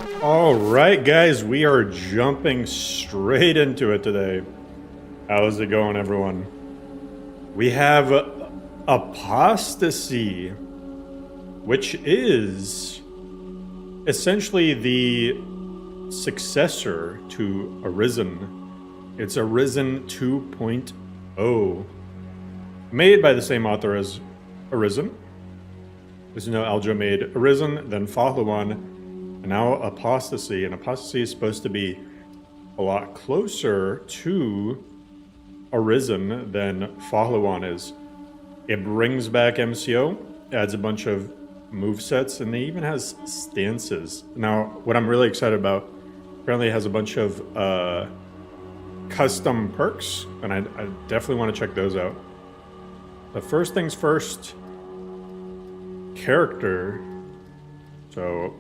Alright guys, we are jumping straight into it today. How's it going, everyone? We have Apostasy, which is essentially the successor to Arisen. It's Arisen 2.0, made by the same author as Arisen. As you know, Aljo made Arisen, then follow-on, and now Apostasy. And Apostasy is supposed to be a lot closer to Arisen than follow-on is. It brings back MCO, adds a bunch of movesets, and it even has stances. Now, what I'm really excited about, apparently it has a bunch of custom perks, and I definitely want to check those out. The first things first, character. So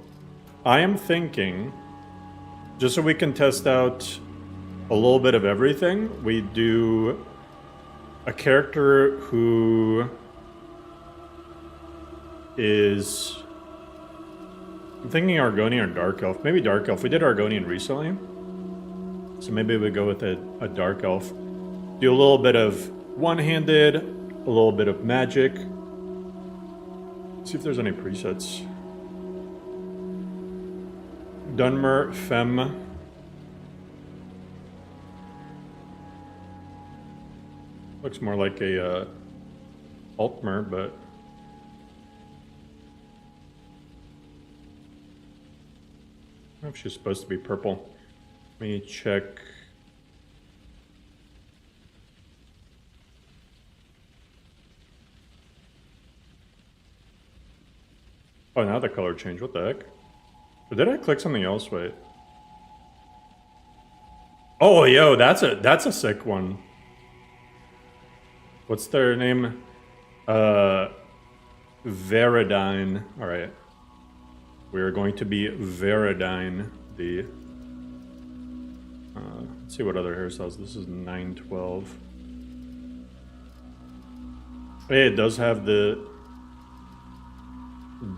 I am thinking, just so we can test out a little bit of everything, we do a character who is, I'm thinking Argonian or Dark Elf. Maybe Dark Elf. We did Argonian recently, so maybe we go with a Dark Elf. Do a little bit of one-handed, a little bit of magic. See if there's any presets. Dunmer Femme. Looks more like a Altmer, but I don't know if she's supposed to be purple. Let me check. Oh, now the color changed. What the heck? Or did I click something else? Wait. Oh, yo, that's a sick one. What's their name? Veridine. All right. We are going to be Veridine. The. Let's see what other hairstyles. This is 912. Hey, it does have the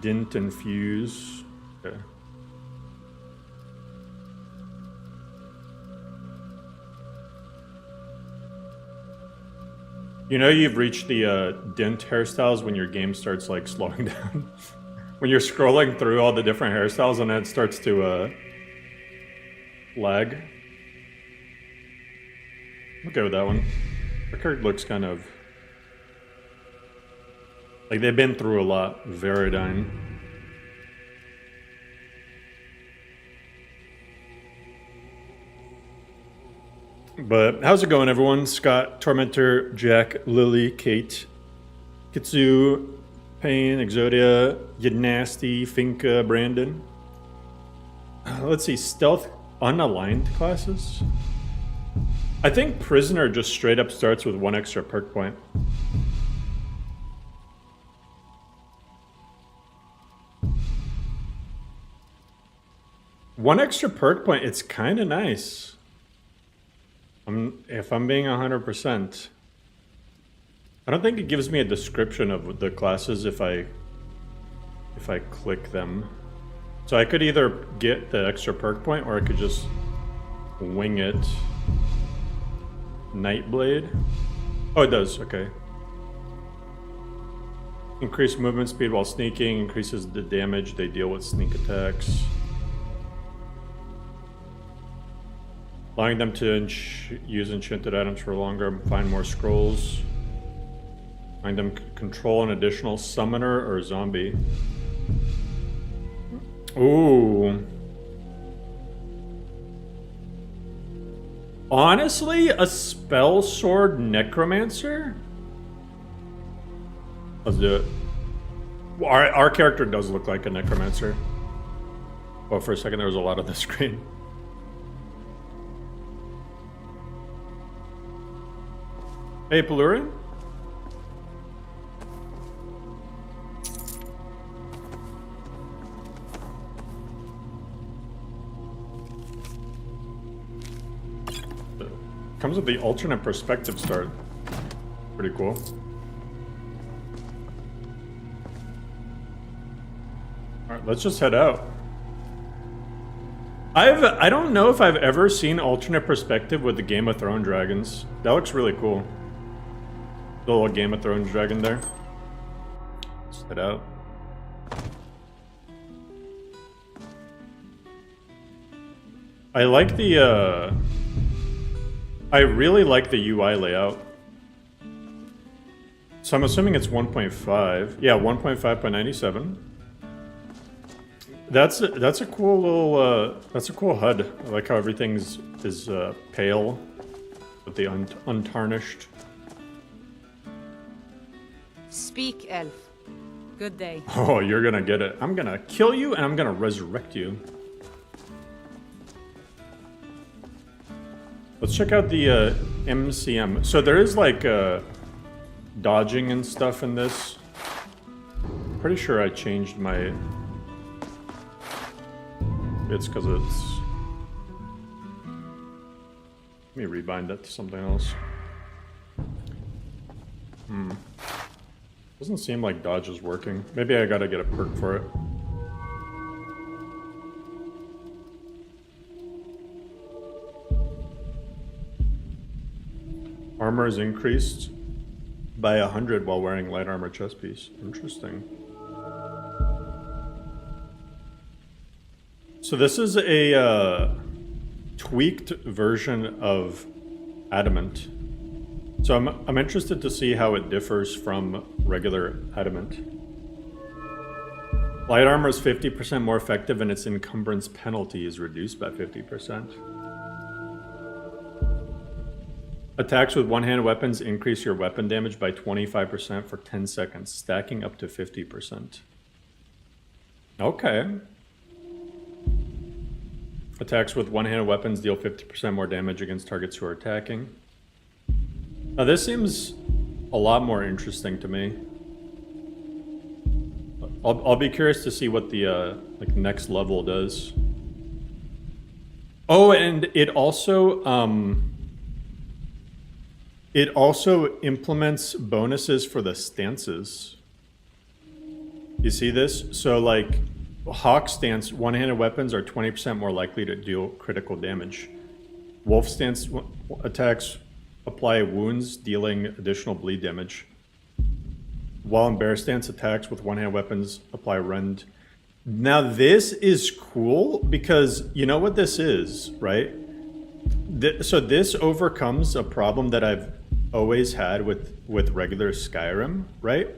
dint and fuse. Okay. You know you've reached the dint hairstyles when your game starts like slowing down. When you're scrolling through all the different hairstyles and then it starts to lag. I'm okay with that one. The card looks kind of like they've been through a lot. Veridine. But how's it going, everyone? Scott, Tormentor, Jack, Lily, Kate, Kitsu, Payne, Exodia, Yadnasty, Finka, Brandon. Let's see, stealth unaligned classes. I think Prisoner just straight up starts with 1 extra perk point. One extra perk point, it's kind of nice. If I'm being 100%. I don't think it gives me a description of the classes if I click them. So I could either get the extra perk point or I could just wing it. Nightblade. Oh, it does, okay. Increased movement speed while sneaking, increases the damage they deal with sneak attacks. Allowing them to use enchanted items for longer and find more scrolls. Allowing them control an additional summoner or zombie. Ooh. Honestly, a spell sword necromancer? Let's do it. Our character does look like a necromancer. Oh, for a second there was a lot on the screen. Hey, Pelurian? Comes with the alternate perspective start. Pretty cool. Alright, let's just head out. I don't know if I've ever seen alternate perspective with the Game of Thrones dragons. That looks really cool. The little Game of Thrones dragon there. Check it out. I like the I really like the UI layout. So I'm assuming it's 1.5. Yeah, 1.5.97. That's a cool little that's a cool HUD. I like how everything's is pale with the untarnished. Speak, elf. Good day. Oh, you're gonna get it. I'm gonna kill you and I'm gonna resurrect you. Let's check out the MCM. So there is like dodging and stuff in this. Pretty sure I changed my... It's because it's... Let me rebind that to something else. Doesn't seem like dodge is working. Maybe I gotta get a perk for it. Armor is increased by 100 while wearing light armor chest piece. Interesting. So this is a tweaked version of adamant. So I'm interested to see how it differs from regular adamant. Light armor is 50% more effective and its encumbrance penalty is reduced by 50%. Attacks with one-handed weapons increase your weapon damage by 25% for 10 seconds, stacking up to 50%. Okay. Attacks with one-handed weapons deal 50% more damage against targets who are attacking. Now this seems a lot more interesting to me. I'll be curious to see what the like next level does. Oh, and it also implements bonuses for the stances. You see this? So like Hawk stance, one-handed weapons are 20% more likely to deal critical damage. Wolf stance attacks apply wounds, dealing additional bleed damage. While in bear stance, attacks with one-handed weapons apply rend. Now this is cool because you know what this is, right? So this overcomes a problem that I've always had with regular Skyrim, right?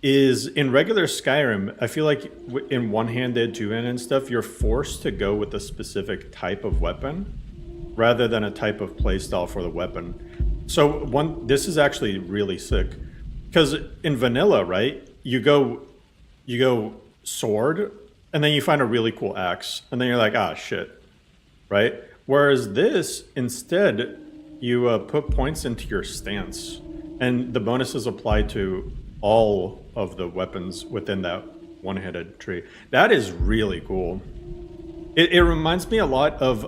Is in regular Skyrim, I feel like in one-handed, two-handed and stuff, you're forced to go with a specific type of weapon rather than a type of playstyle for the weapon. So this is actually really sick. Because in vanilla, right, you go sword, and then you find a really cool axe, and then you're like, ah, shit, right? Whereas this, instead, you put points into your stance, and the bonuses apply to all of the weapons within that one-handed tree. That is really cool. It reminds me a lot of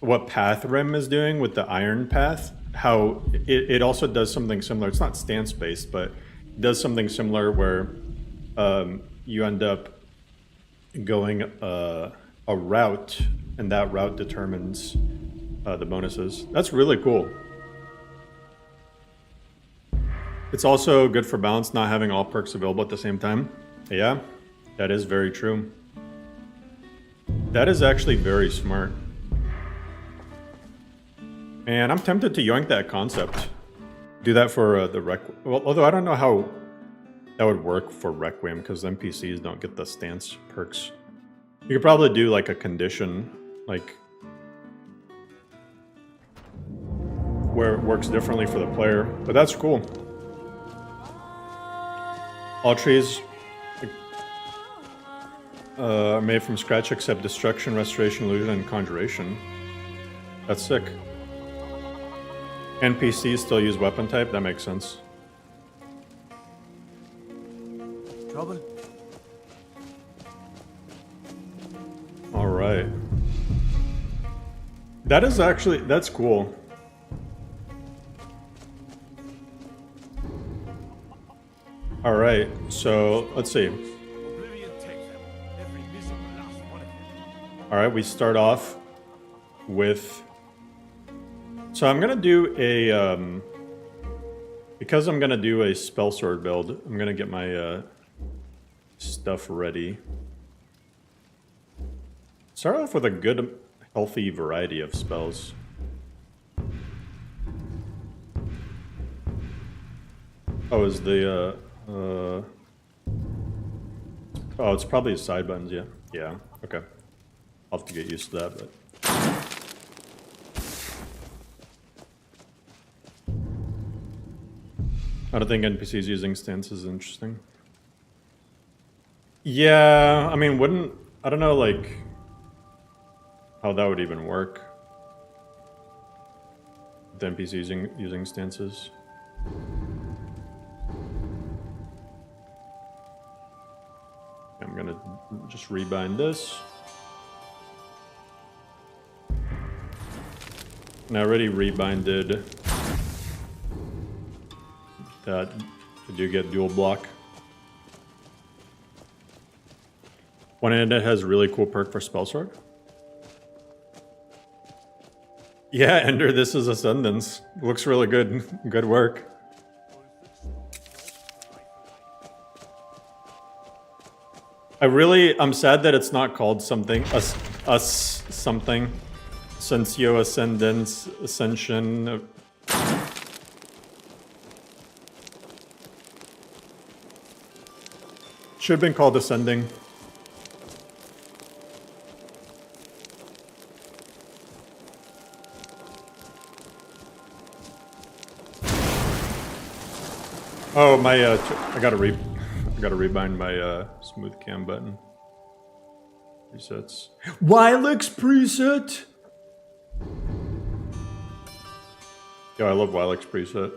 what Pathrim is doing with the Iron Path. How it also does something similar. It's not stance-based, but it does something similar where you end up going a route, and that route determines the bonuses. That's really cool. It's also good for balance, not having all perks available at the same time. Yeah, that is very true. That is actually very smart. And I'm tempted to yoink that concept. Do that for the Requiem. Well, although I don't know how that would work for Requiem because NPCs don't get the stance perks. You could probably do like a condition, like where it works differently for the player. But that's cool. All trees are made from scratch except destruction, restoration, illusion, and conjuration. That's sick. NPCs still use weapon type? That makes sense. Trouble? Alright. That is actually, that's cool. Alright, so let's see. Oblivion takes them. Every miserable last one of them. Alright, we start off with... So I'm gonna do a... because I'm gonna do a spell sword build, I'm gonna get my stuff ready. Start off with a good, healthy variety of spells. Oh, is the, oh, it's probably side buttons, yeah. Yeah, okay. I'll have to get used to that, but... I don't think NPCs using stance is interesting. Yeah, I mean, wouldn't... I don't know, like... how that would even work. With NPCs using stances. I'm gonna just rebind this. And I already rebinded that. I do get dual block. One end it has really cool perk for spell sword. Yeah, Ender, this is Ascendance. Looks really good. Good work. I'm sad that it's not called something, us something. Sensio Ascendance, Ascension. Should have been called Ascending. Oh, my, I gotta rebind my, smooth cam button. Presets. Wilex preset! Yo, I love Wilex preset.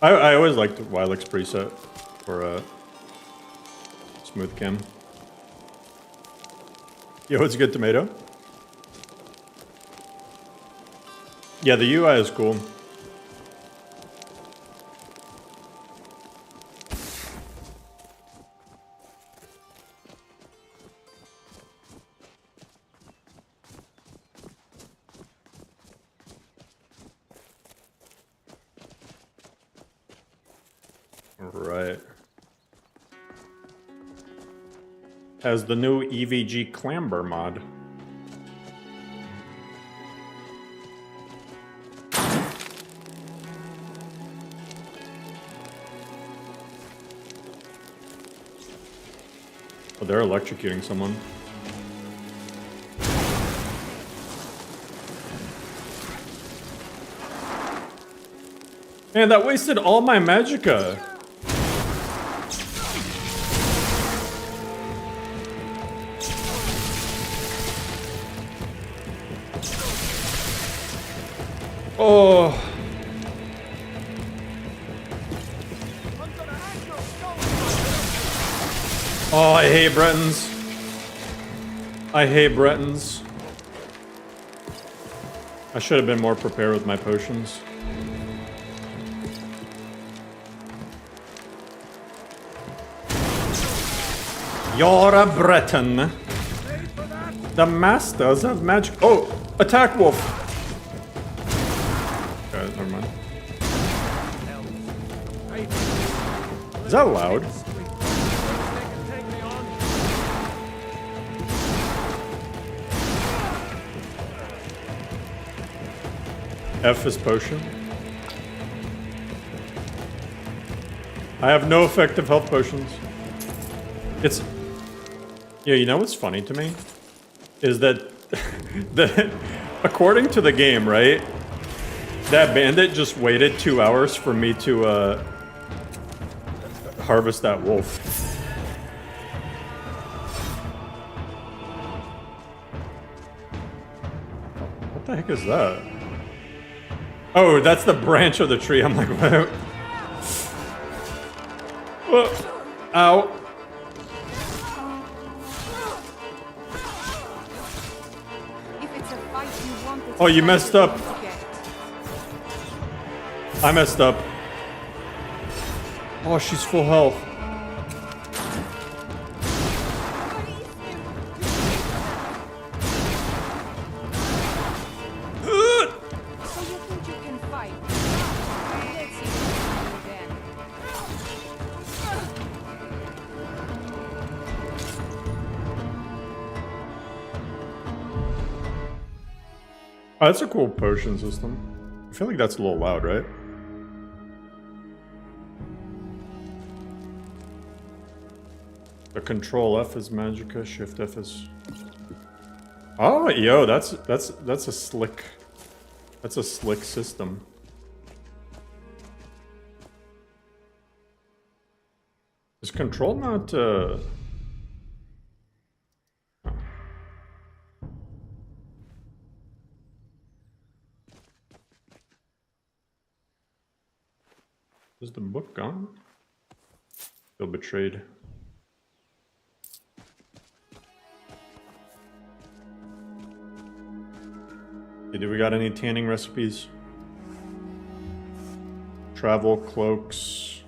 I always liked Wilex preset for, smooth cam. Yo, it's a good tomato. Yeah, the UI is cool. Right. Has the new EVG Clamber mod. Oh, they're electrocuting someone. Man, that wasted all my magicka. Oh. Oh, I hate Bretons. I hate Bretons. I should have been more prepared with my potions. You're a Breton. The masters of magic. Oh, attack wolf. Okay, never mind. Is that loud? F is potion. I have no effective health potions. It's... Yeah, you know what's funny to me? Is that... according to the game, right? That bandit just waited 2 hours for me to, harvest that wolf. What the heck is that? Oh, that's the branch of the tree. I'm like, what? Oh, ow. Oh, you messed up. I messed up. Oh, she's full health. Oh, that's a cool potion system. I feel like that's a little loud, right? The control F is Magicka, shift F is... Oh, yo, that's a slick system. Is control not oh. Is the book gone? Feel betrayed. Hey, do we got any tanning recipes? Travel cloaks.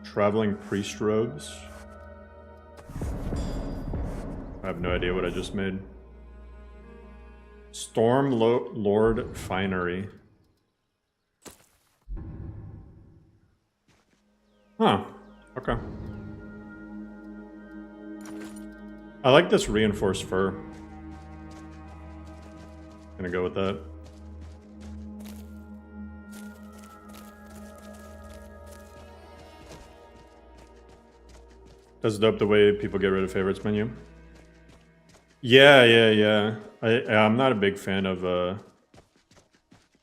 Traveling priest robes. I have no idea what I just made. Storm Lord Finery. Huh. Okay. I like this reinforced fur. Gonna go with that. That's dope the way people get rid of favorites menu. Yeah. I'm not a big fan of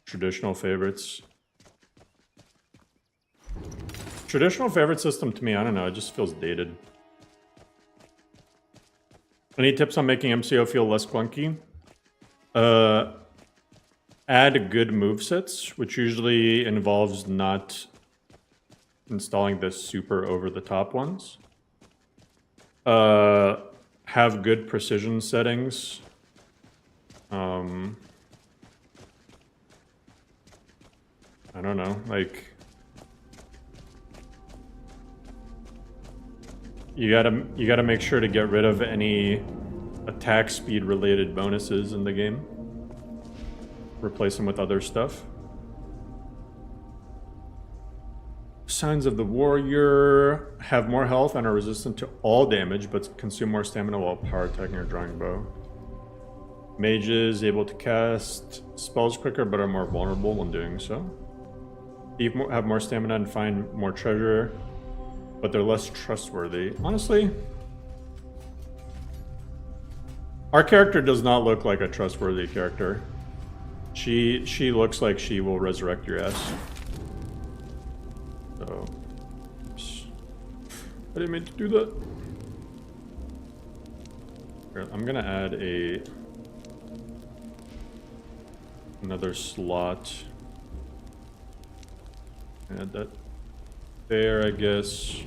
traditional favorites. Traditional favorite system to me, I don't know, it just feels dated. Any tips on making MCO feel less clunky? Add good movesets, which usually involves not installing the super over-the-top ones. Have good precision settings. I don't know, like... You gotta make sure to get rid of any attack speed related bonuses in the game. Replace them with other stuff. Signs of the Warrior have more health and are resistant to all damage, but consume more stamina while power attacking or drawing bow. Mages able to cast spells quicker, but are more vulnerable when doing so. Thief have more stamina and find more treasure, but they're less trustworthy. Honestly, our character does not look like a trustworthy character. She looks like she will resurrect your ass. So, oops. I didn't mean to do that. Here, I'm gonna add another slot. Add that there, I guess.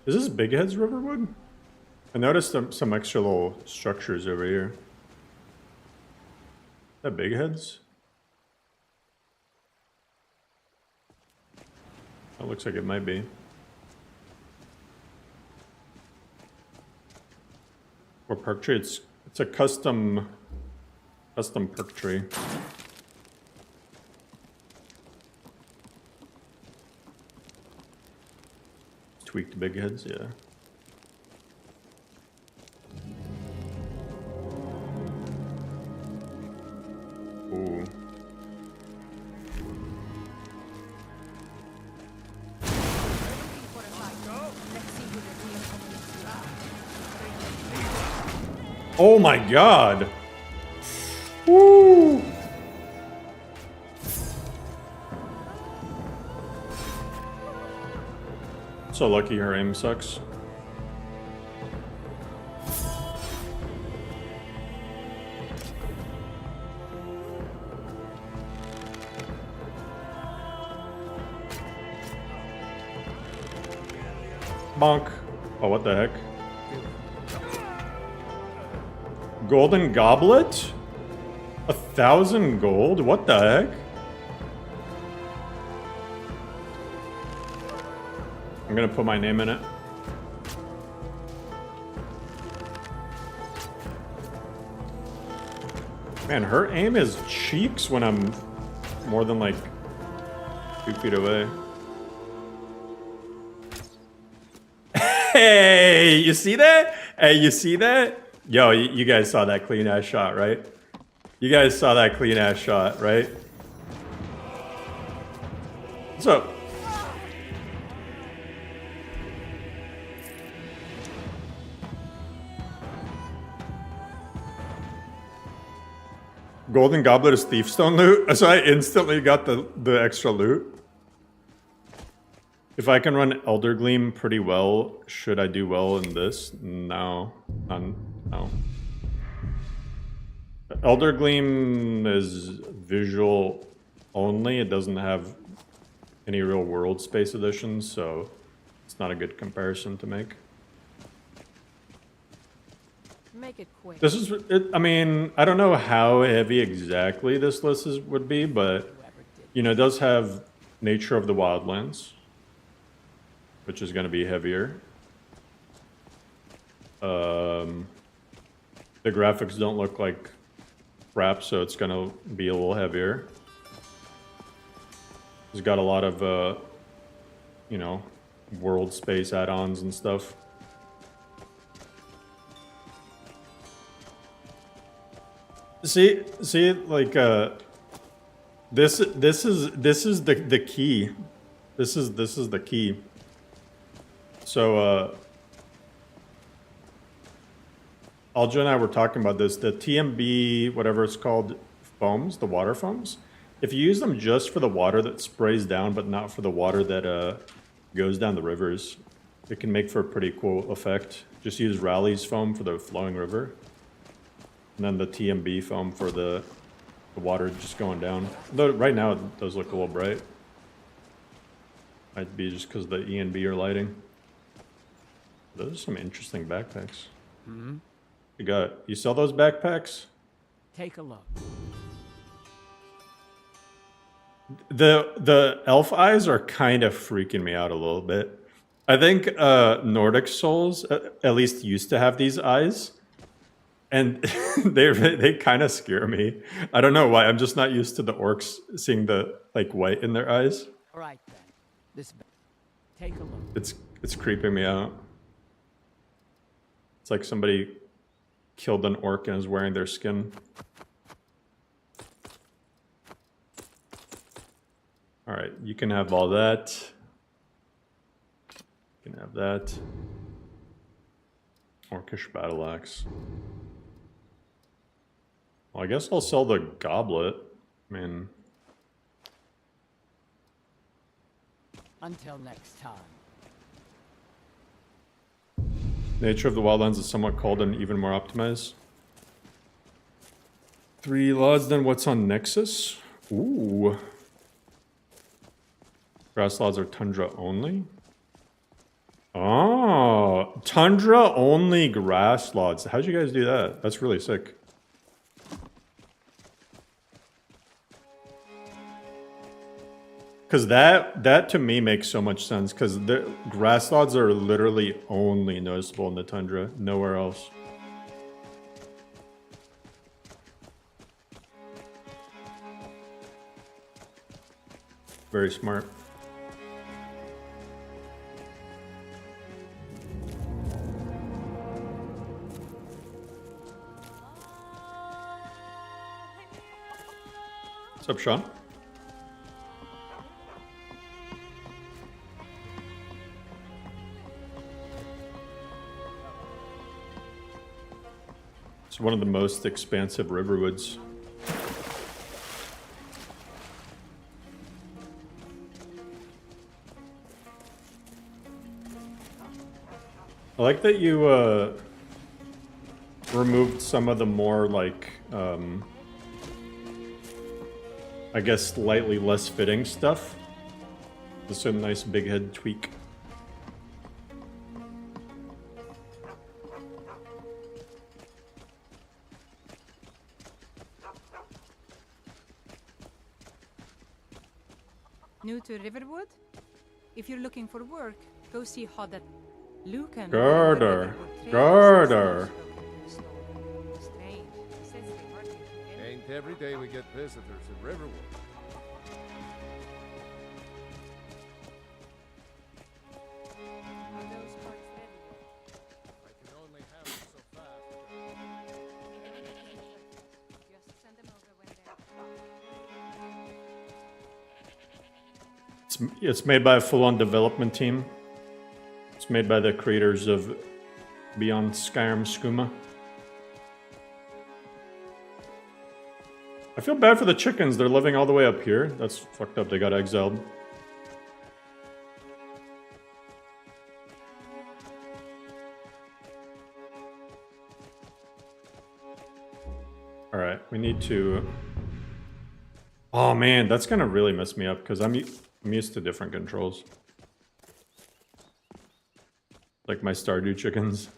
Is this Big Head's Riverwood? I noticed some extra little structures over here. Is that Big Head's? That looks like it might be. Or perk tree. It's a custom perk tree. Tweaked big heads, yeah. Ooh. Oh my god! Woo! So lucky her aim sucks. Bonk. Oh, what the heck? Golden goblet? 1,000 gold? What the heck? I'm gonna put my name in it. Man, her aim is cheeks when I'm more than like 2 feet away. Hey, you see that? Hey, you see that? Yo, you guys saw that clean ass shot, right? You guys saw that clean ass shot, right? What's up? Golden Goblet is Thiefstone loot, so I instantly got the extra loot. If I can run Elder Gleam pretty well, should I do well in this? No. No. Elder Gleam is visual only. It doesn't have any real world space additions, so it's not a good comparison to make. Make it quick. This is, I mean, I don't know how heavy exactly this list would be, but, you know, it does have Nature of the Wildlands, which is going to be heavier. The graphics don't look like crap, so it's going to be a little heavier. It's got a lot of, you know, world space add-ons and stuff. See, like, this is the key. This is the key. So, Alja and I were talking about this. The TMB, whatever it's called, foams, the water foams. If you use them just for the water that sprays down, but not for the water that goes down the rivers, it can make for a pretty cool effect. Just use Raleig's foam for the flowing river. And then the TMB foam for the water just going down. Though right now it does look a little bright. Might be just because the E and B are lighting. Those are some interesting backpacks. Mm-hmm. You sell those backpacks? Take a look. The elf eyes are kind of freaking me out a little bit. I think Nordic Souls at least used to have these eyes. And they kind of scare me. I don't know why. I'm just not used to the orcs seeing the like white in their eyes. All right then. Take a look. It's creeping me out. It's like somebody killed an orc and is wearing their skin. All right, you can have all that. You can have that. Orcish battle axe. Well, I guess I'll sell the goblet. I mean... Until next time. Nature of the Wildlands is somewhat cold and even more optimized. 3 lods than what's on Nexus? Ooh. Grass lods are tundra only? Oh, tundra only grass lods. How'd you guys do that? That's really sick. Because that to me makes so much sense, because the grass lods are literally only noticeable in the tundra, nowhere else. Very smart. What's up, Sean? It's one of the most expansive Riverwoods. I like that you removed some of the more like I guess slightly less fitting stuff. Just a nice big head tweak. New to Riverwood? If you're looking for work, go see how that Lucan... Girder. Girder. Ain't every day we get visitors at Riverwood. It's made by a full-on development team. It's made by the creators of Beyond Skyrim Schuma. I feel bad for the chickens. They're living all the way up here. That's fucked up. They got exiled. All right, we need to... Oh man, that's gonna really mess me up because I'm used to different controls. Like my Stardew chickens.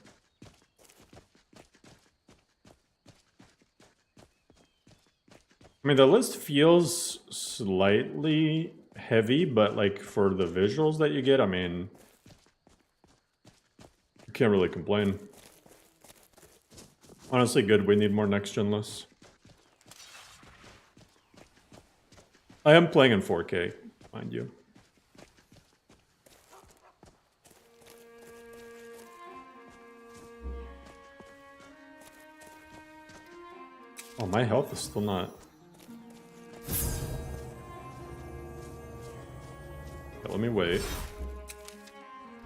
I mean, the list feels slightly heavy, but like for the visuals that you get, I mean, you can't really complain. Honestly, good. We need more next-gen lists. I am playing in 4K, mind you. Oh, my health is still not... Okay, let me wait.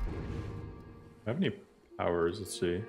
Do I have any powers? Let's see.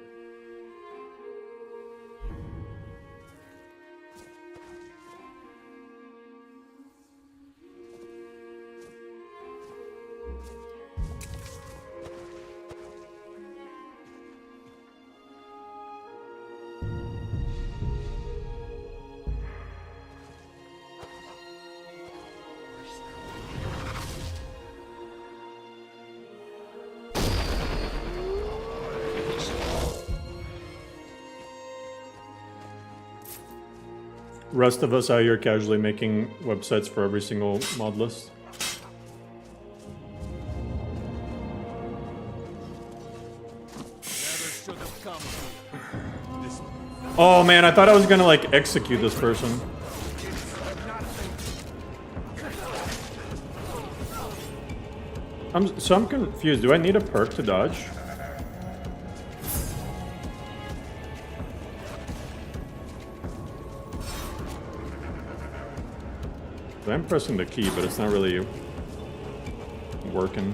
Rest of us out here casually making websites for every single mod list. Oh man, I thought I was gonna like execute this person. I'm confused. Do I need a perk to dodge? I'm pressing the key, but it's not really working.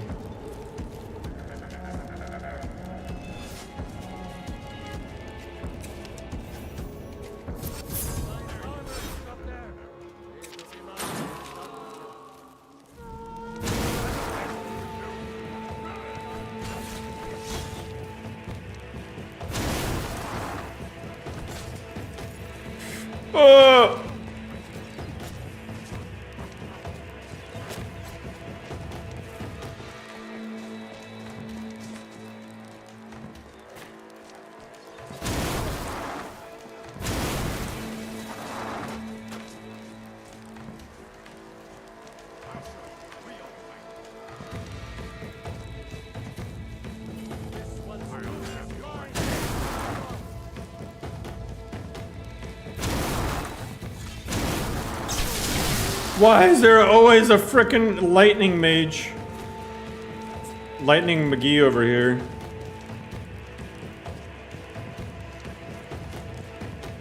Why is there always a frickin' lightning mage? Lightning McGee over here.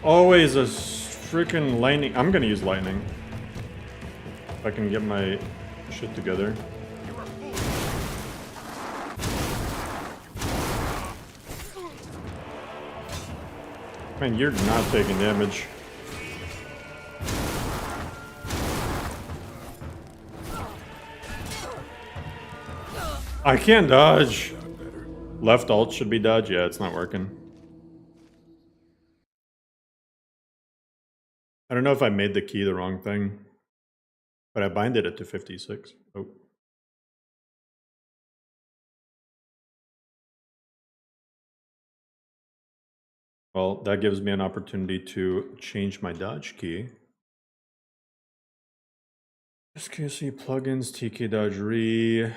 Always a frickin' lightning. I'm gonna use lightning. If I can get my shit together. Man, you're not taking damage. I can't dodge. Left alt should be dodge. Yeah, it's not working. I don't know if I made the key the wrong thing, but I binded it to 56. Oh. Well, that gives me an opportunity to change my dodge key. SKC plugins, TK dodge re.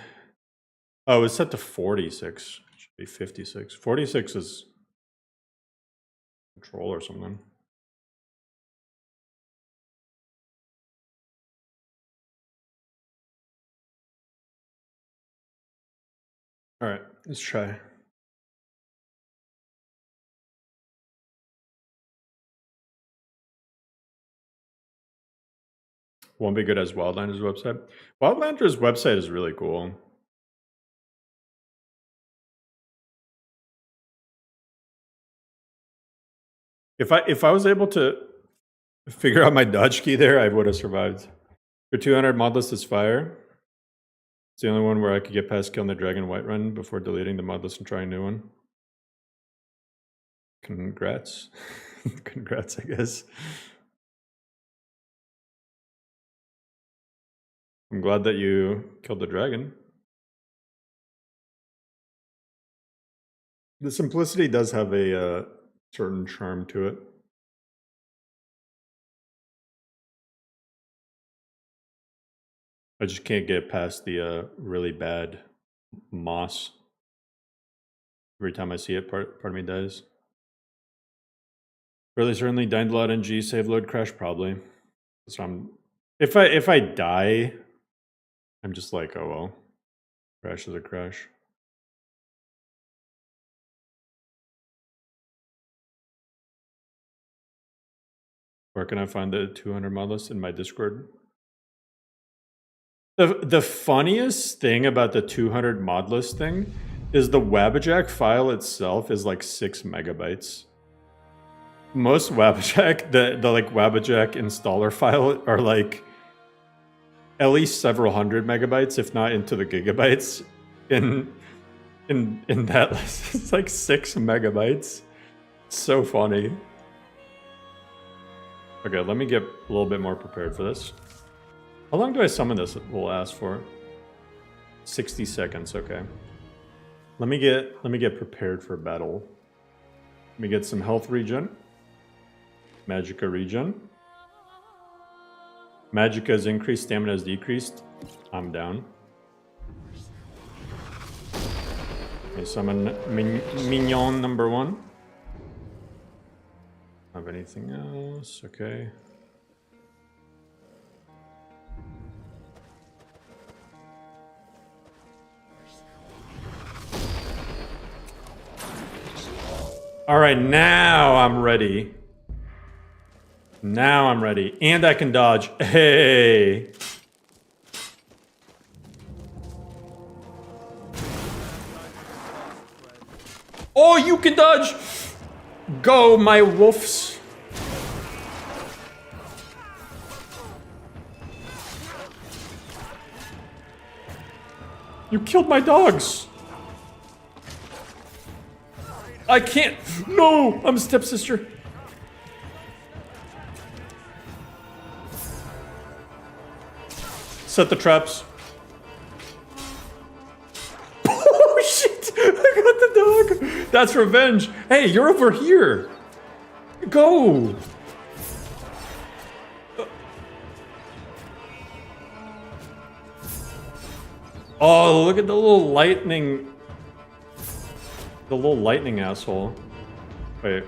Oh, it's set to 46. It should be 56. 46 is control or something. All right, let's try. Won't be good as Wildlander's website. Wildlander's website is really cool. If I was able to figure out my dodge key there, I would have survived. Your 200 Modlist is fire. It's the only one where I could get past killing the dragon Whiterun before deleting the Modlist and trying a new one. Congrats. Congrats, I guess. I'm glad that you killed the dragon. The simplicity does have a certain charm to it. I just can't get past the really bad moss. Every time I see it, part of me dies. Really, certainly, Dying NG, save load crash, probably. So if I die, I'm just like, oh well. Crash is a crash. Where can I find the 200 mod list? In my Discord? The funniest thing about the 200 mod list thing is the Wabbajack file itself is like 6 megabytes. Most Wabbajack, the like Wabbajack installer file are like at least several hundred megabytes, if not into the gigabytes. In that list, it's like 6 megabytes. It's so funny. Okay, let me get a little bit more prepared for this. How long do I summon this? We'll ask for 60 seconds. Okay. Let me get prepared for battle. Let me get some health regen. Magicka regen. Magicka has increased, stamina has decreased. I'm down. Okay, summon Mignon number 1. Have anything else? Okay. All right, now I'm ready. Now I'm ready. And I can dodge. Hey. Oh, you can dodge. Go, my wolves. You killed my dogs. I can't. No, I'm a stepsister. Set the traps. Oh shit! I got the dog. That's revenge. Hey, you're over here. Go. Oh, look at the little lightning. The little lightning asshole. Wait.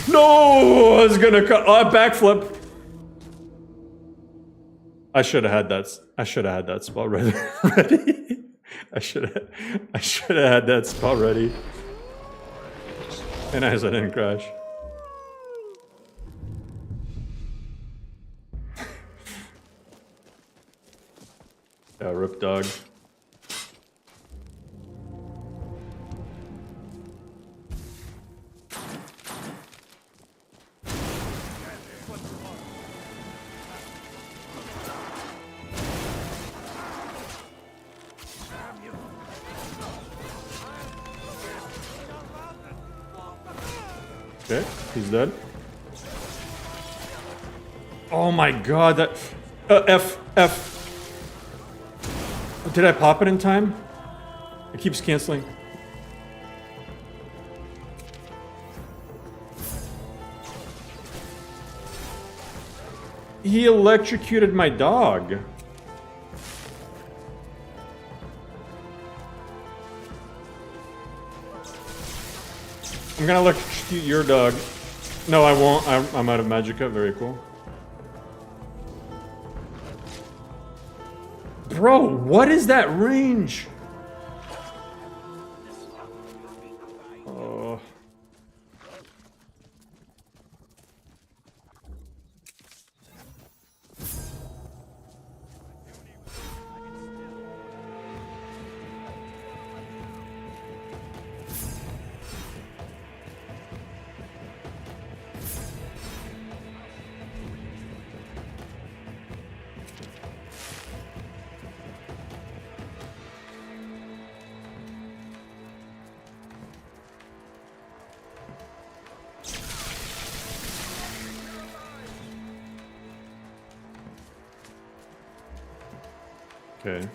No! I was gonna cut. Oh, backflip. I should have had that. I should have had that spot ready. I should have had that spot ready. And as I didn't crash. Yeah, rip dog. Okay, he's dead. Oh my god, that... F. Did I pop it in time? It keeps canceling. He electrocuted my dog. I'm gonna electrocute your dog. No, I won't. I'm out of magicka. Very cool. Bro, what is that range? Okay.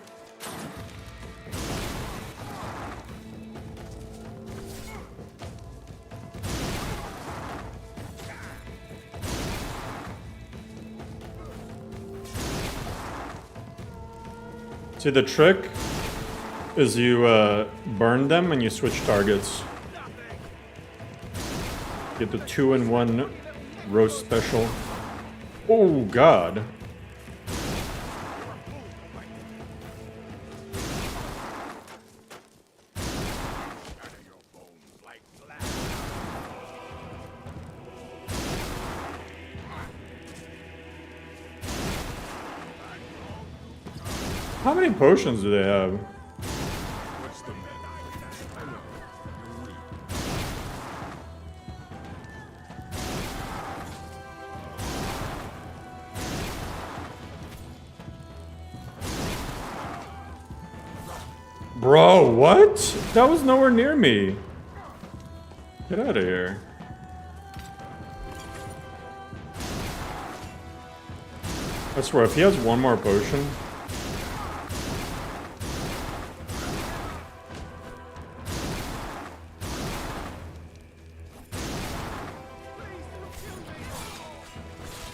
See, the trick is you burn them and you switch targets. Get the 2-in-1 roast special. Oh god. How many potions do they have? Bro, what? That was nowhere near me. Get out of here. I swear, if he has one more potion...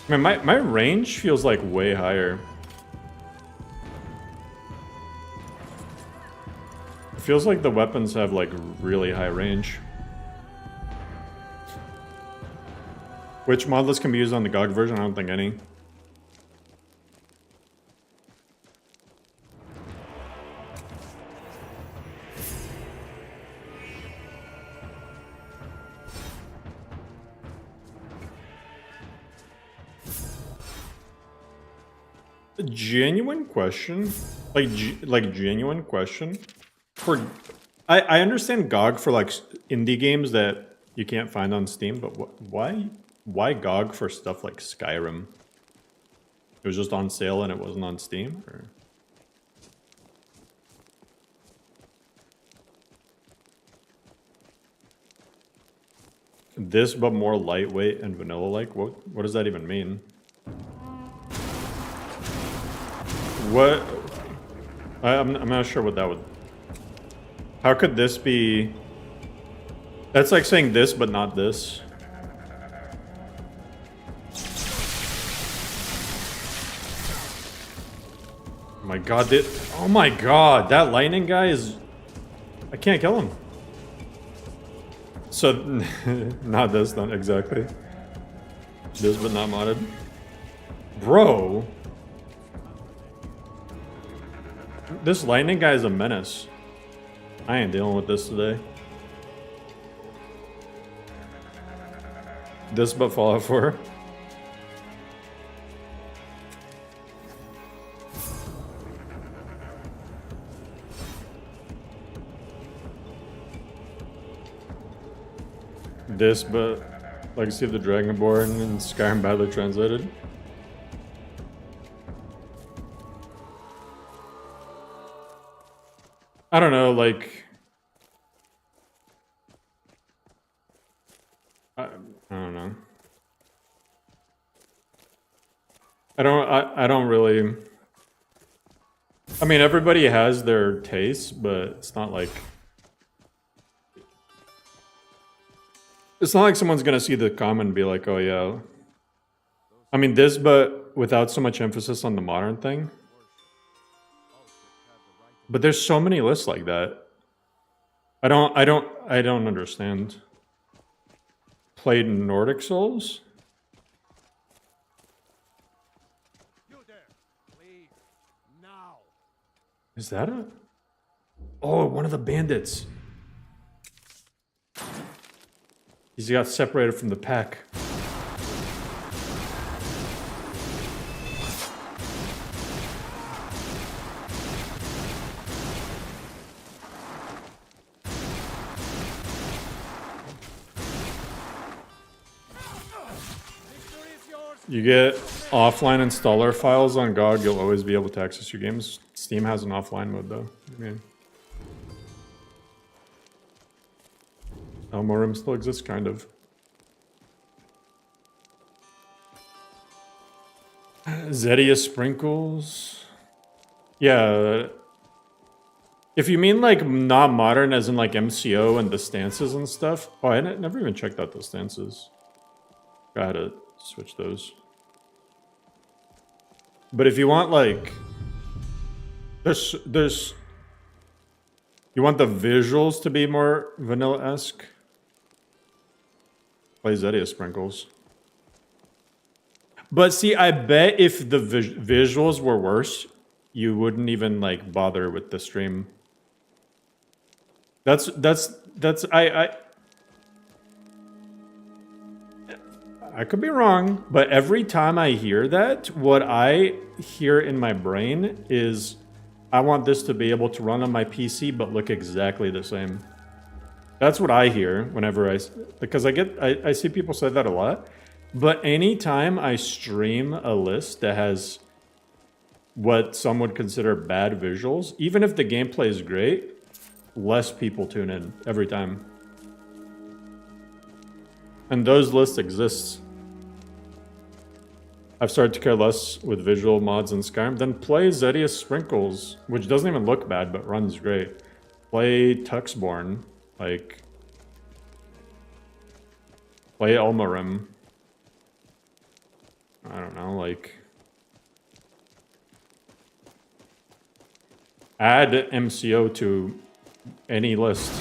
Man, my range feels like way higher. It feels like the weapons have like really high range. Which Modlist can be used on the GOG version? I don't think any. A genuine question? Like genuine question? For I understand GOG for like indie games that you can't find on Steam, but why GOG for stuff like Skyrim? It was just on sale and it wasn't on Steam? Or? This, but more lightweight and vanilla-like? What does that even mean? What? I'm not sure what that would... How could this be... That's like saying this, but not this. Oh my god, oh my god, that lightning guy is... I can't kill him. So, not this, not exactly. This, but not modded. Bro. This lightning guy is a menace. I ain't dealing with this today. This, but Fallout 4. This, but Legacy of the Dragonborn and Skyrim badly translated. I don't know, like... I don't know. I don't really... I mean, everybody has their tastes, but it's not like... It's not like someone's gonna see the comment and be like, oh yeah. I mean, this, but without so much emphasis on the modern thing. But there's so many lists like that. I don't understand. Played Nordic Souls? Is that a... Oh, one of the bandits. He's got separated from the pack. You get offline installer files on GOG, you'll always be able to access your games. Steam has an offline mode though. I mean, Elmorim still exists, kind of. Zedia Sprinkles. Yeah. If you mean like not modern as in like MCO and the stances and stuff. Oh, I never even checked out the stances. I had to switch those. But if you want like... There's... You want the visuals to be more vanilla-esque? Play Zedia Sprinkles. But see, I bet if the visuals were worse, you wouldn't even like bother with the stream. I could be wrong, but every time I hear that, what I hear in my brain is I want this to be able to run on my PC but look exactly the same. That's what I hear whenever because I see people say that a lot. But anytime I stream a list that has what some would consider bad visuals, even if the gameplay is great, less people tune in every time. And those lists exist. I've started to care less with visual mods in Skyrim. Then play Zedia Sprinkles, which doesn't even look bad, but runs great. Play Tuxborn, like... Play Elmarim. I don't know, like... Add MCO to any list.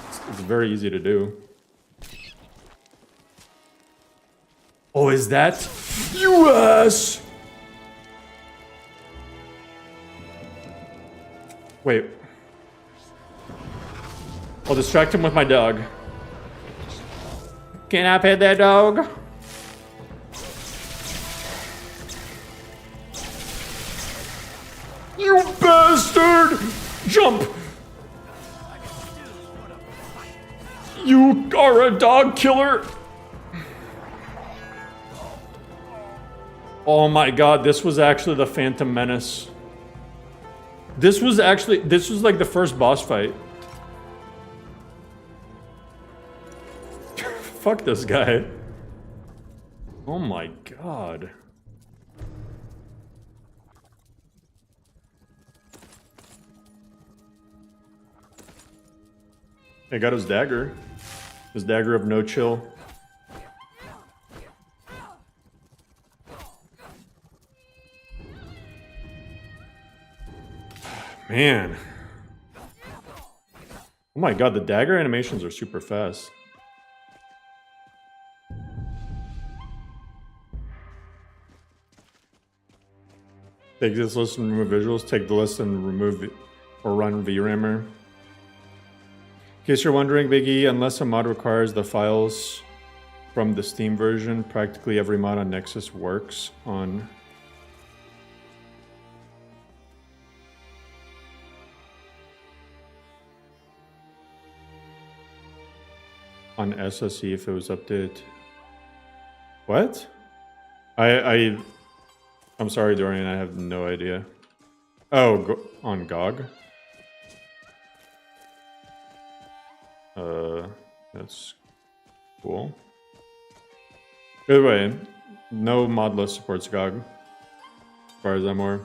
It's very easy to do. Oh, is that US? Wait. I'll distract him with my dog. Can I pet that dog? You bastard! Jump! You are a dog killer! Oh my god, this was actually the Phantom Menace. This was like the first boss fight. Fuck this guy. Oh my god. I got his dagger. His dagger of no chill. Man. Oh my god, the dagger animations are super fast. Take this list and remove visuals. Take the list and remove or run VRAMer. In case you're wondering, Big E, unless a mod requires the files from the Steam version, practically every mod on Nexus works on SSE if it was updated. What? I'm sorry, Dorian, I have no idea. Oh, on GOG? That's cool. By the way, no Modlist supports GOG, as far as I'm aware.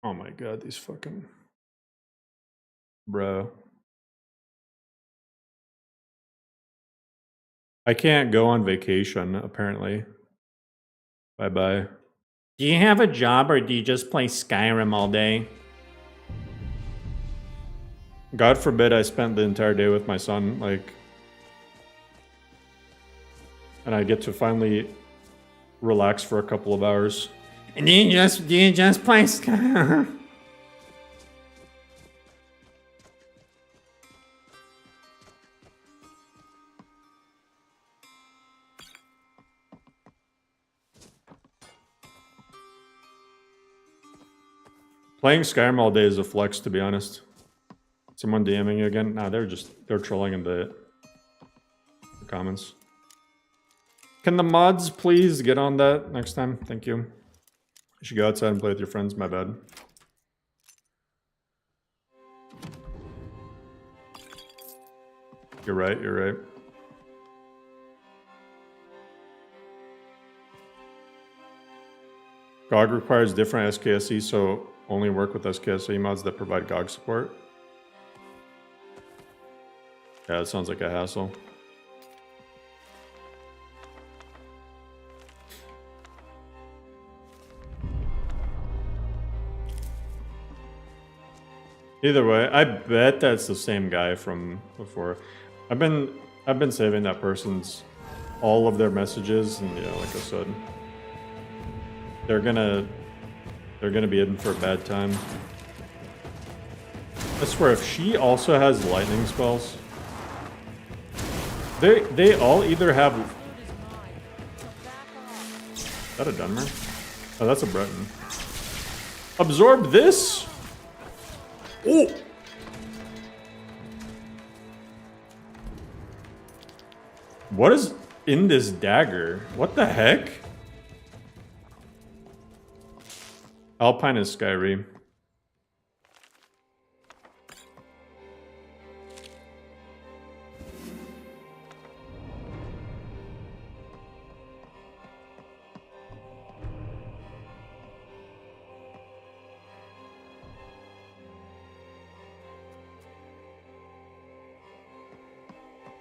Oh my god, these fucking... Bro. I can't go on vacation, apparently. Bye-bye. Do you have a job or do you just play Skyrim all day? God forbid I spent the entire day with my son, like... And I get to finally relax for a couple of hours. And do you just play Skyrim? Playing Skyrim all day is a flex, to be honest. Someone DMing you again? Nah, they're trolling in the comments. Can the mods please get on that next time? Thank you. You should go outside and play with your friends, my bad. You're right, you're right. GOG requires different SKSE, so only work with SKSE mods that provide GOG support. Yeah, it sounds like a hassle. Either way, I bet that's the same guy from before. I've been saving that person's all of their messages, and yeah, like I said, they're gonna be in for a bad time. I swear, if she also has lightning spells, they all either have. Is that a Dunmer? Oh, that's a Breton. Absorb this. Oh! What is in this dagger? What the heck? Alpine is Skyrim.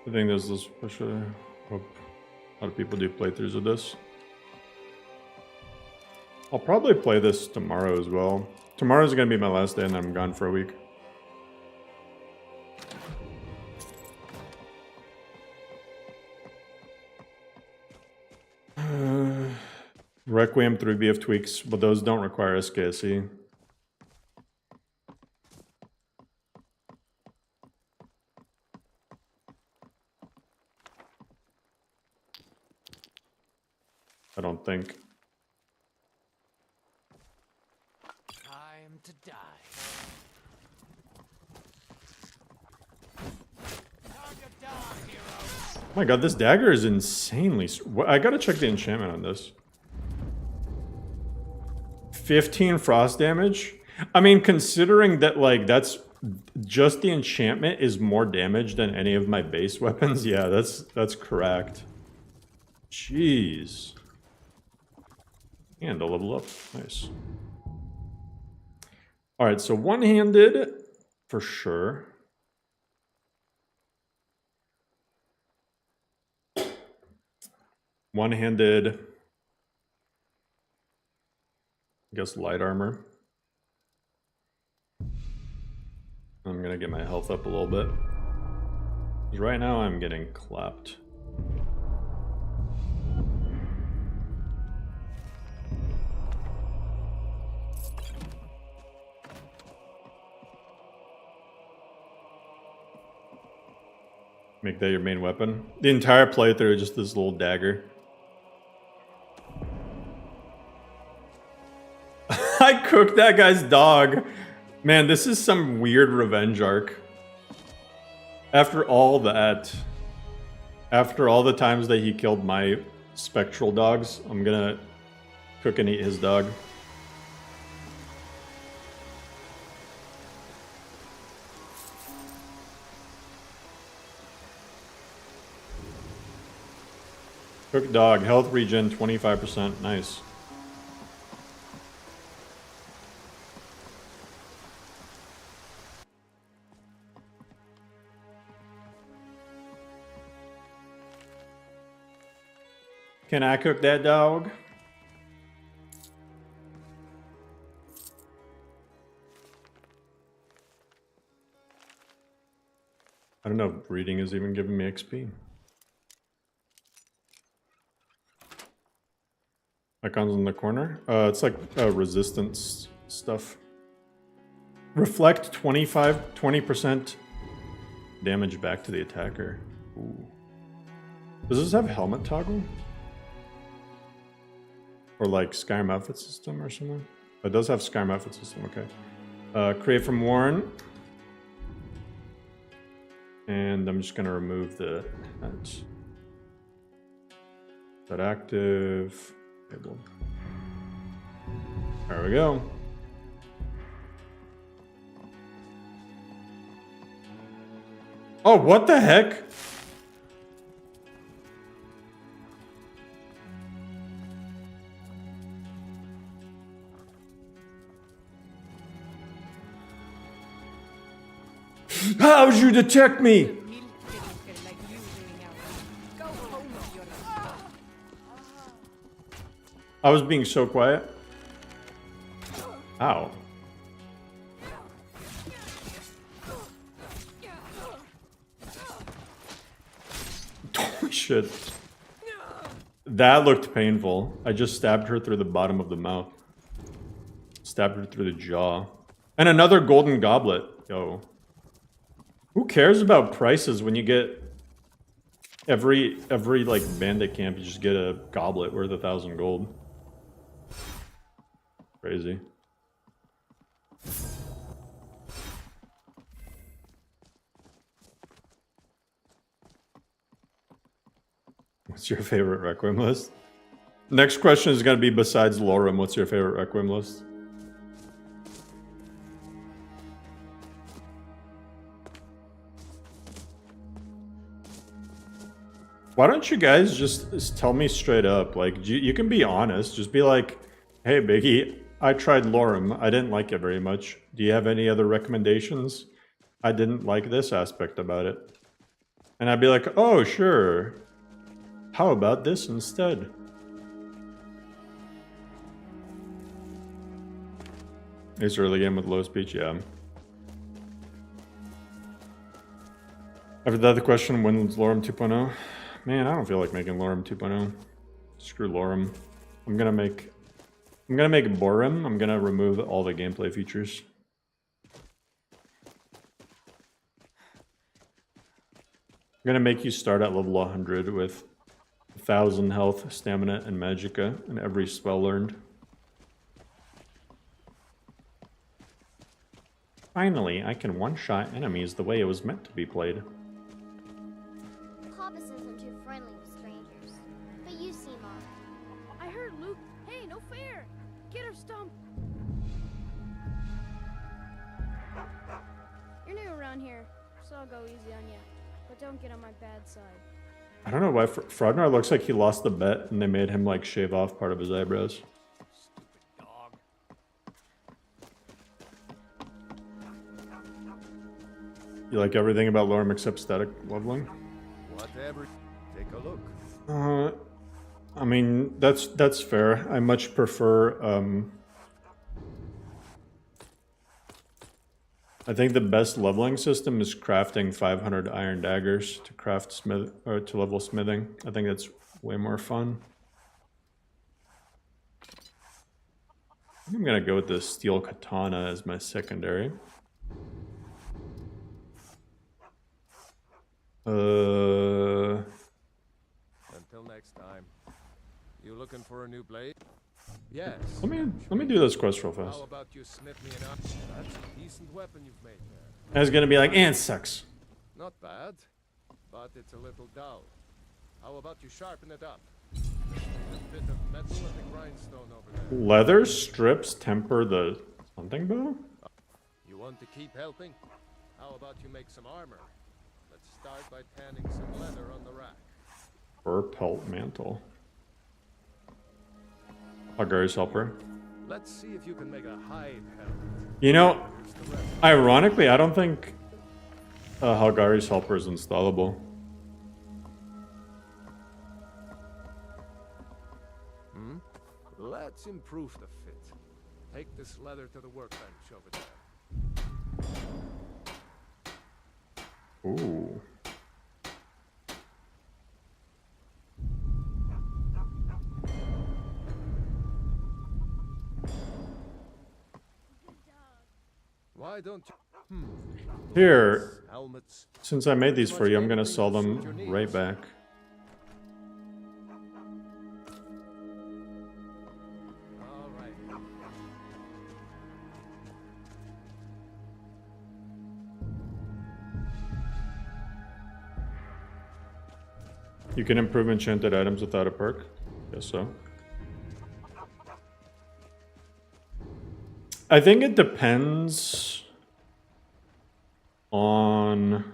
I think there's this for sure. Hope a lot of people do playthroughs of this. I'll probably play this tomorrow as well. Tomorrow's gonna be my last day and I'm gone for a week. Requiem 3BF tweaks, but those don't require SKSE. I don't think. Time to die. Time to die, heroes. Oh my god, this dagger is insanely... I gotta check the enchantment on this. 15 frost damage? I mean, considering that, like, that's... Just the enchantment is more damage than any of my base weapons. Yeah, that's correct. Jeez. And a level up. Nice. Alright, so one-handed for sure. One-handed, I guess light armor. I'm gonna get my health up a little bit. 'Cause right now I'm getting clapped. Make that your main weapon. The entire playthrough is just this little dagger. I cooked that guy's dog. Man, this is some weird revenge arc. After all that, after all the times that he killed my spectral dogs, I'm gonna cook and eat his dog. Cook dog, health regen 25%, nice. Can I cook that dog? I don't know if reading is even giving me XP. Icons in the corner. It's like resistance stuff. Reflect 20% damage back to the attacker. Ooh. Does this have helmet toggle? Or like Skyrim outfit system or something? It does have Skyrim outfit system, okay. Create from Warren. And I'm just gonna remove the heads. That active. There we go. Oh, what the heck? How'd you detect me? Milk drinker like you doing out. Go home with your stuff. I was being so quiet. Ow. Holy shit. That looked painful. I just stabbed her through the bottom of the mouth. Stabbed her through the jaw. And another golden goblet. Yo. Who cares about prices when you get every like bandit camp, you just get a goblet worth 1,000 gold. Crazy. What's your favorite Requiem list? Next question is going to be, besides Lorem, what's your favorite Requiem list? Why don't you guys just tell me straight up? Like, you can be honest. Just be like, hey, Biggie, I tried Lorem. I didn't like it very much. Do you have any other recommendations? I didn't like this aspect about it. And I'd be like, oh, sure. How about this instead? It's early game with low speech, yeah. After that, the question, when's Lorem 2.0? Man, I don't feel like making Lorem 2.0. Screw Lorem. I'm gonna make Borim. I'm gonna remove all the gameplay features. I'm gonna make you start at level 100 with 1,000 health, stamina, and magicka, and every spell learned. Finally, I can one-shot enemies the way it was meant to be played. Papa says I'm too friendly with strangers, but you seem odd. I heard Luke. Hey, no fair. Get her stumped. You're new around here, so I'll go easy on you. But don't get on my bad side. I don't know why Frognar looks like he lost the bet and they made him like shave off part of his eyebrows. Stupid dog. You like everything about Lorem except static leveling? Whatever. Take a look. I mean, that's fair. I much prefer, I think the best leveling system is crafting 500 iron daggers to craft to level smithing. I think that's way more fun. I'm gonna go with the steel katana as my secondary. Until next time. You looking for a new blade? Yes. Let me do this quest real fast. How about you smith me an axe? That's a decent weapon you've made there. I was gonna be like, and sucks. Not bad, but it's a little dull. How about you sharpen it up? A bit of metal at the grindstone over there. Leather strips temper the hunting bow? You want to keep helping? How about you make some armor? Let's start by tanning some leather on the rack. Fur pelt mantle. Hagari's helper. Let's see if you can make a hide helmet. You know, ironically, I don't think Hagari's helper is installable. Let's improve the fit. Take this leather to the workbench over there. Ooh. Why don't you? Here, Helmets. since I made these for you, I'm gonna sell them right back. All right. You can improve enchanted items without a perk? Guess so. I think it depends on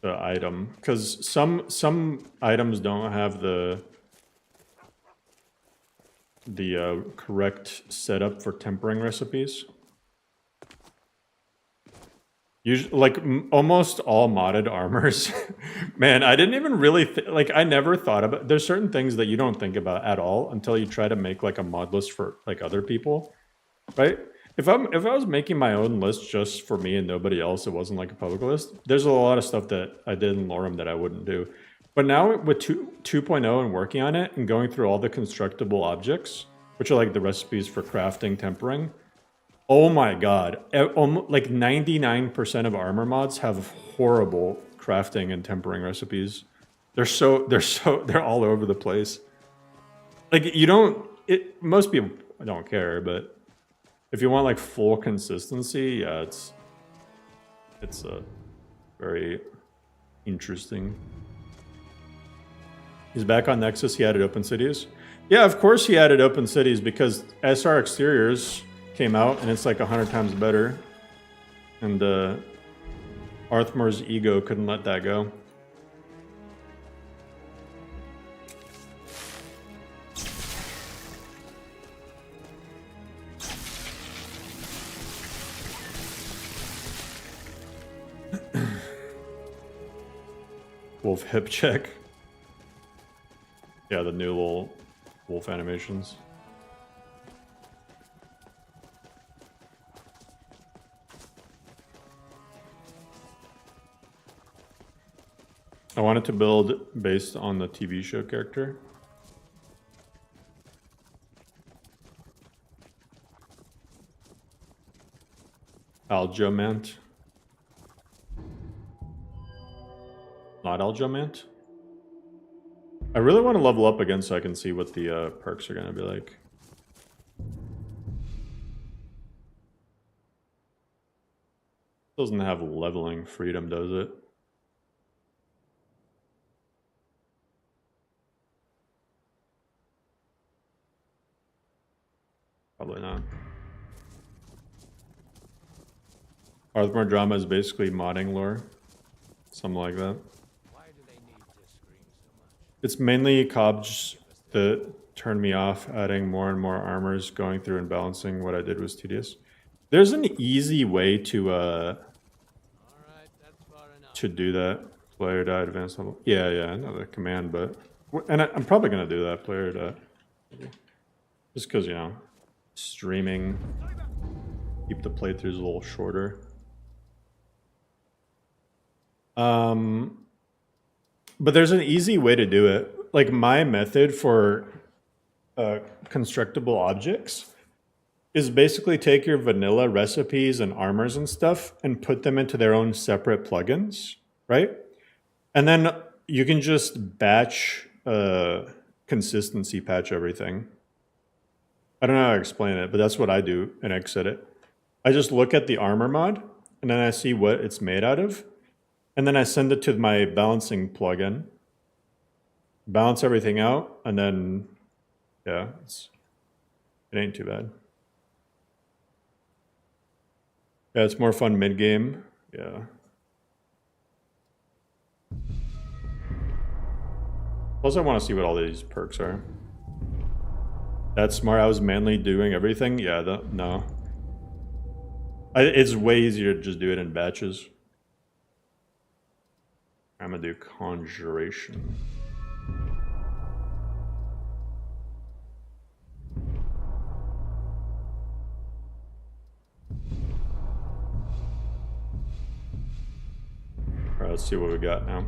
item, because some items don't have the correct setup for tempering recipes. Usually, like almost all modded armors. Man, I didn't even really like. I never thought about. There's certain things that you don't think about at all until you try to make like a mod list for like other people, right? If I was making my own list just for me and nobody else, it wasn't like a public list. There's a lot of stuff that I did in Lorem that I wouldn't do. But now with 2.0 and working on it and going through all the constructible objects, which are like the recipes for crafting, tempering. Oh my god. Like 99% of armor mods have horrible crafting and tempering recipes. They're all over the place. Like most people don't care, but if you want like full consistency, yeah, it's very interesting. He's back on Nexus. He added open cities. Yeah, of course he added open cities because SR Exteriors came out and it's like 100 times better. And Arthmor's ego couldn't let that go. Wolf hip check. Yeah, the new little wolf animations. I wanted to build based on the TV show character. Aljomant. Not Aljomant. I really want to level up again so I can see what the perks are going to be like. Doesn't have leveling freedom, does it? Probably not. Arthmore drama is basically modding lore. Something like that. It's mainly cobs that turned me off. Adding more and more armors, going through and balancing what I did was tedious. There's an easy way to do that. Player die advanced level. Yeah, I know the command, but I'm probably gonna do that. Player die, just because, you know, streaming, keep the playthroughs a little shorter. But there's an easy way to do it. Like my method for constructible objects is basically take your vanilla recipes and armors and stuff and put them into their own separate plugins, right? And then you can just batch consistency patch everything. I don't know how to explain it, but that's what I do in Xedit. I just look at the armor mod and then I see what it's made out of. And then I send it to my balancing plugin, balance everything out, and then, yeah, it ain't too bad. Yeah, it's more fun mid-game, yeah. Plus I want to see what all these perks are. That's smart, I was mainly doing everything? Yeah, no. It's way easier to just do it in batches. I'm gonna do conjuration. Alright, let's see what we got now.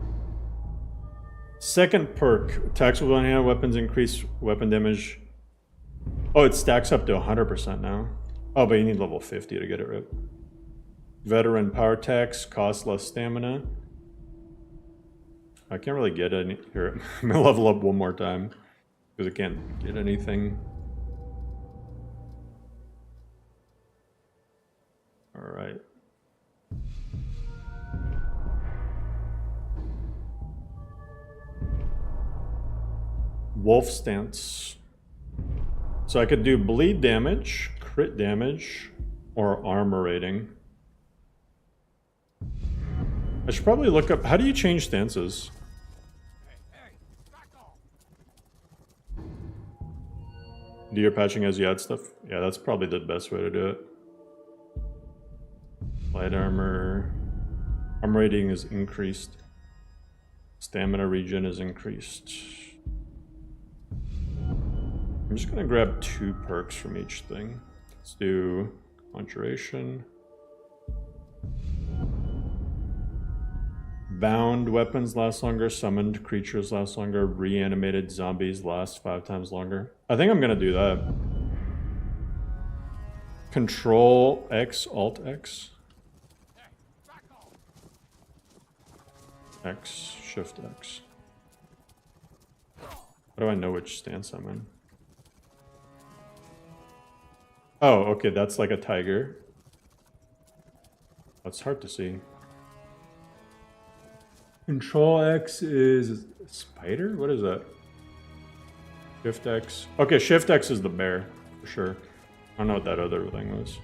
Second perk. Attacks with one-handed weapons increase weapon damage. Oh, it stacks up to 100% now. Oh, but you need level 50 to get it right. Veteran power tax, costs less stamina. I can't really get any here. I'm gonna level up one more time because I can't get anything. All right. Wolf stance. So I could do bleed damage, crit damage, or armor rating. I should probably look up, how do you change stances? Do your patching as you add stuff? Yeah, that's probably the best way to do it. Light armor. Armor rating is increased. Stamina regen is increased. I'm just gonna grab 2 perks from each thing. Let's do Conjuration. Bound weapons last longer, summoned creatures last longer, reanimated zombies last 5 times longer. I think I'm gonna do that. Control X, Alt X. X, Shift X. How do I know which stance I'm in? Oh, okay, that's like a tiger. That's hard to see. Control X is a spider? What is that? Shift X. Okay, Shift X is the bear, for sure. I don't know what that other thing was.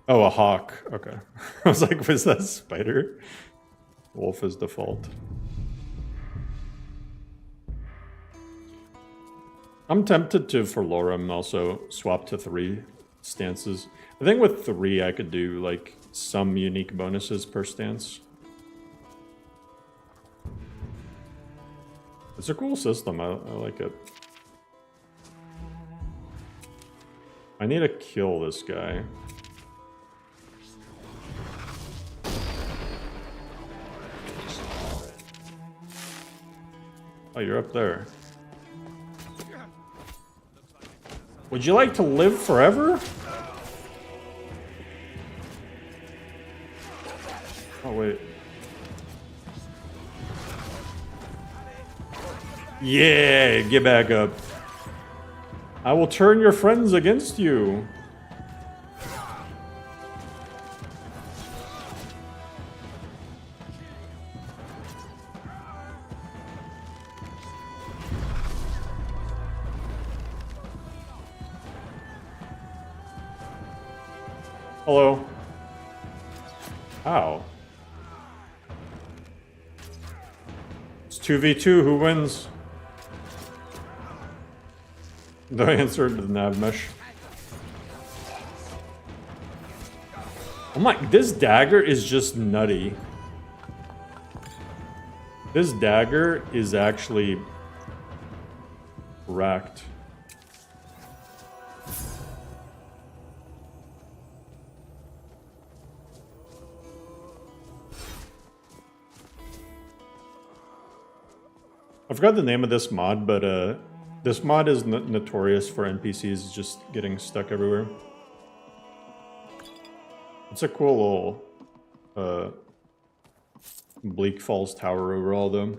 Oh, a hawk. Okay. I was like, was that a spider? Wolf is default. I'm tempted to, for Lorem, also swap to 3 stances. I think with 3 I could do like some unique bonuses per stance. It's a cool system, I like it. I need to kill this guy. Oh, you're up there. Would you like to live forever? Oh, wait. Yeah, get back up. I will turn your friends against you. Hello. Ow. It's 2v2, who wins? No answer to the nav mesh. Oh my, this dagger is just nutty. This dagger is actually racked. I forgot the name of this mod, but this mod is notorious for NPCs just getting stuck everywhere. It's a cool little Bleak Falls Tower overall, though.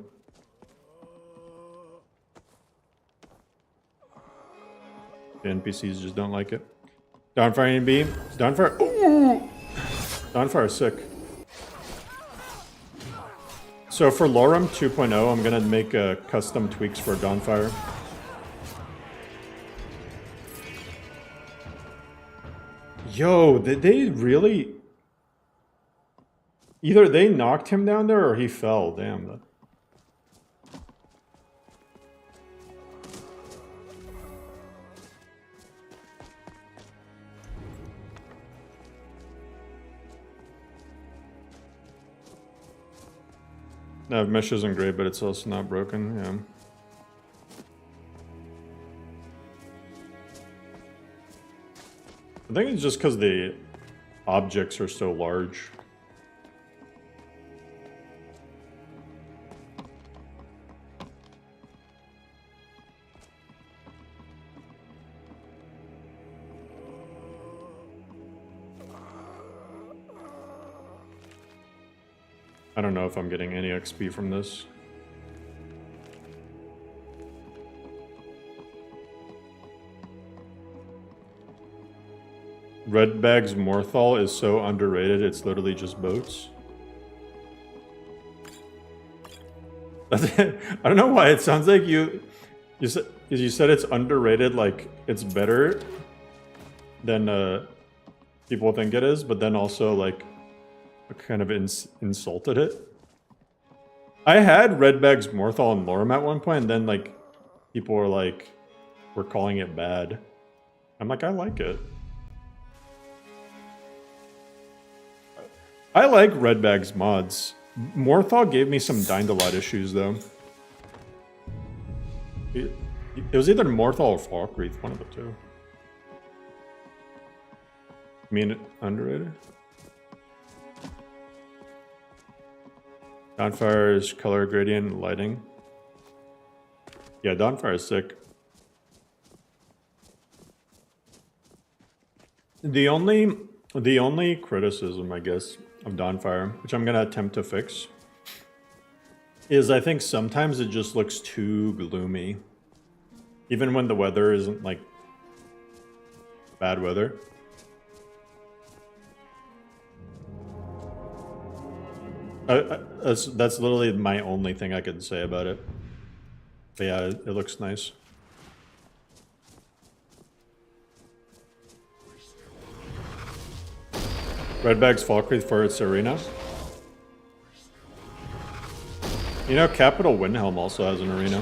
The NPCs just don't like it. Dawnfire and beam. Dawnfire. Ooh! Dawnfire is sick. So for Lorem 2.0, I'm gonna make custom tweaks for Dawnfire. Yo, did they really? Either they knocked him down there or he fell. Damn. Nav mesh isn't great, but it's also not broken. Yeah. I think it's just because the objects are so large. I don't know if I'm getting any XP from this. Redbag's Morthal is so underrated, it's literally just boats. I don't know why it sounds like you said it's underrated, like it's better than people think it is, but then also like kind of insulted it. I had Redbag's Morthal and Lorem at one point, and then like people were like, we're calling it bad. I'm like, I like it. I like Redbag's mods. Morthal gave me some Dying-to-Light issues though. It was either Morthal or Falkreath, one of the two. I mean, underrated. Dawnfire's color gradient lighting. Yeah, Dawnfire is sick. The only criticism, I guess, of Dawnfire, which I'm gonna attempt to fix, is I think sometimes it just looks too gloomy. Even when the weather isn't like bad weather. That's literally my only thing I could say about it. But yeah, it looks nice. Redbag's Falkreath for its arena. You know, Capital Windhelm also has an arena.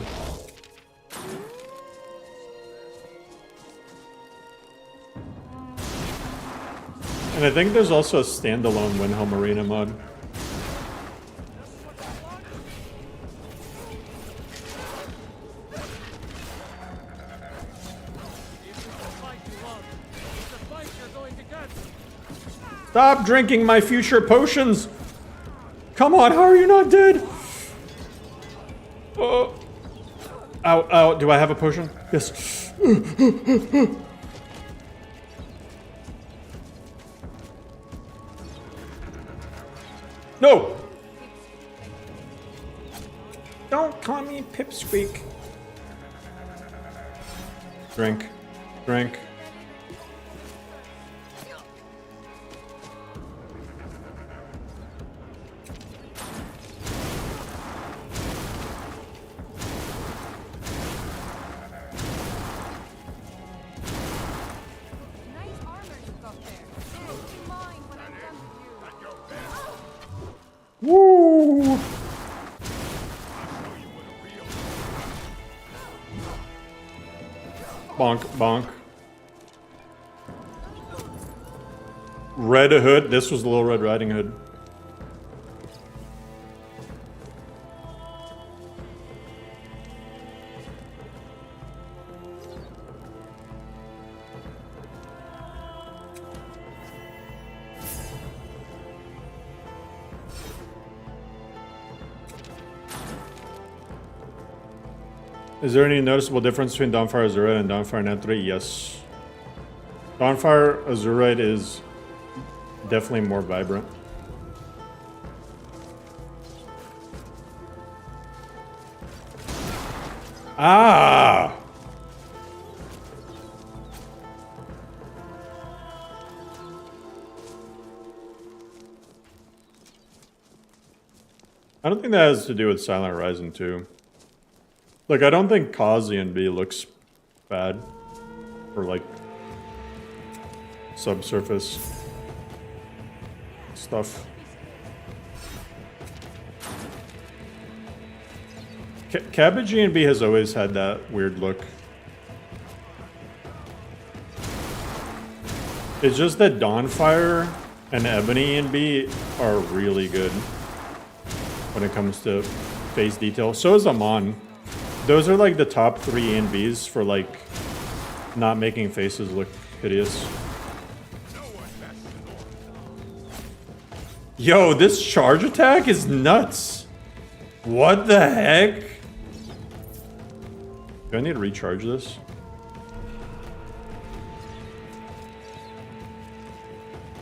And I think there's also a standalone Windhelm arena mod. Stop drinking my future potions! Come on, how are you not dead? Oh. Ow, ow, do I have a potion? Yes. No! Don't call me Pipsqueak. Drink. Drink. Woo! Bonk, bonk. Red Hood. This was Little Red Riding Hood. Is there any noticeable difference between Dawnfire Azurite and Dawnfire Netherite? Yes. Dawnfire Azurite is definitely more vibrant. Ah! I don't think that has to do with Silent Horizon 2. Look, I don't think Kazian B looks bad for like subsurface stuff. Cabbage and B has always had that weird look. It's just that Dawnfire and Ebony and B are really good when it comes to face detail. So is Amon. Those are like the top 3 A and Bs for like not making faces look hideous. Yo, this charge attack is nuts. What the heck? Do I need to recharge this?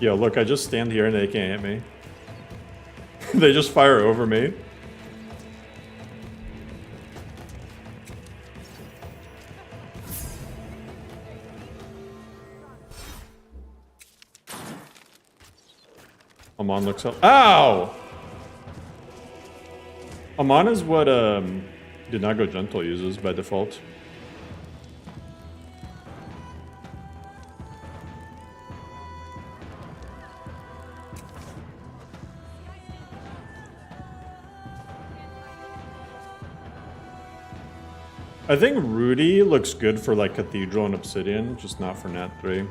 Yo, look, I just stand here and they can't hit me. They just fire over me. Amon looks up. Ow! Amon is what Did Not Go Gentle uses by default. I think Rudy looks good for like Cathedral and Obsidian, just not for Nat 3.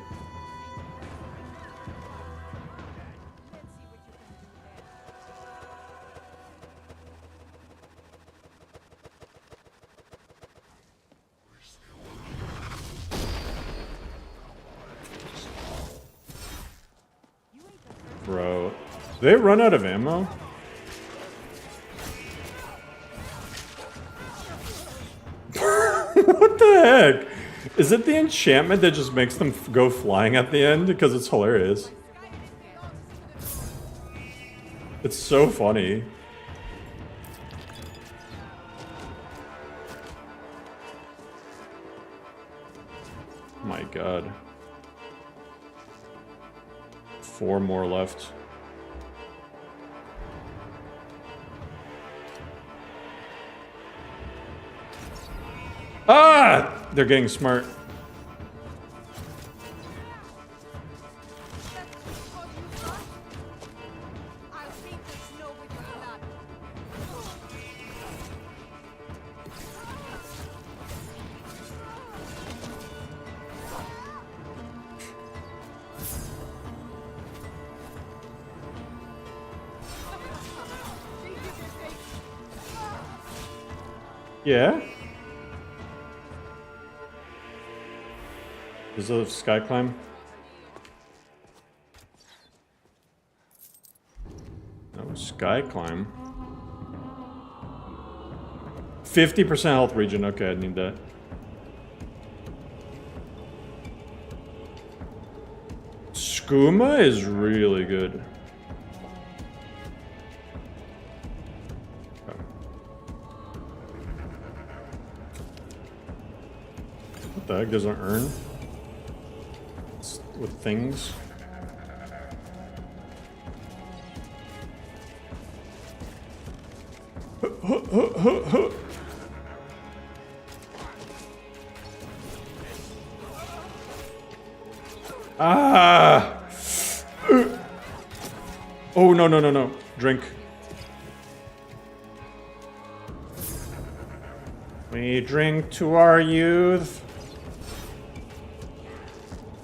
Bro, they run out of ammo? What the heck? Is it the enchantment that just makes them go flying at the end? Because it's hilarious. It's so funny. My god. 4 more left. Ah! They're getting smart. Yeah? Is it a sky climb? No, sky climb. 50% health regen. Okay, I need that. Schuma is really good. What the heck? Doesn't earn with things. Ah! Oh, no, no, no, no. Drink. We drink to our youth.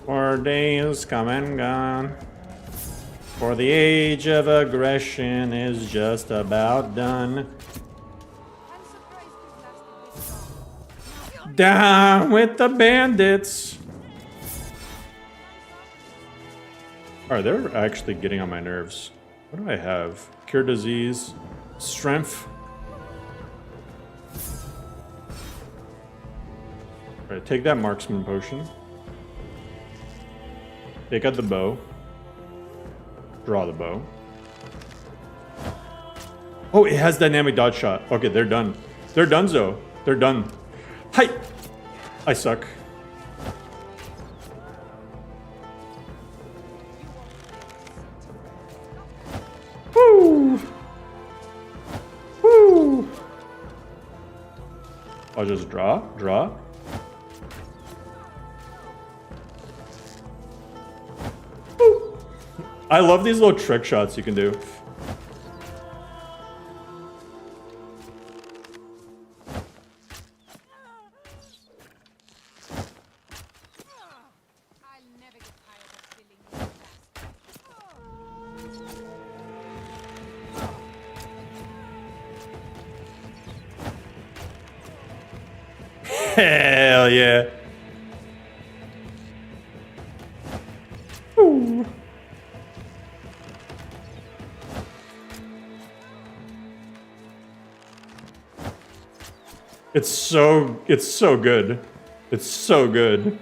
For days come and gone. For the age of aggression is just about done. Down with the bandits. Alright, they're actually getting on my nerves. What do I have? Cure disease. Strength. Alright, take that marksman potion. Take out the bow. Draw the bow. Oh, it has dynamic dodge shot. Okay, they're done. They're donezo. They're done. Hi! I suck. Woo! Woo! I'll just draw. I love these little trick shots you can do. Hell yeah. Ooh. It's so good. It's so good.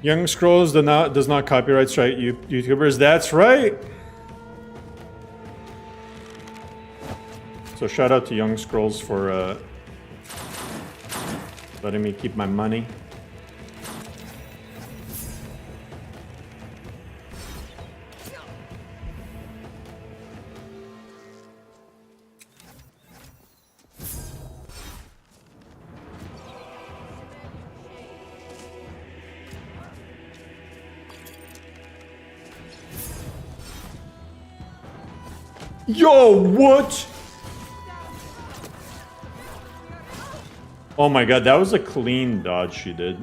Young Scrolls does not copyright strike YouTubers. That's right. So shout out to Young Scrolls for letting me keep my money. Yo, what? Oh my god, that was a clean dodge she did.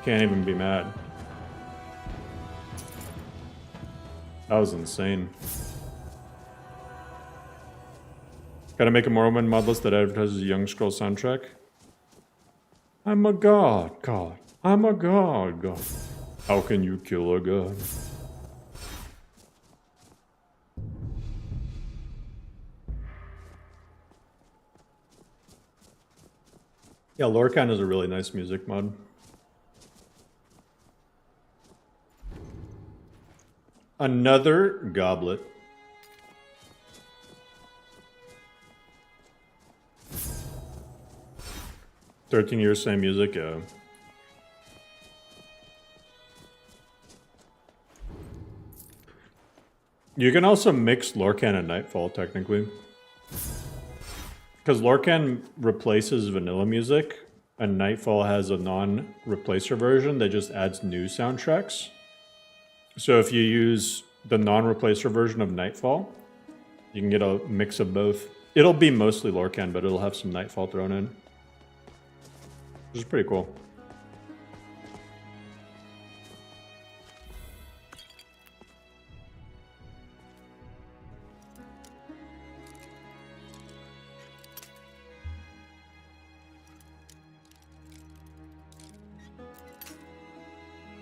Can't even be mad. That was insane. Gotta make a Morrowind Modlist that advertises a Young Scroll soundtrack. I'm a god, god. I'm a god, god. How can you kill a god? Yeah, Lorcan is a really nice music mod. Another goblet. "13 years, same music, yeah. You can also mix Lorcan and Nightfall, technically. Because Lorcan replaces vanilla music, and Nightfall has a non-replacer version that just adds new soundtracks. So if you use the non-replacer version of Nightfall, you can get a mix of both. It'll be mostly Lorcan, but it'll have some Nightfall thrown in. Which is pretty cool.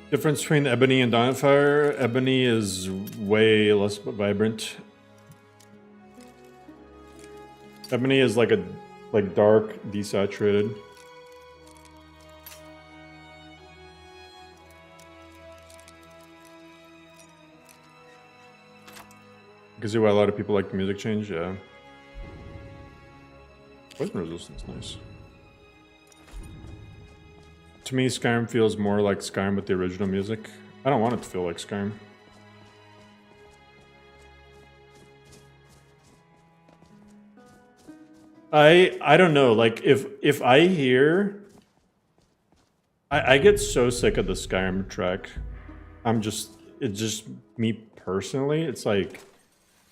Difference between Ebony and Dawnfire. Ebony is way less vibrant. Ebony is like dark, desaturated. You can see why a lot of people like the music change, yeah. Poison resistance, nice. To me, Skyrim feels more like Skyrim with the original music. I don't want it to feel like Skyrim. I don't know, like if I hear... I get so sick of the Skyrim track. It's just me personally. It's like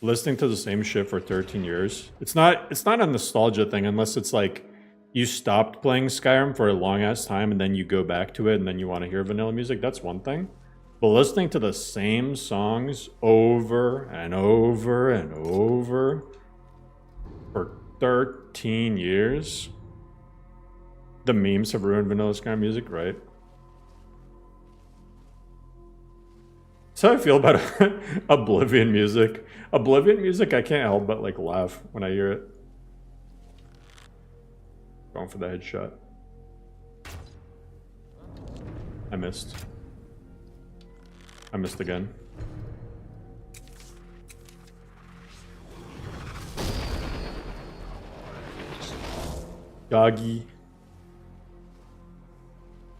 listening to the same shit for 13 years. It's not a nostalgia thing unless it's like you stopped playing Skyrim for a long ass time and then you go back to it and then you want to hear vanilla music. That's one thing. But listening to the same songs over and over and over for 13 years. The memes have ruined vanilla Skyrim music, right? That's how I feel about Oblivion music. Oblivion music, I can't help but like laugh when I hear it. Going for the headshot. I missed. I missed again. Doggy.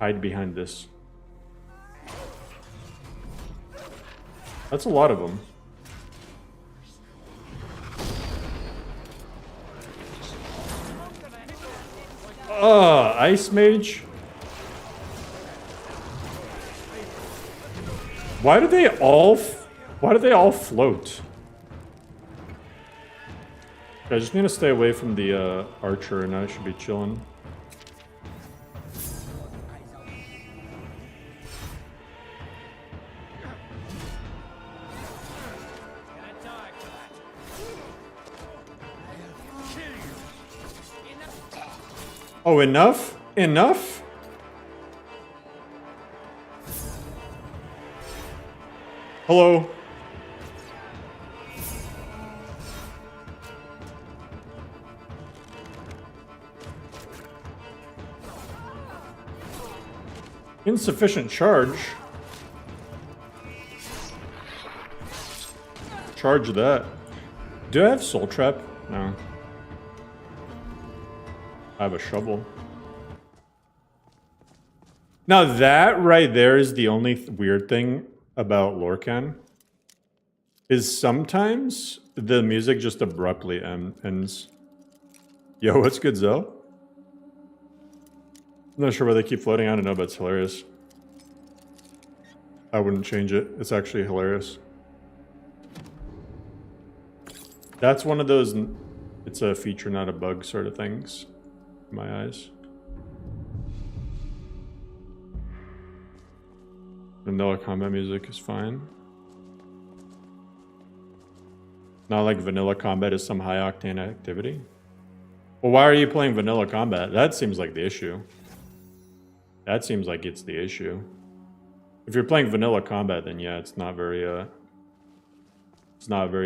Hide behind this. That's a lot of them. Ice Mage. Why do they all float? I just need to stay away from the archer and I should be chilling. Oh, enough? Enough? Hello? Insufficient charge. Charge that. Do I have Soul Trap? No. I have a shovel. Now that right there is the only weird thing about Lorcan. Is sometimes the music just abruptly ends. Yo, what's good, Zell? I'm not sure why they keep floating. I don't know, but it's hilarious. I wouldn't change it. It's actually hilarious. That's one of those, it's a feature, not a bug sort of things, in my eyes. Vanilla combat music is fine. Not like vanilla combat is some high octane activity. Well, why are you playing vanilla combat? That seems like the issue. That seems like it's the issue. If you're playing vanilla combat, then yeah, it's not very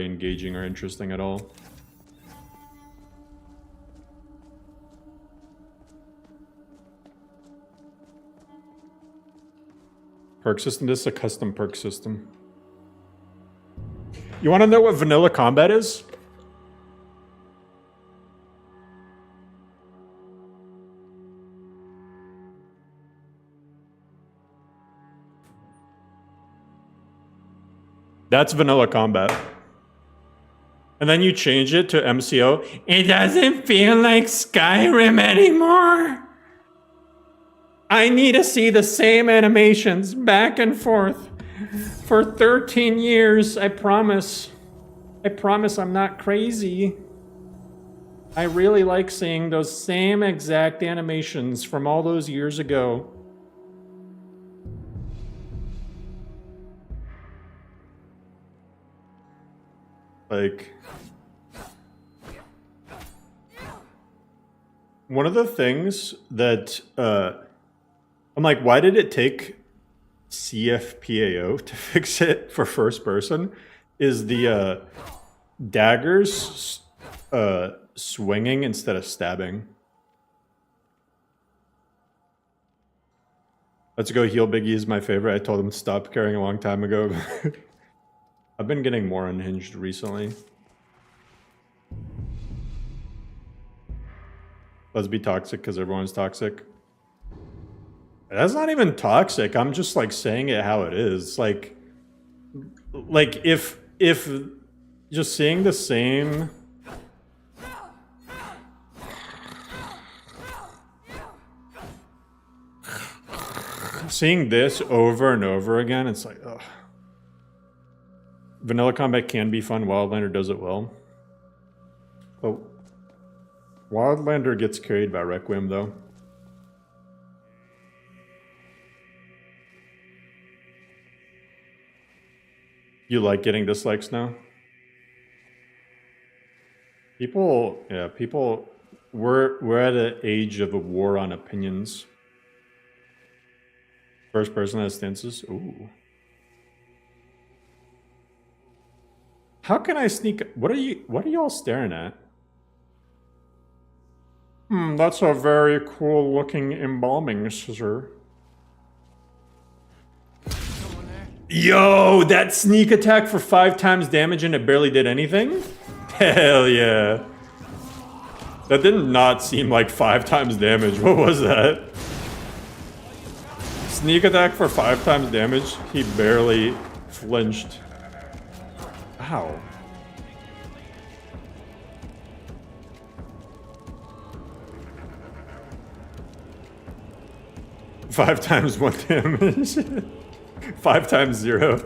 engaging or interesting at all. Perk system, this is a custom perk system. You want to know what vanilla combat is? That's vanilla combat. And then you change it to MCO. It doesn't feel like Skyrim anymore. I need to see the same animations back and forth for 13 years. I promise. I promise I'm not crazy. I really like seeing those same exact animations from all those years ago. Like, one of the things that I'm like, why did it take CFPAO to fix it for first person? Is the daggers swinging instead of stabbing? Let's Go Heal Biggie is my favorite. I told him to stop carrying a long time ago. I've been getting more unhinged recently. Let's be toxic because everyone's toxic. That's not even toxic. I'm just like saying it how it is. Like if just seeing the same. Seeing this over and over again, it's like, ugh. Vanilla combat can be fun. Wildlander does it well. Oh, Wildlander gets carried by Requiem, though. You like getting dislikes now? People, yeah, people, we're at an age of a war on opinions. First person has stances. Ooh. How can I sneak? What are y'all staring at? That's a very cool looking embalming scissor. Yo, that sneak attack for 5 times damage and it barely did anything? Hell yeah. That did not seem like 5 times damage. What was that? Sneak attack for 5 times damage. He barely flinched. Ow. Five times 1 damage. 5 times 0.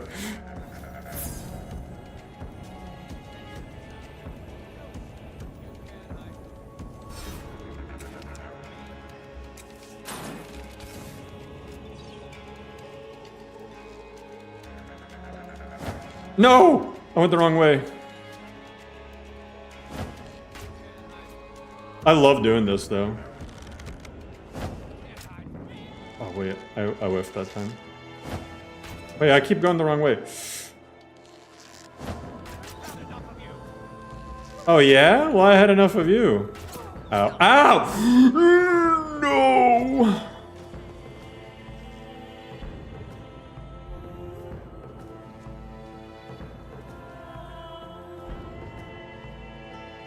No! I went the wrong way. I love doing this, though. Oh, wait. I whiffed that time. Wait, I keep going the wrong way. Oh, yeah? Well, I had enough of you. Ow. Ow! No!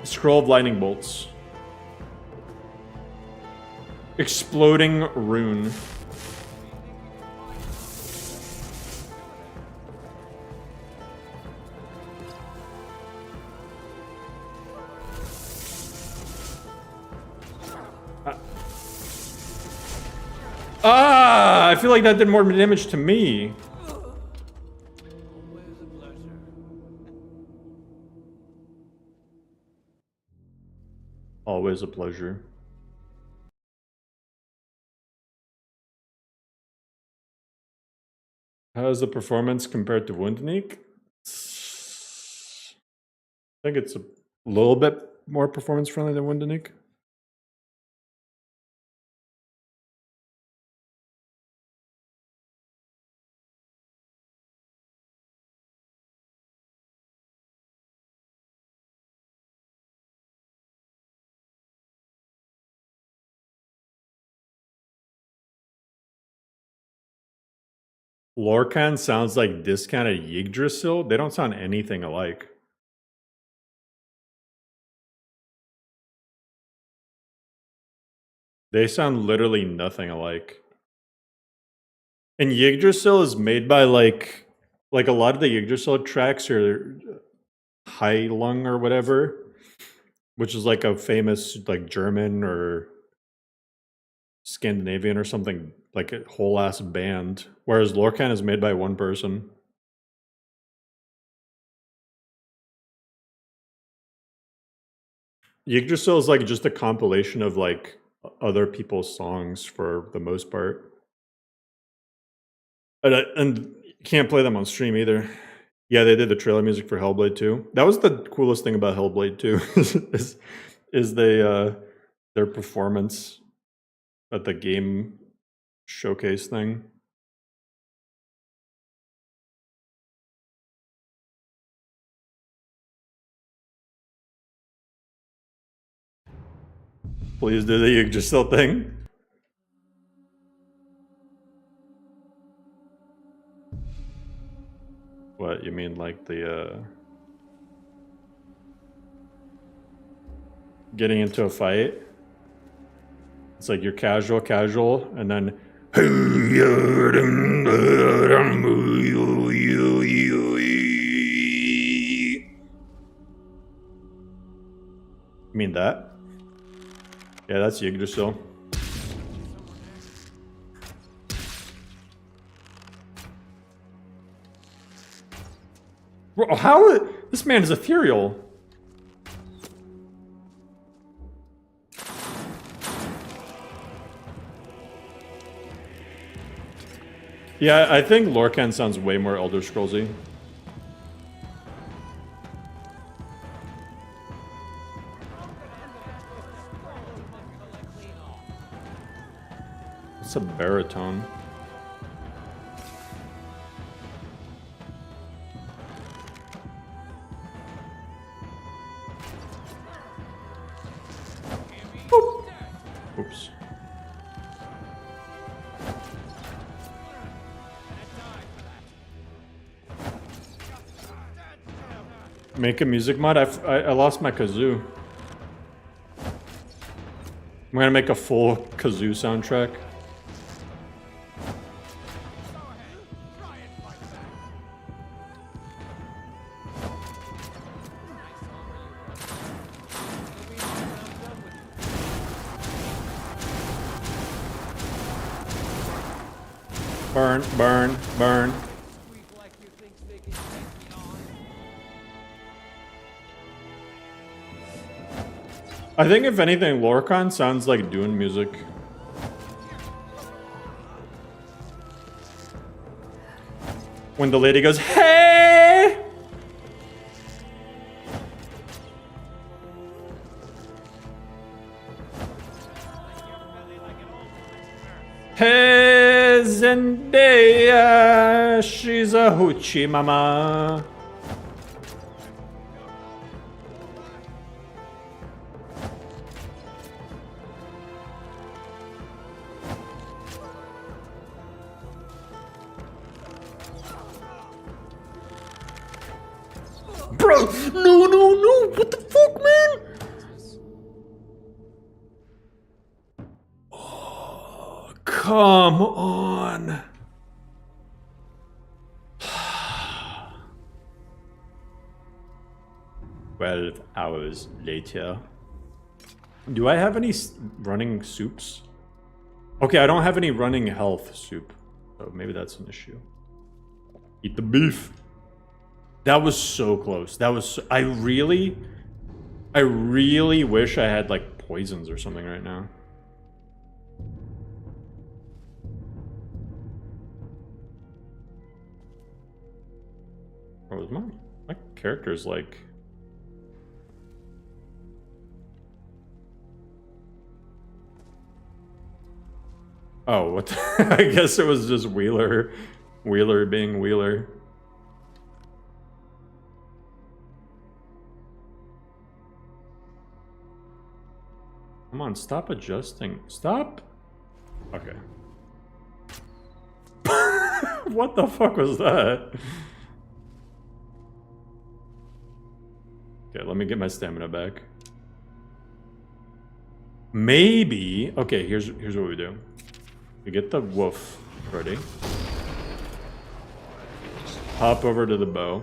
Scroll of lightning bolts. Exploding rune. I feel like that did more damage to me. Always a pleasure. How's the performance compared to Wundnik? I think it's a little bit more performance friendly than Wundnik. Lorcan sounds like discounted Yggdrasil. They don't sound anything alike. They sound literally nothing alike. And Yggdrasil is made by like a lot of the Yggdrasil tracks are High Lung or whatever, which is like a famous like German or Scandinavian or something, like a whole ass band, whereas Lorcan is made by one person. Yggdrasil is like just a compilation of like other people's songs for the most part. And you can't play them on stream either. Yeah, they did the trailer music for Hellblade 2. That was the coolest thing about Hellblade 2 is their performance at the game showcase thing. Please do the Yggdrasil thing. What, you mean like the getting into a fight? It's like you're casual, and then you mean that? Yeah, that's Yggdrasil. Bro, how this man is ethereal. Yeah, I think Lorcan sounds way more Elder Scrollsy. It's a baritone. Oop. Oops. Make a music mod? I lost my kazoo. I'm gonna make a full kazoo soundtrack. Burn, burn, burn. I think if anything, Lorcan sounds like Dune music. When the lady goes, hey! Hey, Zendaya, she's a hoochie mama. Bro, no, what the fuck, man? Oh, come on. 12 hours later. Do I have any running soups? Okay, I don't have any running health soup. So maybe that's an issue. Eat the beef. That was so close. That was so, I really wish I had like poisons or something right now. Oh, is my character's like... Oh, what the... I guess it was just Wheeler being Wheeler. Come on, stop adjusting. Stop! Okay. What the fuck was that? Okay, let me get my stamina back. Maybe... Okay, here's what we do. We get the wolf ready. Hop over to the bow.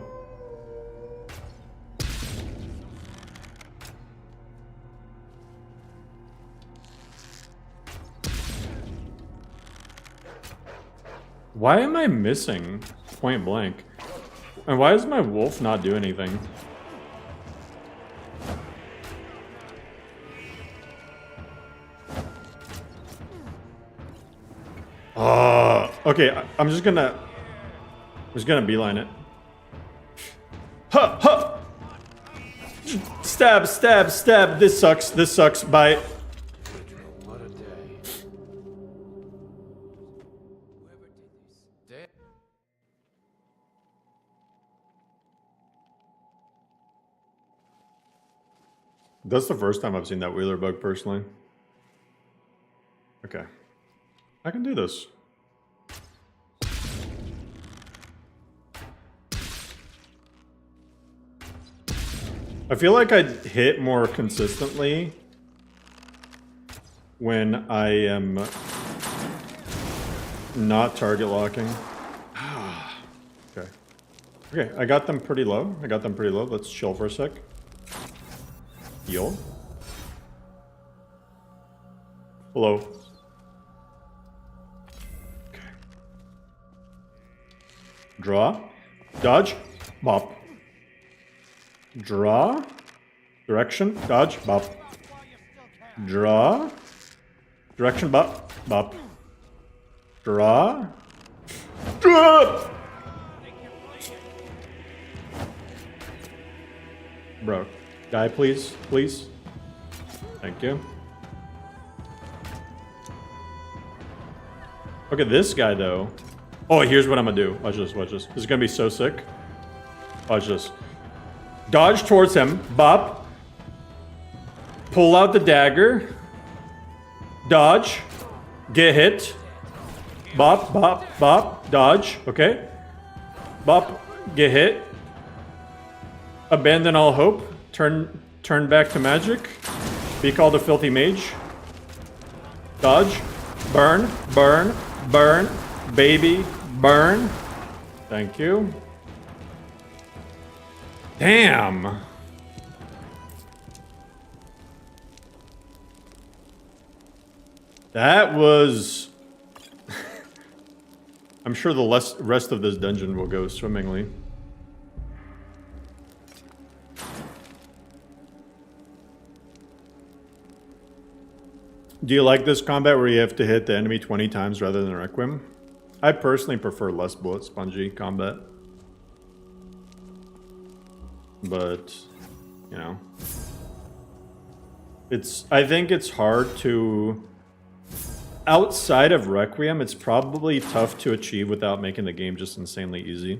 Why am I missing point blank? And why does my wolf not do anything? Okay, I'm just gonna beeline it. Ha ha! Stab, stab, stab. This sucks, bye. What a day. That's the first time I've seen that Wheeler bug personally. Okay. I can do this. I feel like I hit more consistently when I am not target locking. Okay. Okay, I got them pretty low. Let's chill for a sec. Heal. Hello. Okay. Draw. Dodge. Bop. Draw. Direction. Dodge. Bop. Draw. Direction. Bop. Bop. Draw. Draw. Bro. Die, please. Please. Thank you. Okay, this guy, though. Oh, here's what I'm gonna do. Watch this, watch this. This is gonna be so sick. Watch this. Dodge towards him. Bop. Pull out the dagger. Dodge. Get hit. Bop, bop, bop. Dodge. Okay. Bop. Get hit. Abandon all hope. Turn back to magic. Be called a filthy mage. Dodge. Burn. Burn. Burn. Baby. Burn. Thank you. Damn. That was... I'm sure the rest of this dungeon will go swimmingly. Do you like this combat where you have to hit the enemy 20 times rather than Requiem? I personally prefer less bullet spongy combat. But, you know. I think it's hard to... Outside of Requiem, it's probably tough to achieve without making the game just insanely easy.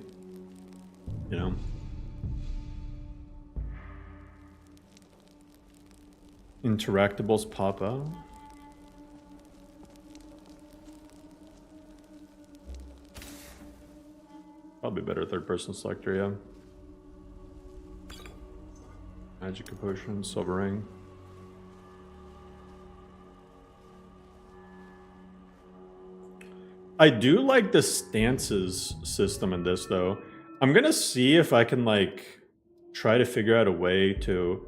You know? Interactables pop out. Probably better third-person selector, yeah. Magic potion, silver ring. I do like the stances system in this, though. I'm gonna see if I can, like, try to figure out a way to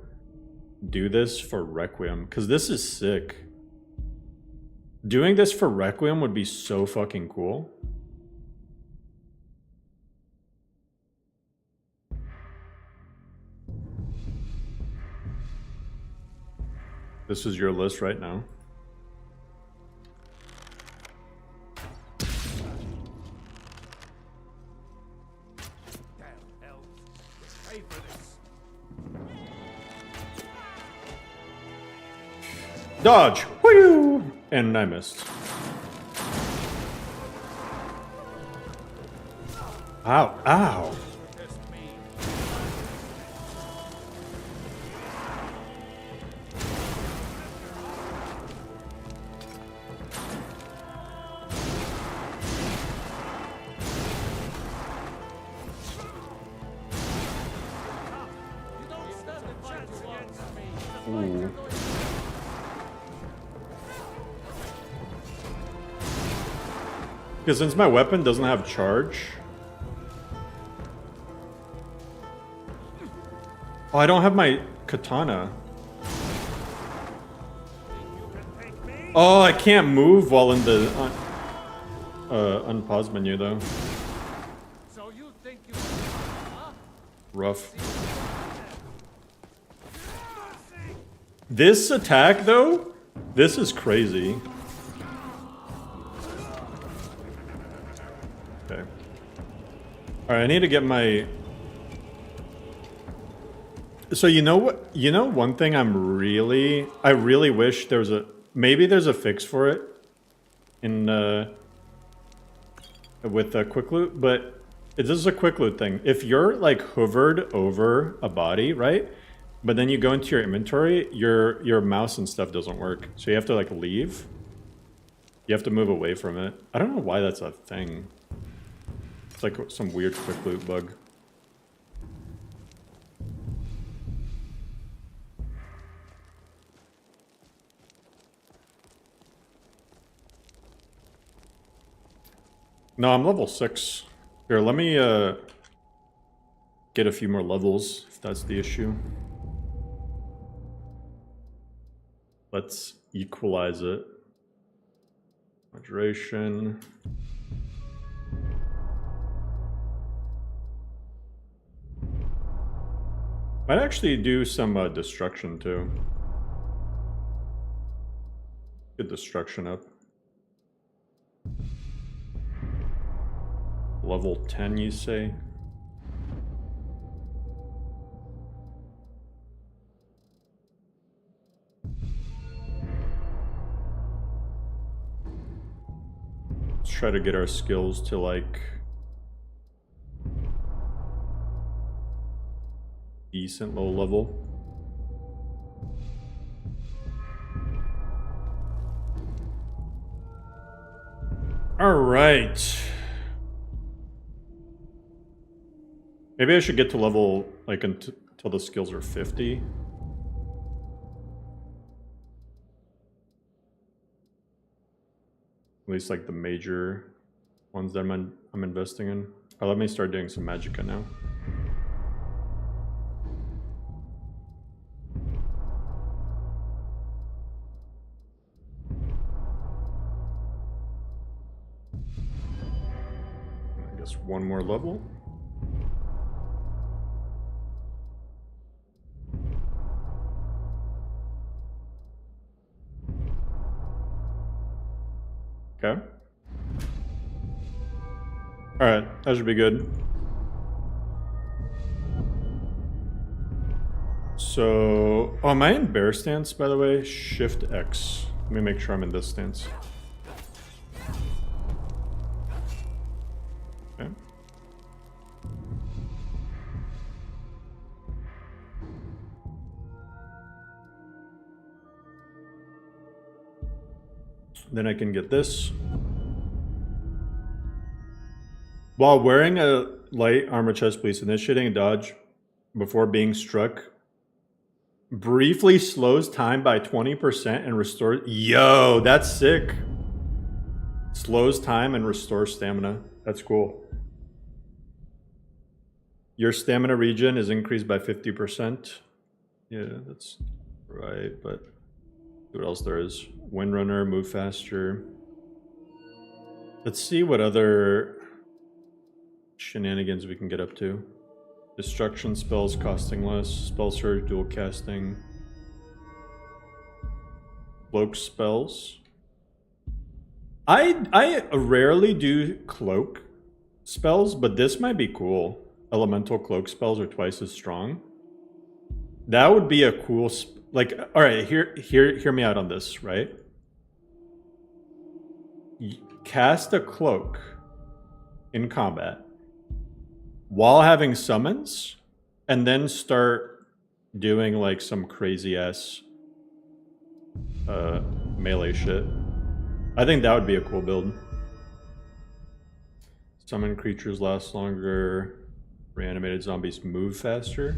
do this for Requiem, because this is sick. Doing this for Requiem would be so fucking cool. This is your list right now. Damn elves. Pay for this. Dodge! Whoo! And I missed. Ow, ow. Just me. You don't stand a chance against me. Ooh. Because since my weapon doesn't have charge... Oh, I don't have my katana. Oh, I can't move while in the unpause menu though. So you think you huh? Rough. This attack though, this is crazy. Okay. All right, I need to get my... So you know what? You know one thing I really wish there was a... Maybe there's a fix for it in with a quick loot, but this is a quick loot thing. If you're like hovered over a body, right? But then you go into your inventory, your mouse and stuff doesn't work. So you have to like leave. You have to move away from it. I don't know why that's a thing. It's like some weird quick loot bug. No, I'm level 6. Here, let me get a few more levels, if that's the issue. Let's equalize it. Hydration. Might actually do some destruction too. Get destruction up. Level 10, you say? Let's try to get our skills to like decent low level. All right. Maybe I should get to level, like, until the skills are 50. At least, like, the major ones that I'm investing in. Oh, let me start doing some magicka now. I guess one more level. Okay. Alright, that should be good. So... Oh, am I in bear stance, by the way? Shift X. Let me make sure I'm in this stance. Okay. Then I can get this. While wearing a light armor chest piece, initiating a dodge before being struck briefly slows time by 20% and restores... Yo, that's sick. Slows time and restores stamina. That's cool. Your stamina regen is increased by 50%. Yeah, that's right, but... what else there is? Windrunner, move faster. Let's see what other shenanigans we can get up to. Destruction spells costing less. Spell surge, dual casting. cloak spells. I rarely do cloak spells, but this might be cool. Elemental cloak spells are twice as strong. That would be a cool like, all right, hear me out on this, right? Cast a cloak in combat while having summons, and then start doing like some crazy ass melee shit. I think that would be a cool build. Summon creatures last longer. Reanimated zombies move faster.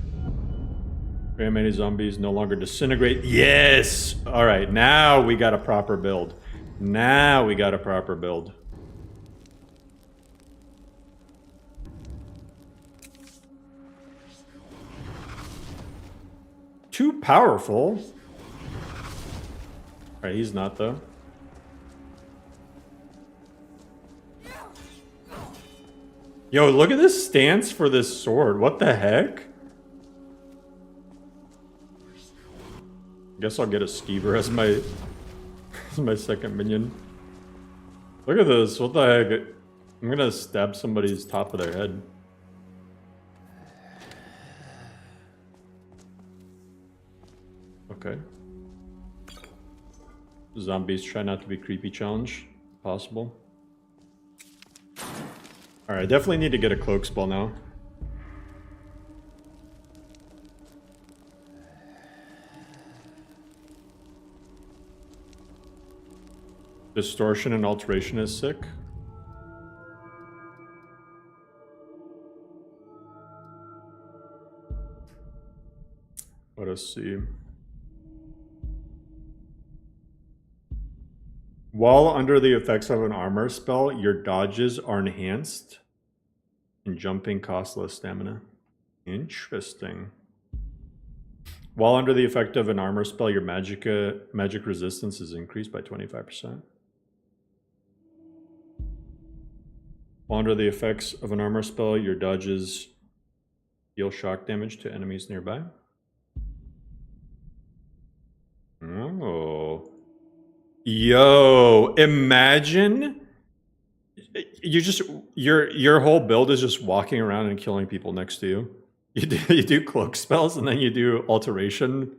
Reanimated zombies no longer disintegrate. Yes! Alright, now we got a proper build. Now we got a proper build. Too powerful. Alright, he's not though. Yo, look at this stance for this sword. What the heck? Guess I'll get a skeever as my second minion. Look at this. What the heck? I'm gonna stab somebody's top of their head. Okay. Zombies try not to be creepy challenge. Possible. Alright, I definitely need to get a cloak spell now. Distortion and alteration is sick. Let us see. While under the effects of an armor spell, your dodges are enhanced and jumping costs less stamina. Interesting. While under the effect of an armor spell, your magic resistance is increased by 25%. While under the effects of an armor spell, your dodges deal shock damage to enemies nearby. Oh. Yo, imagine you just your whole build is just walking around and killing people next to you. You do cloak spells and then you do alteration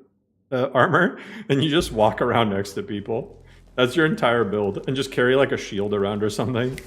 armor and you just walk around next to people. That's your entire build, and just carry like a shield around or something.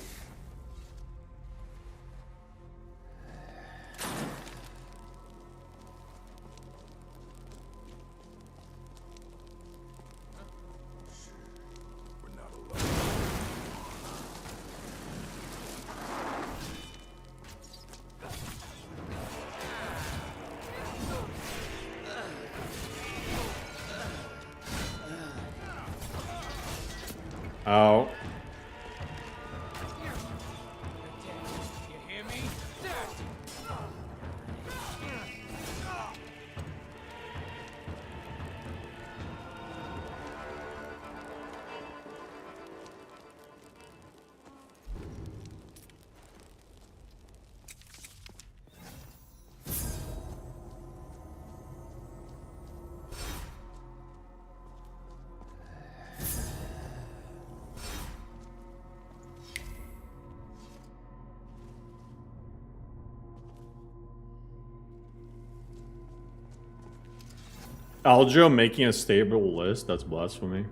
Ow. You hear me? Aljo making a stable list? That's blasphemy.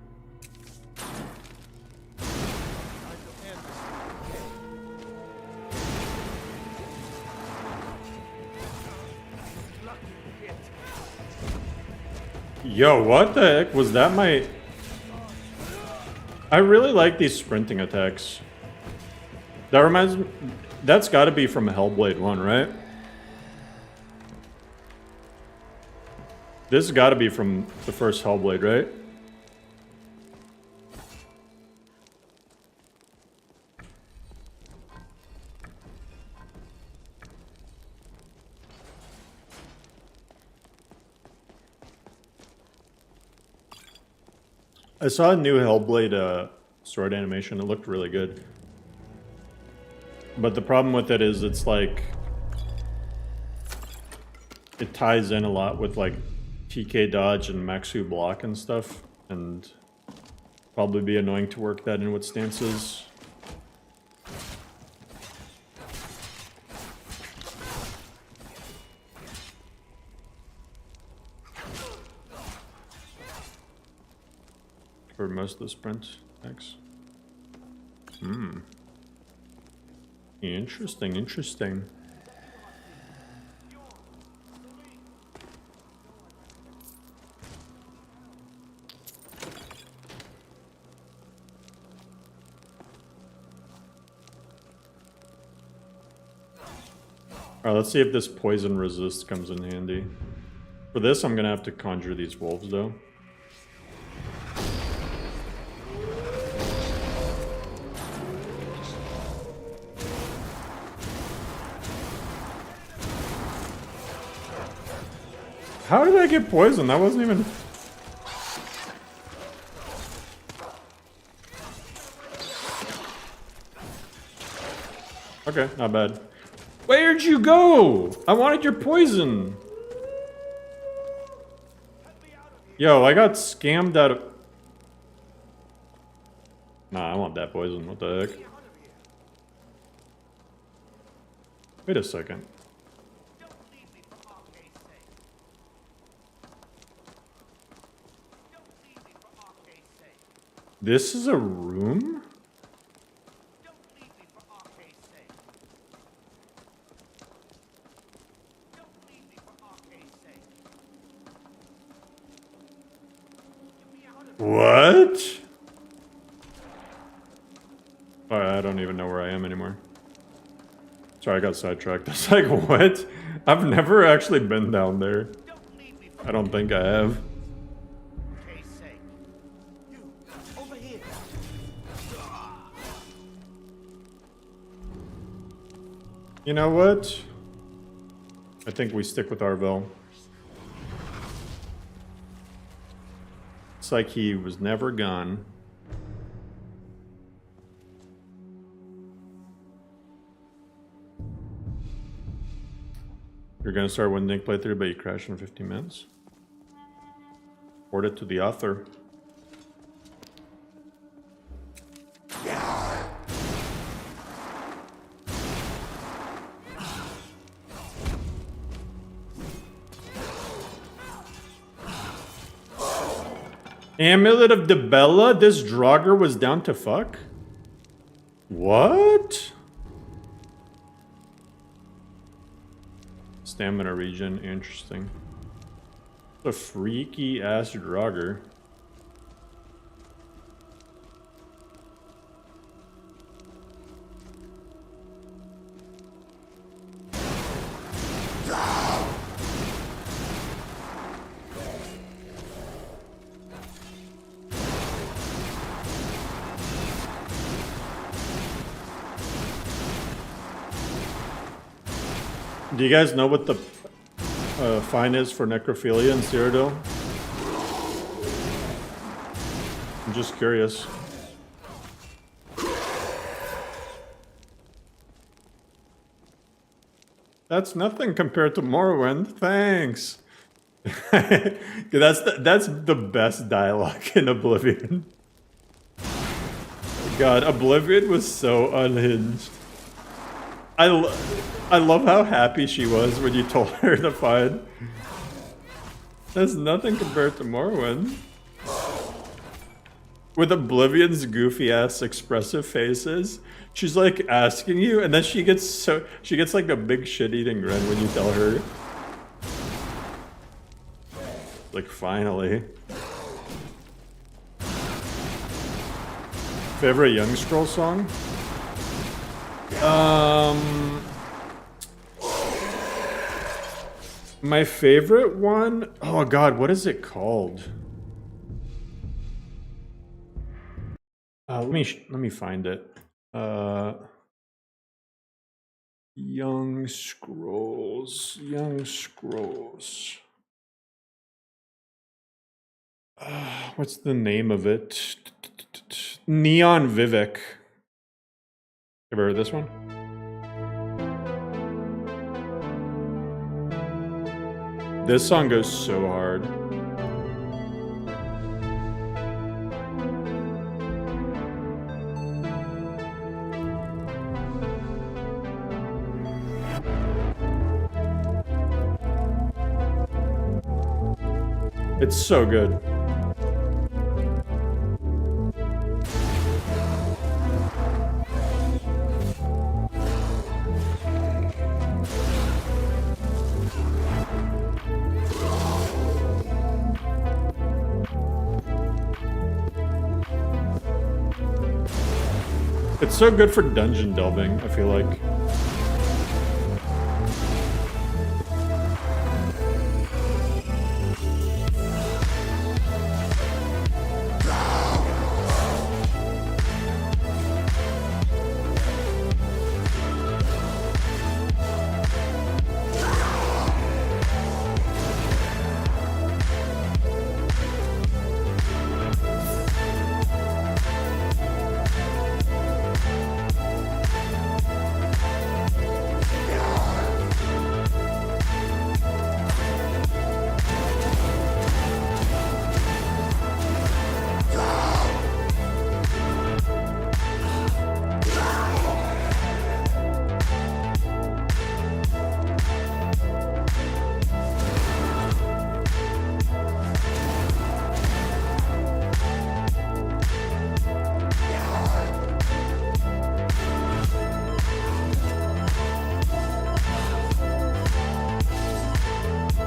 Yo, what the heck was that? I really like these sprinting attacks. That reminds me, that's got to be from Hellblade 1, right? This has got to be from the first Hellblade, right? I saw a new Hellblade sword animation. It looked really good. But the problem with it is it's like... it ties in a lot with like TK dodge and Maxu block and stuff. And Probably be annoying to work that in with stances. For most of the sprint. Thanks. Interesting, interesting. Alright, let's see if this poison resist comes in handy. For this, I'm gonna have to conjure these wolves, though. How did I get poisoned? That wasn't even... Okay, not bad. Where'd you go? I wanted your poison. Yo, I got scammed out of... Nah, I want that poison. What the heck? Wait a second. This is a room? What? Alright, I don't even know where I am anymore. Sorry, I got sidetracked. I was like, what? I've never actually been down there. I don't think I have. You know what? I think we stick with Arvel. It's like he was never gone. You're gonna start one Nick playthrough, but you crash in 15 minutes? Report it to the author. Amulet of Dibella? This Draugr was down to fuck? What? Stamina regen, interesting. A freaky ass Draugr. Do you guys know what the fine is for necrophilia in Cyrodiil? I'm just curious. That's nothing compared to Morrowind. Thanks. That's the best dialogue in Oblivion. God, Oblivion was so unhinged. I love how happy she was when you told her to find. That's nothing compared to Morrowind. With Oblivion's goofy ass expressive faces, she's like asking you, and then she gets like a big shit-eating grin when you tell her. Like, finally. Favorite Young Scroll song? My favorite one? Oh god, what is it called? Let me find it. Young Scrolls. What's the name of it? Neon Vivek. Ever heard this one? This song goes so hard. It's so good. It's so good for dungeon delving, I feel like.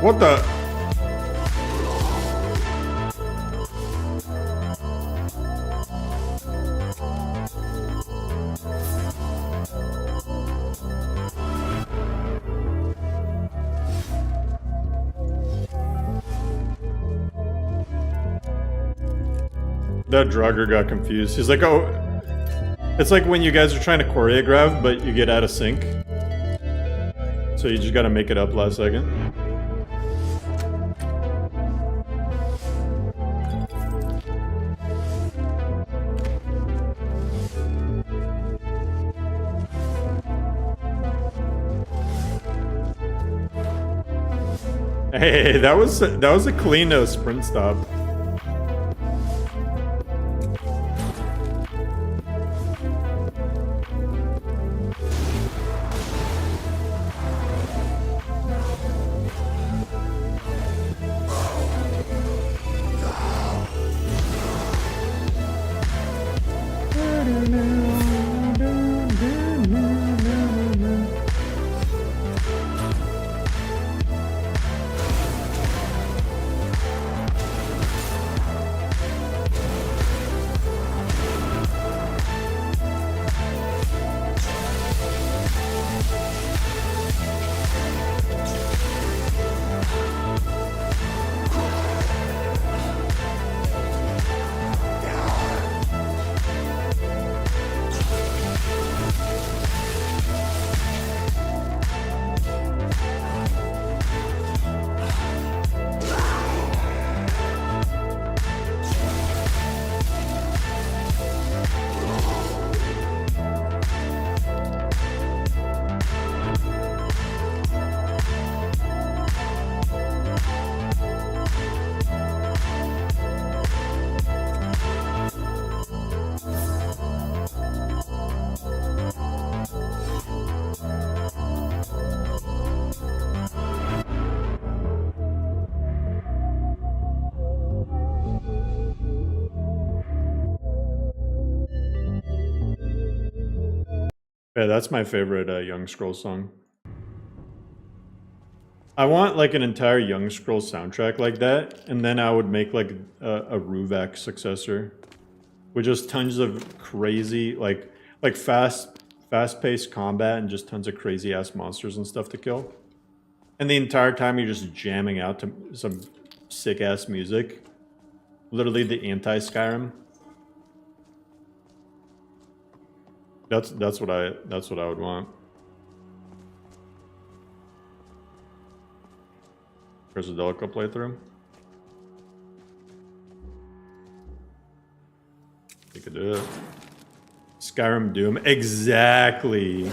What the? That Draugr got confused. He's like, oh, it's like when you guys are trying to choreograph, but you get out of sync. So you just gotta make it up last second. Hey, that was a clean sprint stop. Yeah, that's my favorite Young Scrolls song. I want like an entire Young Scrolls soundtrack like that, and then I would make like a Ruvak successor with just tons of crazy, like fast-paced combat and just tons of crazy ass monsters and stuff to kill. And the entire time you're just jamming out to some sick ass music. Literally the anti-Skyrim. That's what I would want. Presidelica playthrough. You could do it. Skyrim Doom, exactly.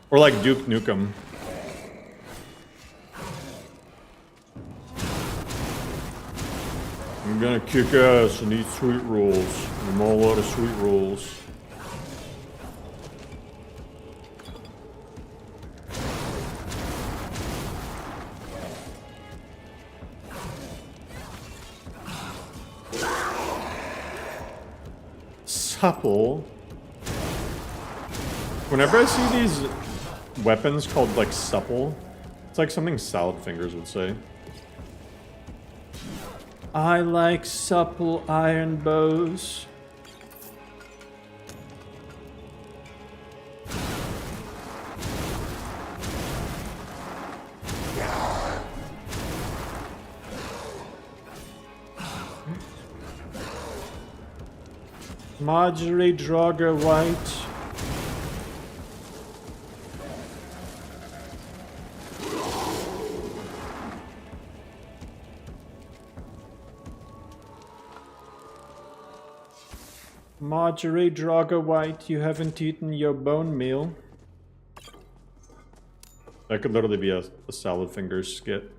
Or like Duke Nukem. I'm gonna kick ass and eat sweet rolls. I'm all out of sweet rolls. supple. Whenever I see these weapons called like supple, it's like something Salad Fingers would say. I like supple iron bows. Marjorie Draugr White. Marjorie Draugr White, you haven't eaten your bone meal. That could literally be a Salad Fingers skit.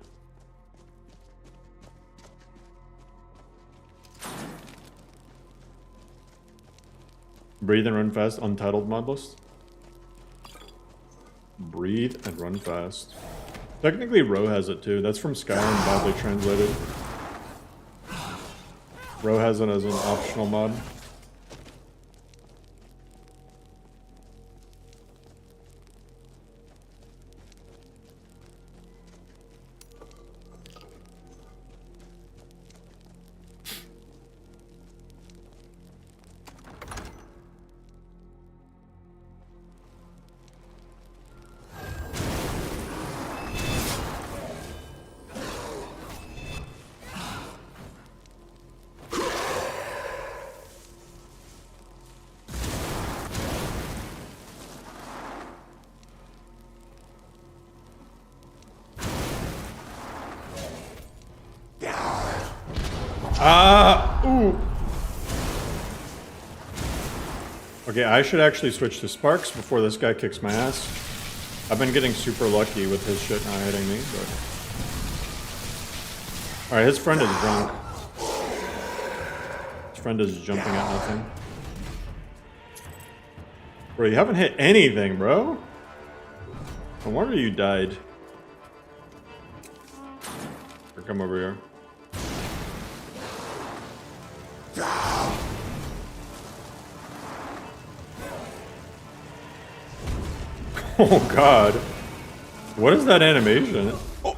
Breathe and run fast, untitled Modlist. Breathe and run fast. Technically, Ro has it too. That's from Skyrim, badly translated. Ro has it as an optional mod. Ooh. Okay, I should actually switch to Sparks before this guy kicks my ass. I've been getting super lucky with his shit not hitting me, but... Alright, his friend is drunk. His friend is jumping at nothing. Bro, you haven't hit anything, bro. No wonder you died. Or come over here. Oh god. What is that animation? Oh.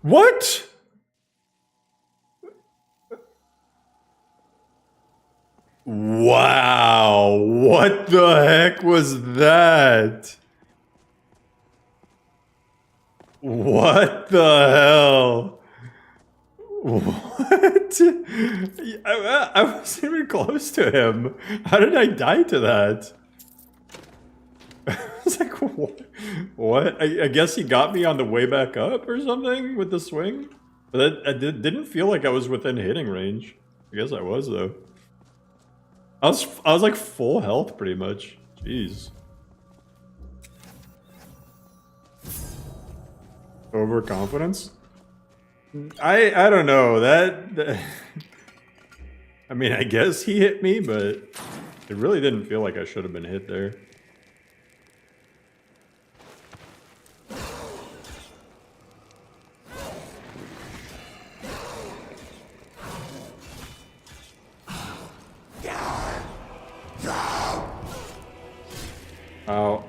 What? Wow. What the heck was that? What the hell? What? I wasn't even close to him. How did I die to that? I was like, what? I guess he got me on the way back up or something with the swing? But I didn't feel like I was within hitting range. I guess I was, though. I was like full health pretty much. Jeez. Overconfidence? I don't know. That I mean, I guess he hit me, but it really didn't feel like I should have been hit there. Ow.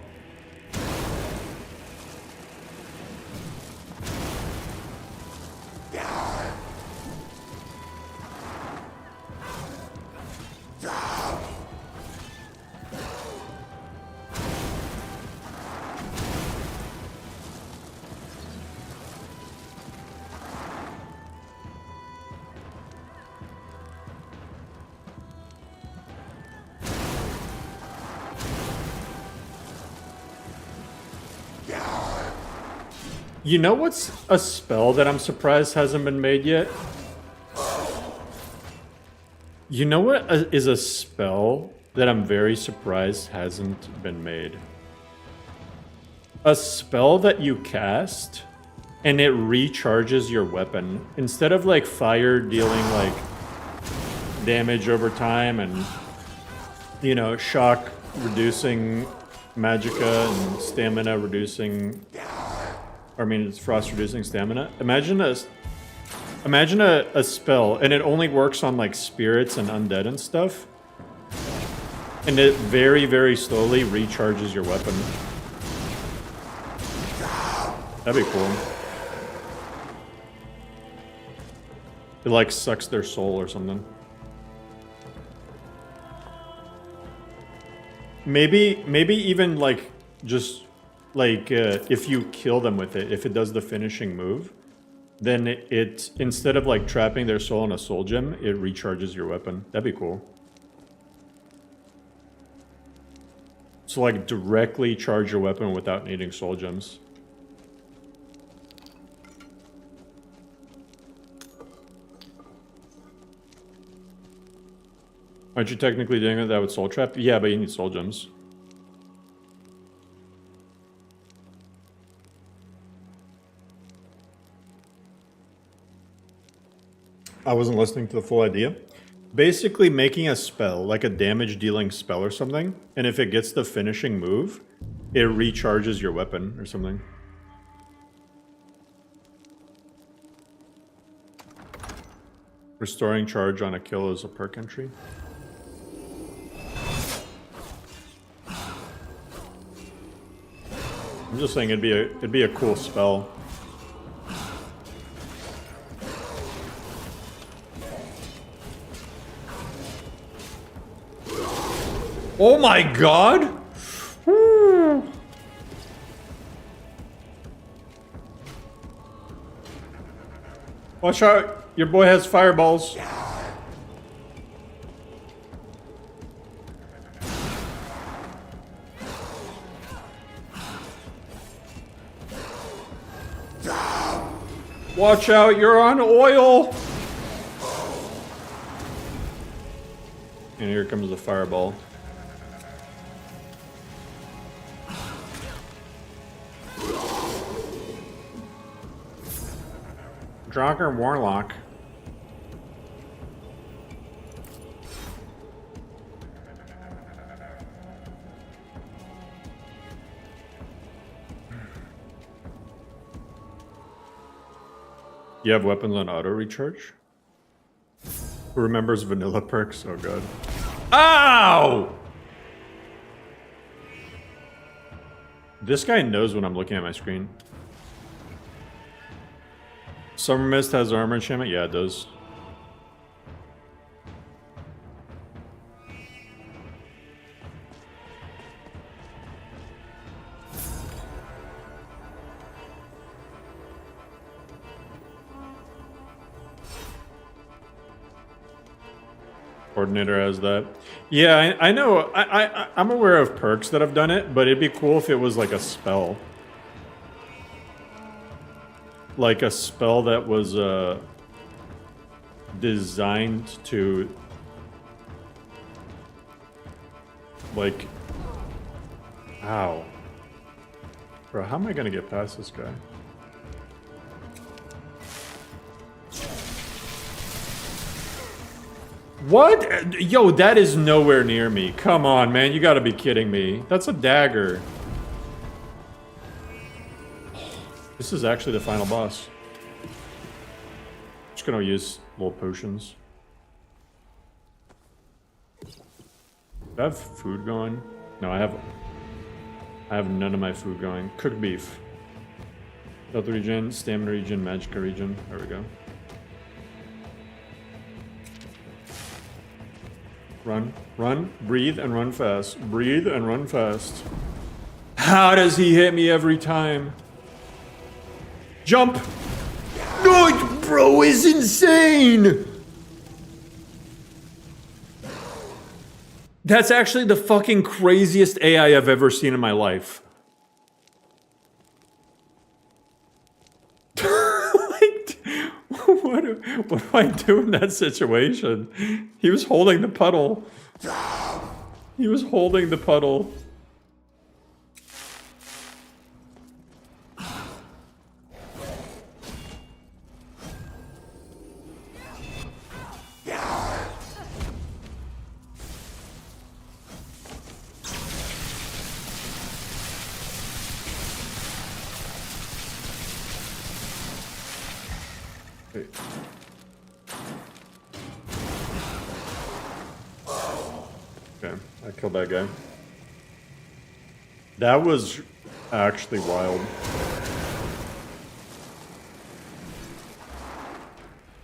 You know what's a spell that I'm surprised hasn't been made yet? You know what is a spell that I'm very surprised hasn't been made? A spell that you cast and it recharges your weapon. Instead of like fire dealing like damage over time and, you know, shock reducing magicka and stamina reducing... I mean, it's frost reducing stamina. Imagine Imagine a spell, and it only works on like spirits and undead and stuff. And it very, very slowly recharges your weapon. That'd be cool. It like sucks their soul or something. Maybe even like just like if you kill them with it, if it does the finishing move, then it instead of like trapping their soul in a soul gem, it recharges your weapon. That'd be cool. So like directly charge your weapon without needing soul gems. Aren't you technically doing that with soul trap? Yeah, but you need soul gems. I wasn't listening to the full idea. Basically making a spell, like a damage dealing spell or something, and if it gets the finishing move, it recharges your weapon or something. Restoring charge on a kill is a perk entry. I'm just saying it'd be a cool spell. Oh my god! Woo. Watch out! Your boy has fireballs. Watch out, you're on oil! And here comes the fireball. Drogger Warlock. You have weapons on auto recharge? Who remembers vanilla perks? Oh god. Ow! This guy knows when I'm looking at my screen. Summer Mist has armor enchantment? Yeah, it does. Coordinator has that. Yeah, I know. I'm aware of perks that have done it, but it'd be cool if it was like a spell. Like a spell that was designed to like, ow. Bro, how am I gonna get past this guy? What? Yo, that is nowhere near me. Come on, man. You gotta be kidding me. That's a dagger. This is actually the final boss. Just gonna use little potions. Do I have food going? No, I have none of my food going. Cooked beef. Health regen, stamina regen, magicka regen. There we go. Run, run, breathe, and run fast. Breathe and run fast. How does he hit me every time? Jump! No, bro is insane! That's actually the fucking craziest AI I've ever seen in my life. What do I do in that situation? He was holding the puddle. He was holding the puddle. Wait. Okay, I killed that guy. That was actually wild.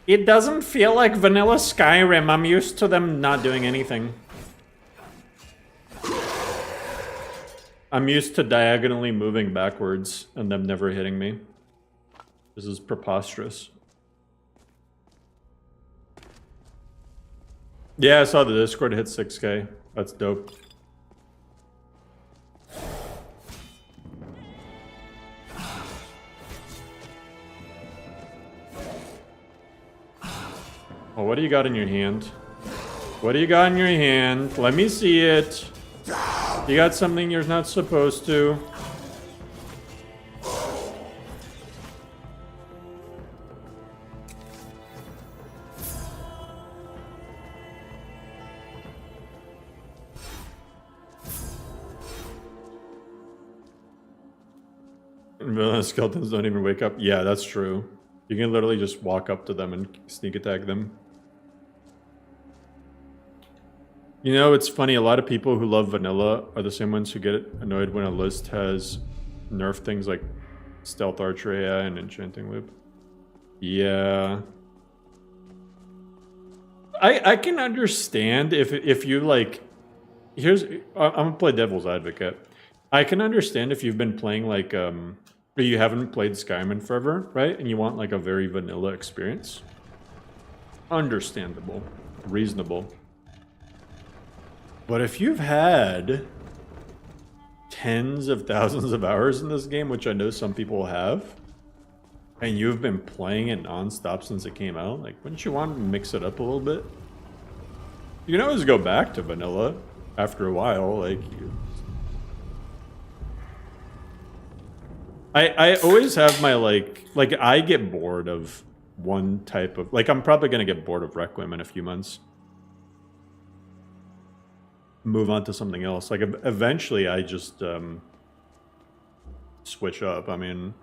It doesn't feel like vanilla Skyrim. I'm used to them not doing anything. I'm used to diagonally moving backwards and them never hitting me. This is preposterous. Yeah, I saw the Discord hit 6K. That's dope. Oh, what do you got in your hand? What do you got in your hand? Let me see it. You got something you're not supposed to. Skeletons don't even wake up. Yeah, that's true. You can literally just walk up to them and sneak attack them. You know, it's funny, a lot of people who love vanilla are the same ones who get annoyed when a list has nerfed things like stealth archer AI and enchanting loop. Yeah. I can understand if you like... I'm gonna play devil's advocate. I can understand if you've been playing like... or you haven't played Skyrim in forever, right? And you want like a very vanilla experience. Understandable. Reasonable. But if you've had tens of thousands of hours in this game, which I know some people have, and you've been playing it non-stop since it came out, like, wouldn't you want to mix it up a little bit? You can always go back to vanilla after a while, like... I always have my, like, I get bored of one type of... Like, I'm probably going to get bored of Requiem in a few months. Move on to something else. Like, eventually I just switch up. I mean,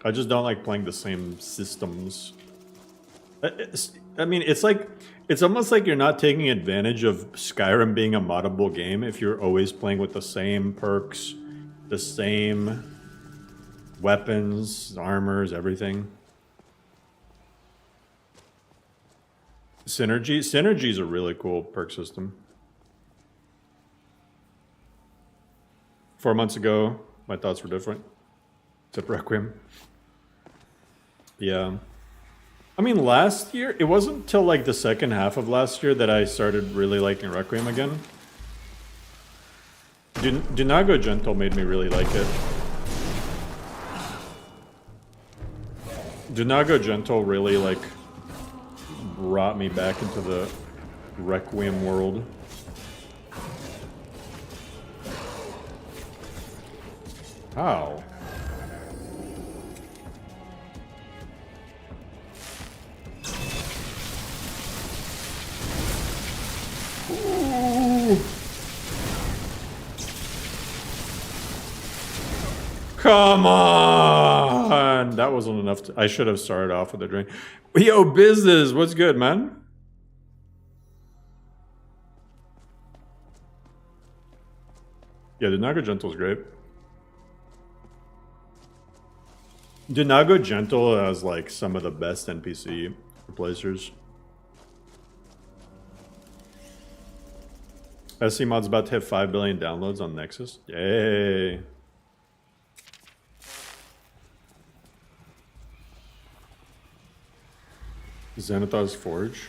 I just don't like playing the same systems. I mean, it's like, it's almost like you're not taking advantage of Skyrim being a moddable game if you're always playing with the same perks, the same weapons, armors, everything. Synergy is a really cool perk system. 4 months ago, my thoughts were different. Except Requiem. Yeah. I mean, last year, it wasn't until like the second half of last year that I started really liking Requiem again. Dunago Gentle made me really like it. Dunago Gentle really like brought me back into the Requiem world. How? Ooh. Come on! That wasn't enough to... I should have started off with a drain. Yo, business! What's good, man? Yeah, Dunago Gentle's great. Dunago Gentle has, like, some of the best NPC replacers. SC Mod's about to hit 5 billion downloads on Nexus. Yay! Xanathar's Forge.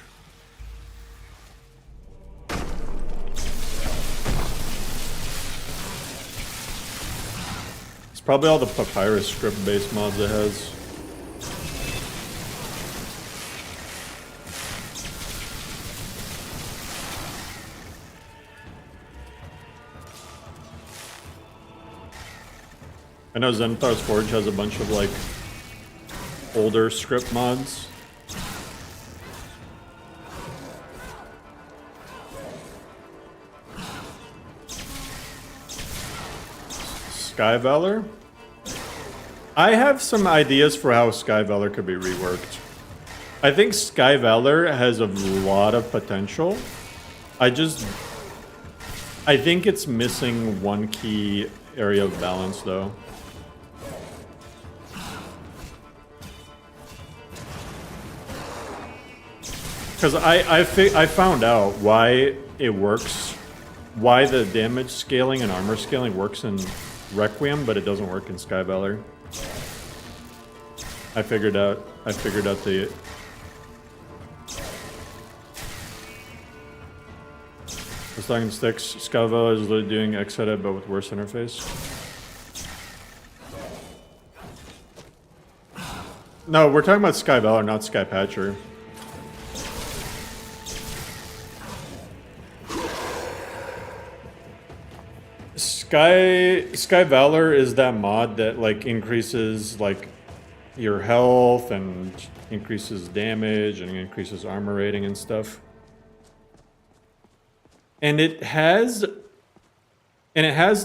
It's probably all the Papyrus script-based mods it has. I know Xanathar's Forge has a bunch of, like, older script mods. SkyValor? I have some ideas for how SkyValor could be reworked. I think SkyValor has a lot of potential. I think it's missing one key area of balance, though. Because I found out why it works, why the damage scaling and armor scaling works in Requiem, but it doesn't work in SkyValor. I figured out the... I was talking sticks. SkyValor is literally doing X edit, but with worse interface. No, we're talking about SkyValor, not Skypatcher. SkyValor is that mod that like increases like your health and increases damage and increases armor rating and stuff. And it has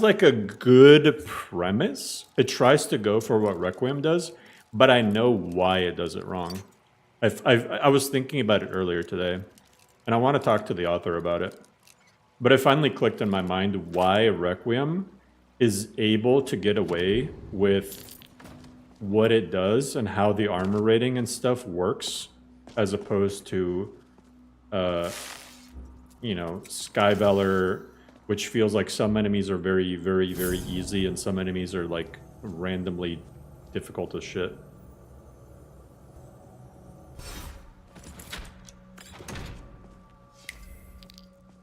like a good premise. It tries to go for what Requiem does, but I know why it does it wrong. I was thinking about it earlier today, and I want to talk to the author about it. But it finally clicked in my mind why Requiem is able to get away with what it does and how the armor rating and stuff works, as opposed to, you know, SkyValor, which feels like some enemies are very, very, very easy and some enemies are like randomly difficult as shit.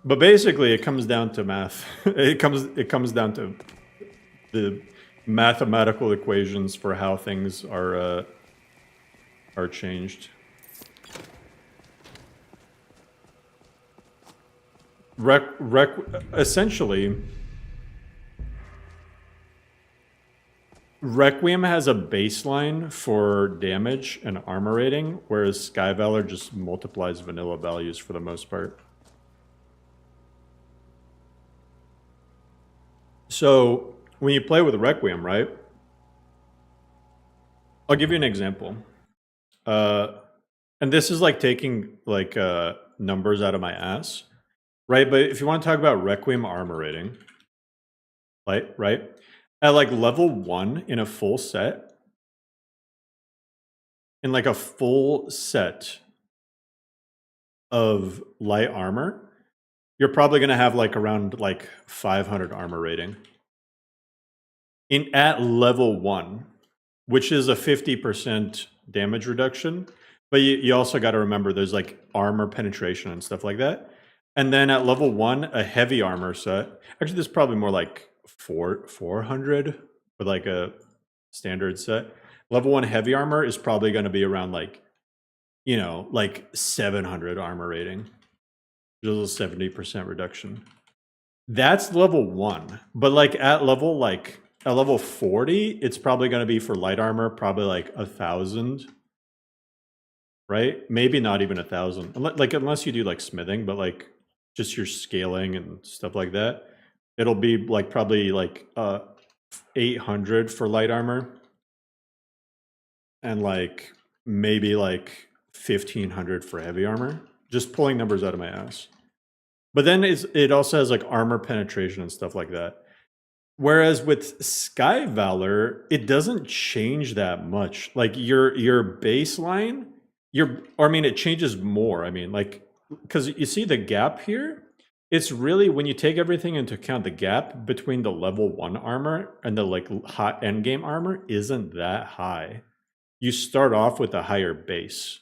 But basically, it comes down to math. It comes down to the mathematical equations for how things are changed. Essentially, Requiem has a baseline for damage and armor rating, whereas SkyValor just multiplies vanilla values for the most part. So when you play with Requiem, right? I'll give you an example. And this is like taking like numbers out of my ass, right? But if you want to talk about Requiem armor rating, right? At like level 1 in a full set, in like a full set of light armor, you're probably going to have like around like 500 armor rating at level 1, which is a 50% damage reduction. But you also got to remember there's like armor penetration and stuff like that. And then at level 1, a heavy armor set. Actually, this is probably more like 400 with like a standard set. Level 1 heavy armor is probably going to be around like, you know, like 700 armor rating. Just a 70% reduction. That's level 1. But like at level 40, it's probably going to be for light armor, probably like 1,000. Right? Maybe not even 1,000. Like unless you do like smithing, but like just your scaling and stuff like that. It'll be like probably like 800 for light armor. And like maybe like 1,500 for heavy armor. Just pulling numbers out of my ass. But then it also has like armor penetration and stuff like that. Whereas with SkyValor, it doesn't change that much. Like your baseline, it changes more. I mean, like, because you see the gap here? It's really, when you take everything into account, the gap between the level 1 armor and the like hot endgame armor isn't that high. You start off with a higher base.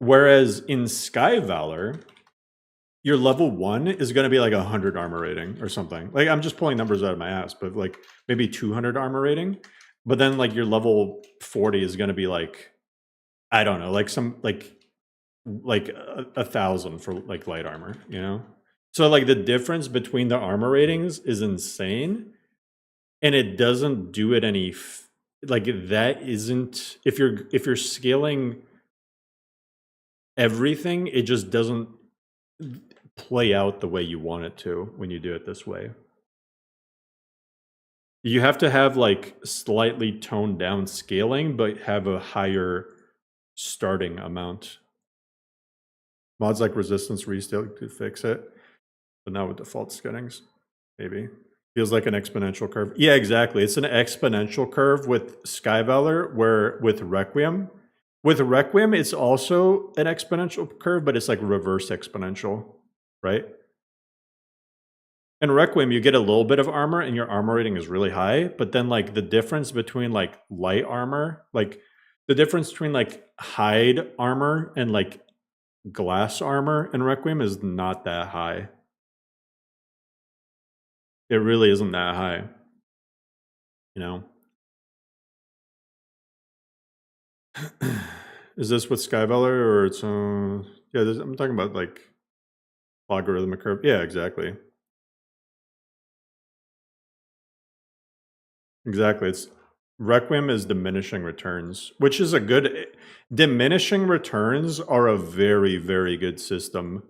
Whereas in SkyValor, your level 1 is going to be like 100 armor rating or something. Like, I'm just pulling numbers out of my ass, but like maybe 200 armor rating. But then like your level 40 is going to be like, I don't know, like some like 1,000 for like light armor, you know? So like the difference between the armor ratings is insane, and it doesn't do it any like that isn't, if you're scaling everything, it just doesn't play out the way you want it to when you do it this way. You have to have like slightly toned down scaling, but have a higher starting amount. Mods like resistance restate could fix it, but not with default settings. Maybe feels like an exponential curve. Yeah, exactly. It's an exponential curve with SkyValor, where with Requiem. With Requiem, it's also an exponential curve, but it's like reverse exponential, right? In Requiem, you get a little bit of armor and your armor rating is really high, but then like the difference between like light armor, like the difference between like hide armor and like glass armor in Requiem is not that high. It really isn't that high, you know? Is this with SkyValor or it's yeah, I'm talking about like logarithmic curve. Yeah, exactly. Exactly. It's Requiem is diminishing returns, which is a good diminishing returns are a very, very good system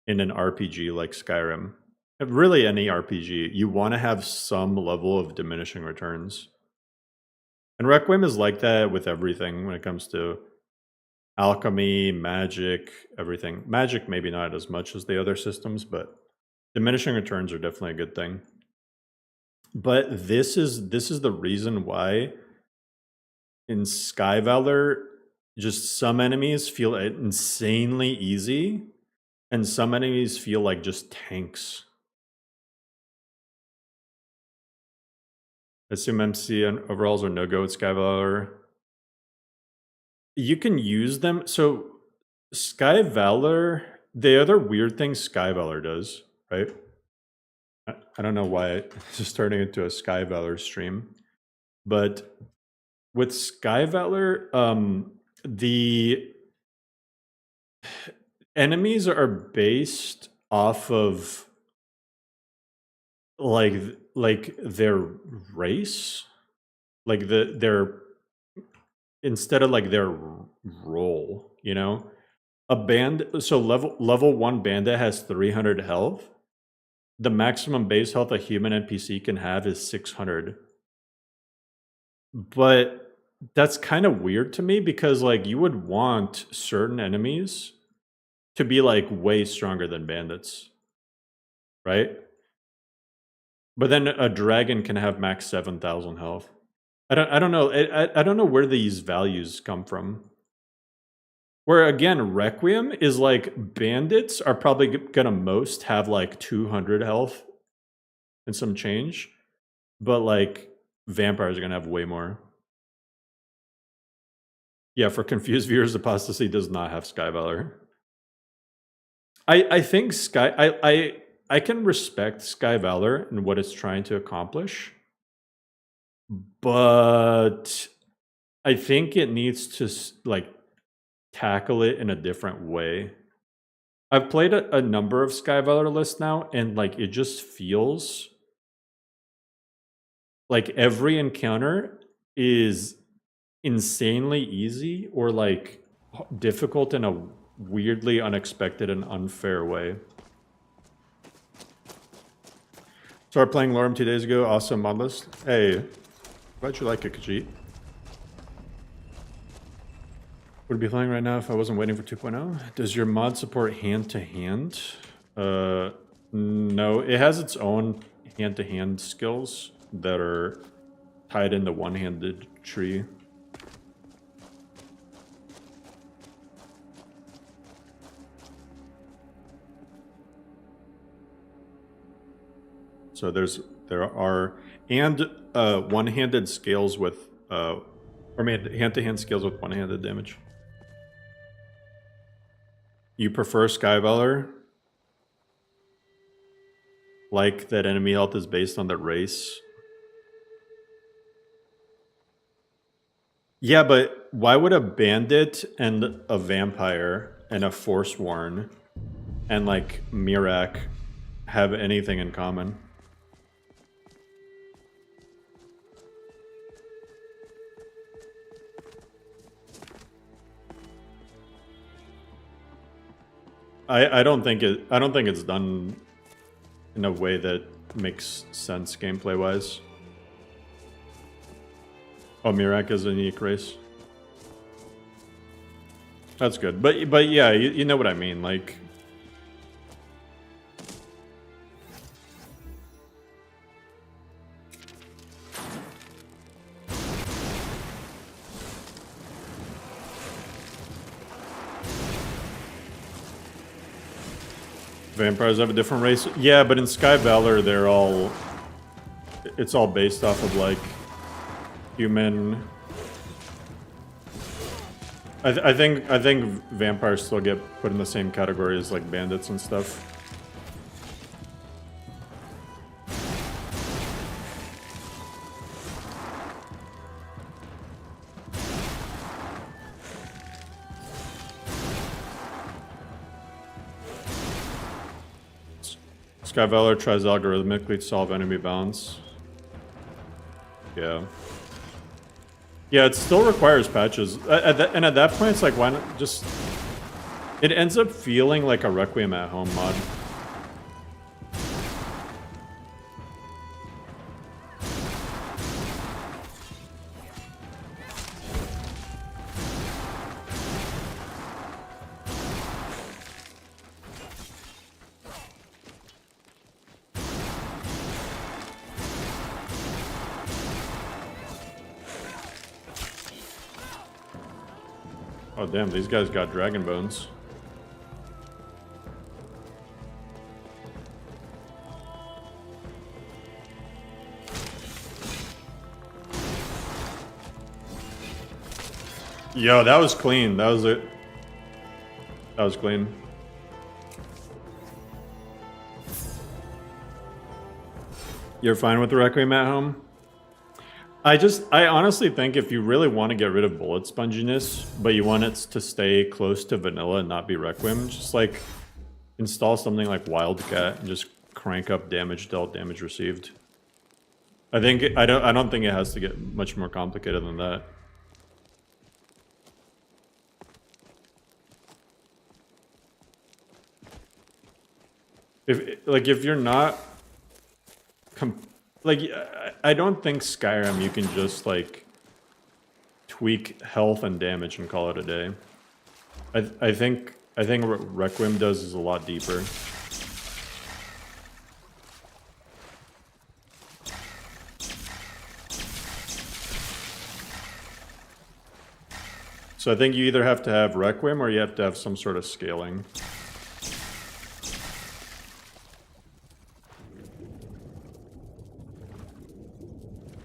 in an RPG like Skyrim. Really any RPG, you want to have some level of diminishing returns. And Requiem is like that with everything when it comes to alchemy, magic, everything. Magic maybe not as much as the other systems, but diminishing returns are definitely a good thing. But this is the reason why in SkyValor, just some enemies feel insanely easy, and some enemies feel like just tanks. I assume MC and overhauls are no-go with SkyValor. You can use them. So SkyValor, the other weird thing SkyValor does, right? I don't know why it's just turning into a SkyValor stream, but with SkyValor, the enemies are based off of like their race, like their instead of like their role, you know. So level 1 bandit has 300 health. The maximum base health a human NPC can have is 600. But that's kind of weird to me because like you would want certain enemies to be like way stronger than bandits, right? But then a dragon can have max 7,000 health. I don't know. I don't know where these values come from. Where again, Requiem is like bandits are probably gonna most have like 200 health and some change, but like vampires are gonna have way more. Yeah, for confused viewers, Apostasy does not have SkyValor. I think I can respect SkyValor and what it's trying to accomplish, but I think it needs to like tackle it in a different way. I've played a number of SkyValor lists now, and like it just feels like every encounter is insanely easy or like difficult in a weirdly unexpected and unfair way. Started playing Lorem 2 days ago. Awesome Modlist. Hey, glad you like it, Khajiit. Would be playing right now if I wasn't waiting for 2.0. Does your mod support hand-to-hand? No, it has its own hand-to-hand skills that are tied in the one-handed tree. So there are one-handed scales with hand-to-hand skills with one-handed damage. You prefer SkyValor? Like that enemy health is based on the race? Yeah, but why would a bandit and a vampire and a Forsworn and like Mirak have anything in common? I don't think it's done in a way that makes sense gameplay wise. Oh, Mirak is a unique race. That's good. But yeah, you know what I mean. Like, vampires have a different race. Yeah, but in SkyValor, they're all... It's all based off of, like, human... I think vampires still get put in the same category as, like, bandits and stuff. SkyValor tries algorithmically to solve enemy balance. Yeah. Yeah, it still requires patches. And at that point, it's like, why not just... It ends up feeling like a Requiem at home mod. Oh damn, these guys got dragon bones. Yo, that was clean. That was it. That was clean. You're fine with the Requiem at home? I honestly think if you really want to get rid of bullet sponginess, but you want it to stay close to vanilla and not be Requiem, just like install something like Wildcat and just crank up damage dealt, damage received. I don't think it has to get much more complicated than that. If you're not I don't think Skyrim you can just like tweak health and damage and call it a day. I think what Requiem does is a lot deeper. So I think you either have to have Requiem or you have to have some sort of scaling.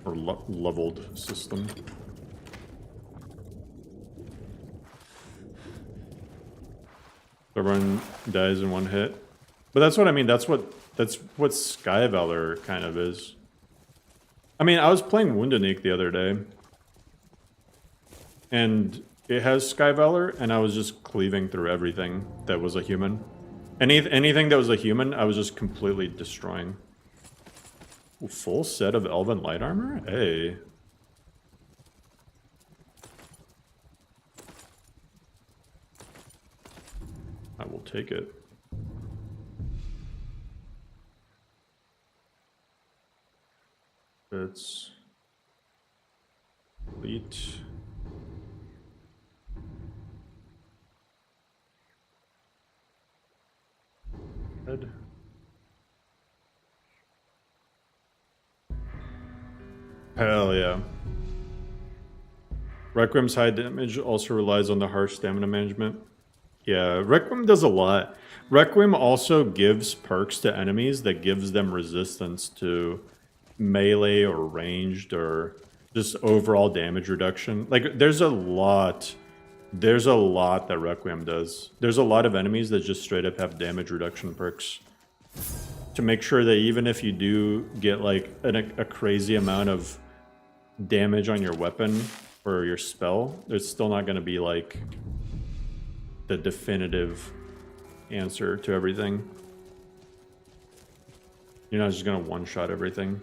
Or leveled system. Everyone dies in one hit. But that's what I mean, that's what SkyValor kind of is. I mean, I was playing Woundanique the other day. And it has SkyValor, and I was just cleaving through everything that was a human. Anything that was a human, I was just completely destroying. Ooh, full set of Elven light armor? Hey. I will take it. It's elite. Head. Hell yeah. Requiem's high damage also relies on the harsh stamina management. Yeah, Requiem does a lot. Requiem also gives perks to enemies that gives them resistance to melee or ranged or just overall damage reduction. Like, there's a lot that Requiem does. There's a lot of enemies that just straight up have damage reduction perks to make sure that even if you do get like a crazy amount of damage on your weapon or your spell, there's still not going to be like the definitive answer to everything. You're not just going to one-shot everything.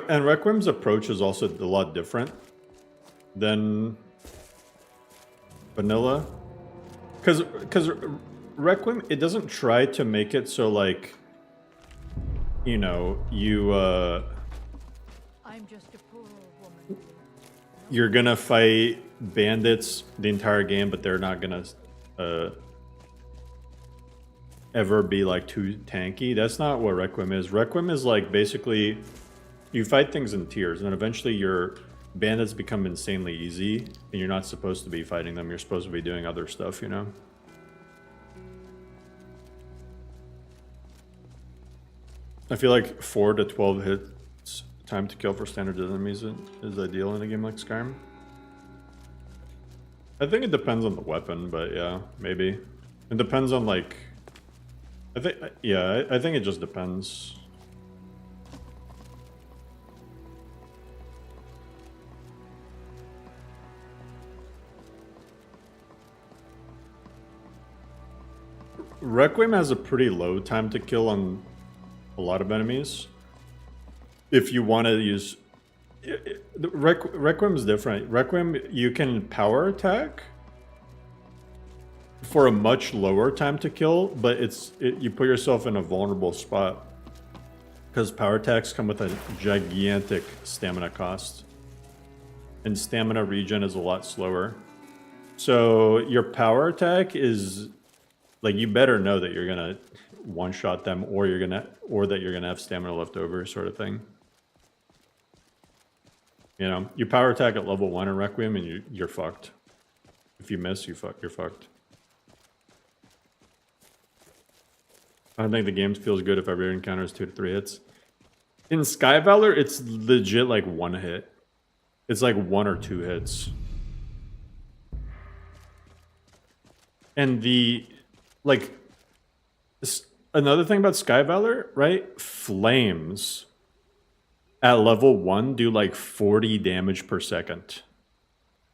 And Requiem's approach is also a lot different than vanilla. Because Requiem, it doesn't try to make it so like, you know, I'm just a poor woman. you're gonna fight bandits the entire game, but they're not gonna ever be like too tanky. That's not what Requiem is. Requiem is like basically you fight things in tiers, and then eventually your bandits become insanely easy, and you're not supposed to be fighting them. You're supposed to be doing other stuff, you know? I feel like 4 to 12 hits time to kill for standard enemies is ideal in a game like Skyrim. I think it depends on the weapon, but yeah, maybe. It depends on like... I think it just depends. Requiem has a pretty low time to kill on a lot of enemies. If you want to use... Requiem is different. Requiem, you can power attack for a much lower time to kill, but you put yourself in a vulnerable spot because power attacks come with a gigantic stamina cost, and stamina regen is a lot slower. So your power attack is like, you better know that you're gonna one-shot them, or that you're gonna have stamina left over, sort of thing. You know, you power attack at level 1 in Requiem and you're fucked. If you miss, you're fucked. I don't think the game feels good if every encounter is 2 to 3 hits. In SkyValor, it's legit like 1 hit. It's like 1 or 2 hits. And another thing about SkyValor, right? Flames at level 1 do like 40 damage per second.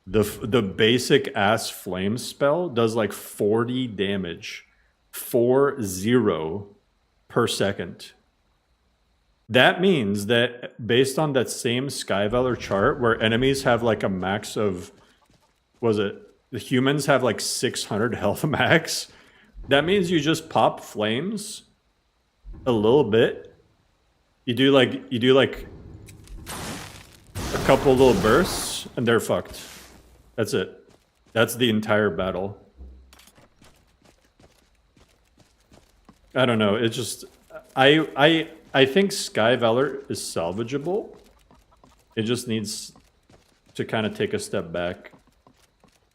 The basic ass flame spell does like 40 damage. 40 per second. That means that based on that same SkyValor chart where enemies have like a max of, the humans have like 600 health max, that means you just pop flames a little bit. You do like a couple little bursts and they're fucked. That's it. That's the entire battle. I don't know. It's just I think SkyValor is salvageable. It just needs to kind of take a step back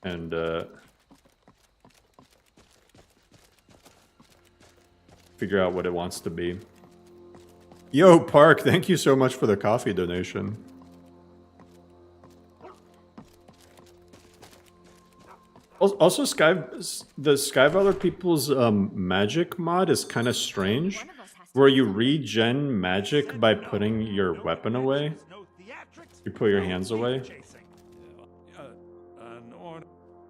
and figure out what it wants to be. Yo, Park, thank you so much for the coffee donation. Also, the SkyValor people's magic mod is kind of strange, where you regen magic by putting your weapon away. You put your hands away.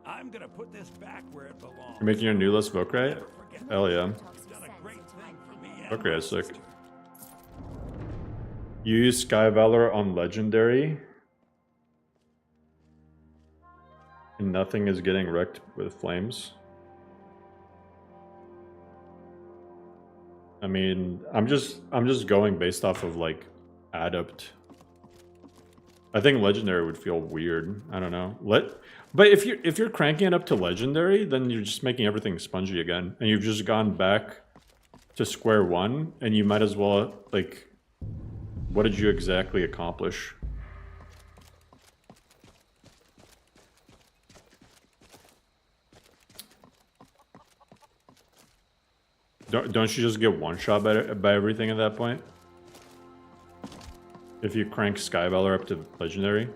I'm gonna put this back where it belongs. You're making your new list Vokrai? Hell yeah. Okay, sick. You use SkyValor on Legendary, and nothing is getting wrecked with flames. I mean, I'm just going based off of like Adept. I think Legendary would feel weird. I don't know. But if you're cranking it up to Legendary, then you're just making everything spongy again, and you've just gone back to square one, and you might as well, like, what did you exactly accomplish? Don't you just get one shot by everything at that point? If you crank SkyValor up to Legendary?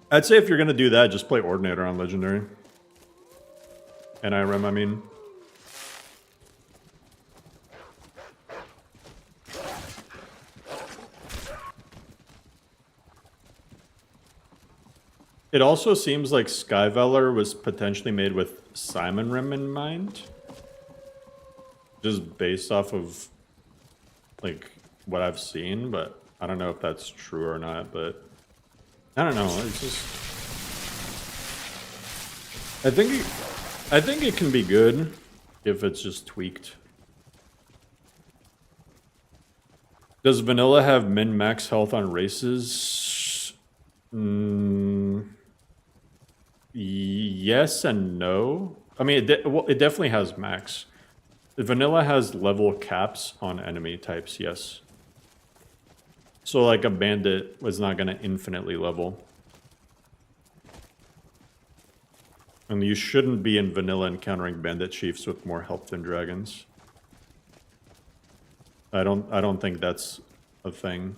I'd say if you're gonna do that, just play Ordinator on Legendary. NIRM, I mean. It also seems like SkyValor was potentially made with Simon Rim in mind. Just based off of, like, what I've seen, but I don't know if that's true or not, but... I don't know. It's just. I think it can be good if it's just tweaked. Does vanilla have min-max health on races? Yes and no. I mean, it definitely has max. Vanilla has level caps on enemy types, yes. So like a bandit was not going to infinitely level. And you shouldn't be in vanilla encountering bandit chiefs with more health than dragons. I don't think that's a thing.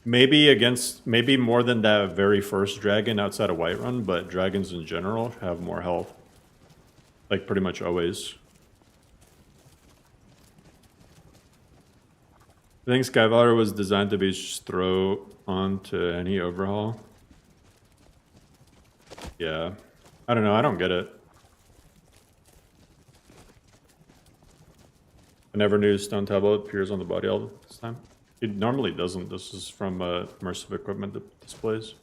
Maybe more than that very first dragon outside of Whiterun, but dragons in general have more health. Like pretty much always. I think SkyValor was designed to be just throw onto any overhaul. Yeah. I don't know, I don't get it. I never knew Stone Tablet appears on the body all this time. It normally doesn't. This is from immersive equipment displays.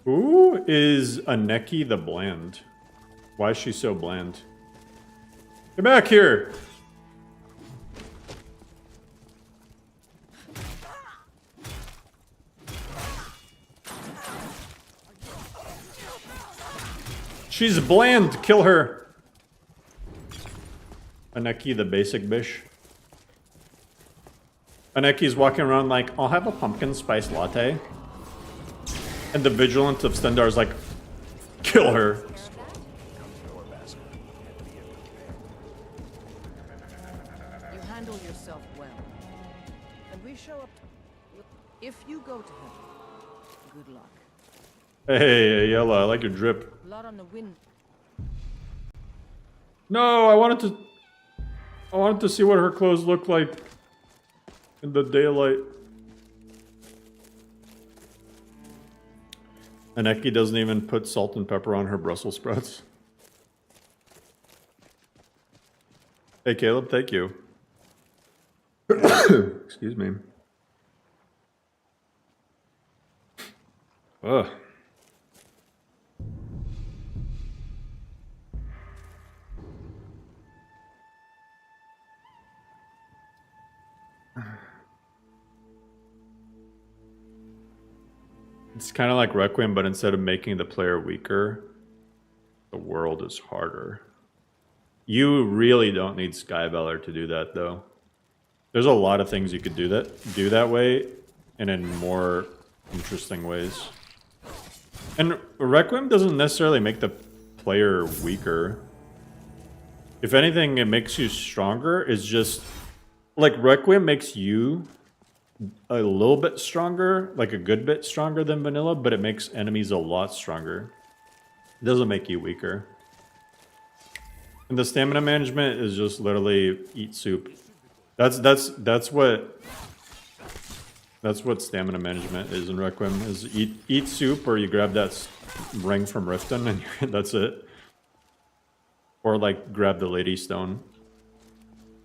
Who is Aneki the Bland? Why is she so bland? Get back here! She's bland! Kill her! Aneki the basic bish. Aneki's walking around like, I'll have a pumpkin spice latte. And the Vigilant of Stendar's like, kill her. You handle yourself well. And we show up. If you go to him, good luck. Hey, Yella, I like your drip. Blood on the wind. No, I wanted to see what her clothes look like in the daylight. Aneki doesn't even put salt and pepper on her Brussels sprouts. Hey Caleb, thank you. Excuse me. Ugh. It's kind of like Requiem, but instead of making the player weaker, the world is harder. You really don't need SkyValor to do that, though. There's a lot of things you could do that way, and in more interesting ways. And Requiem doesn't necessarily make the player weaker. If anything, it makes you stronger. It's just like Requiem makes you a little bit stronger, like a good bit stronger than vanilla, but it makes enemies a lot stronger. It doesn't make you weaker. And the stamina management is just literally eat soup. That's what stamina management is in Requiem, is eat soup, or you grab that ring from Riften and that's it. Or like grab the Lady Stone.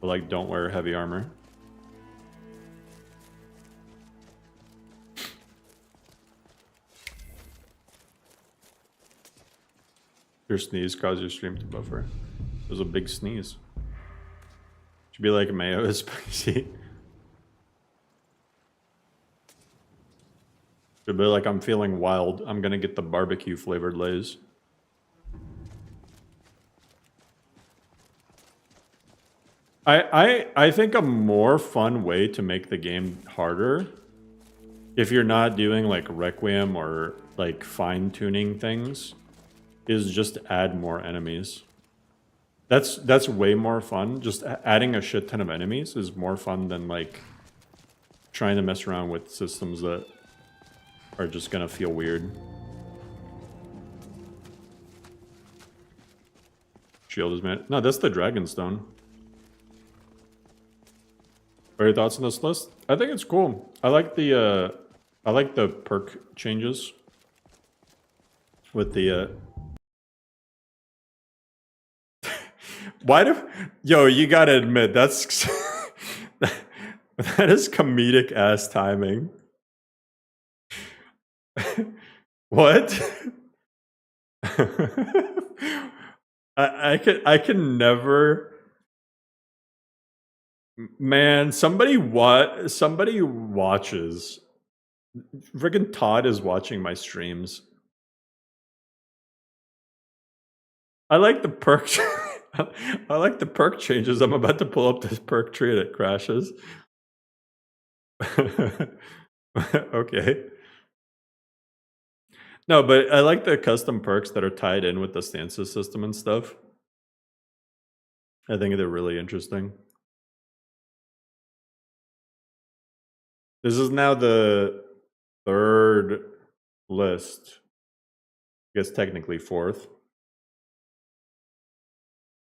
Or like don't wear heavy armor. Your sneeze caused your stream to buffer. It was a big sneeze. Should be like mayo is spicy. Should be like I'm feeling wild. I'm gonna get the barbecue flavored Lay's. I think a more fun way to make the game harder, if you're not doing like Requiem or like fine tuning things, is just add more enemies. That's way more fun. Just adding a shit ton of enemies is more fun than like trying to mess around with systems that are just gonna feel weird. Shield is made. No, that's the Dragonstone. What are your thoughts on this list? I think it's cool. I like the perk changes. with the why do yo, you gotta admit that's that is comedic ass timing. What? I can never. Man, somebody watches. Friggin' Todd is watching my streams. I like the perk. I like the perk changes. I'm about to pull up this perk tree and it crashes. Okay. No, but I like the custom perks that are tied in with the stances system and stuff. I think they're really interesting. This is now the third list. I guess technically fourth.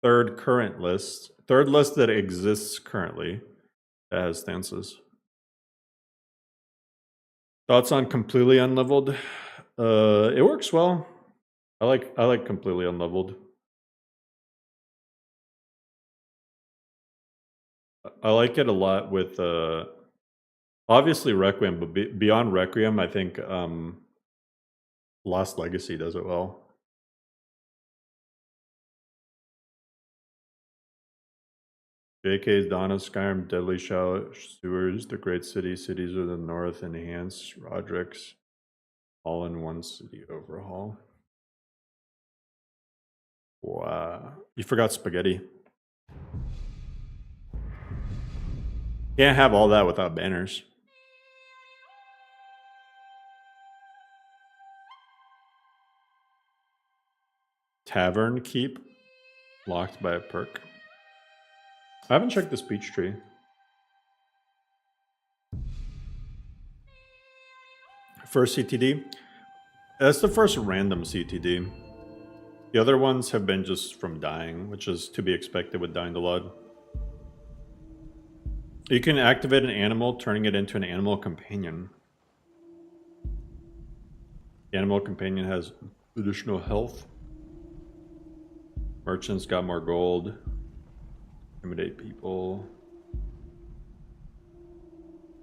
Third current list. Third list that exists currently that has stances. Thoughts on completely unleveled? It works well. I like completely unleveled. I like it a lot with obviously Requiem, but beyond Requiem, I think Lost Legacy does it well. JK's Dawn of Skyrim, Deadly Shallow Sewers, The Great City, Cities of the North, Enhanced, Roderick's, all in one city overhaul. Wow. You forgot spaghetti. Can't have all that without banners. Tavern Keep, locked by a perk. I haven't checked the speech tree. First CTD. That's the first random CTD. The other ones have been just from dying, which is to be expected with Dying to Blood. You can activate an animal, turning it into an animal companion. The animal companion has additional health. Merchants got more gold. Intimidate people.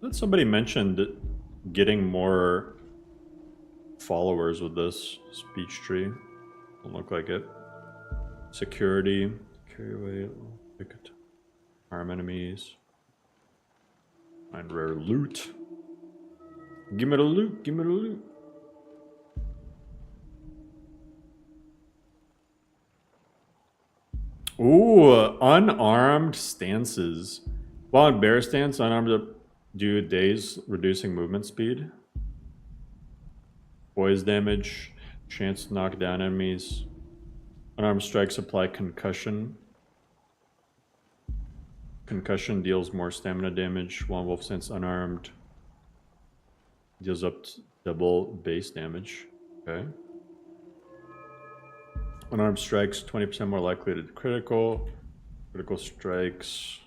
Then somebody mentioned getting more followers with this speech tree. Don't look like it. Security. Carry away. Harm enemies. Find rare loot. Give me the loot. Give me the loot. Ooh, unarmed stances. While in bear stance, unarmed do daze, reducing movement speed. Poise damage, chance to knock down enemies. Unarmed strikes apply concussion. Concussion deals more stamina damage. While wolf stance unarmed deals up to double base damage. Okay. Unarmed strikes, 20% more likely to critical. Critical strikes.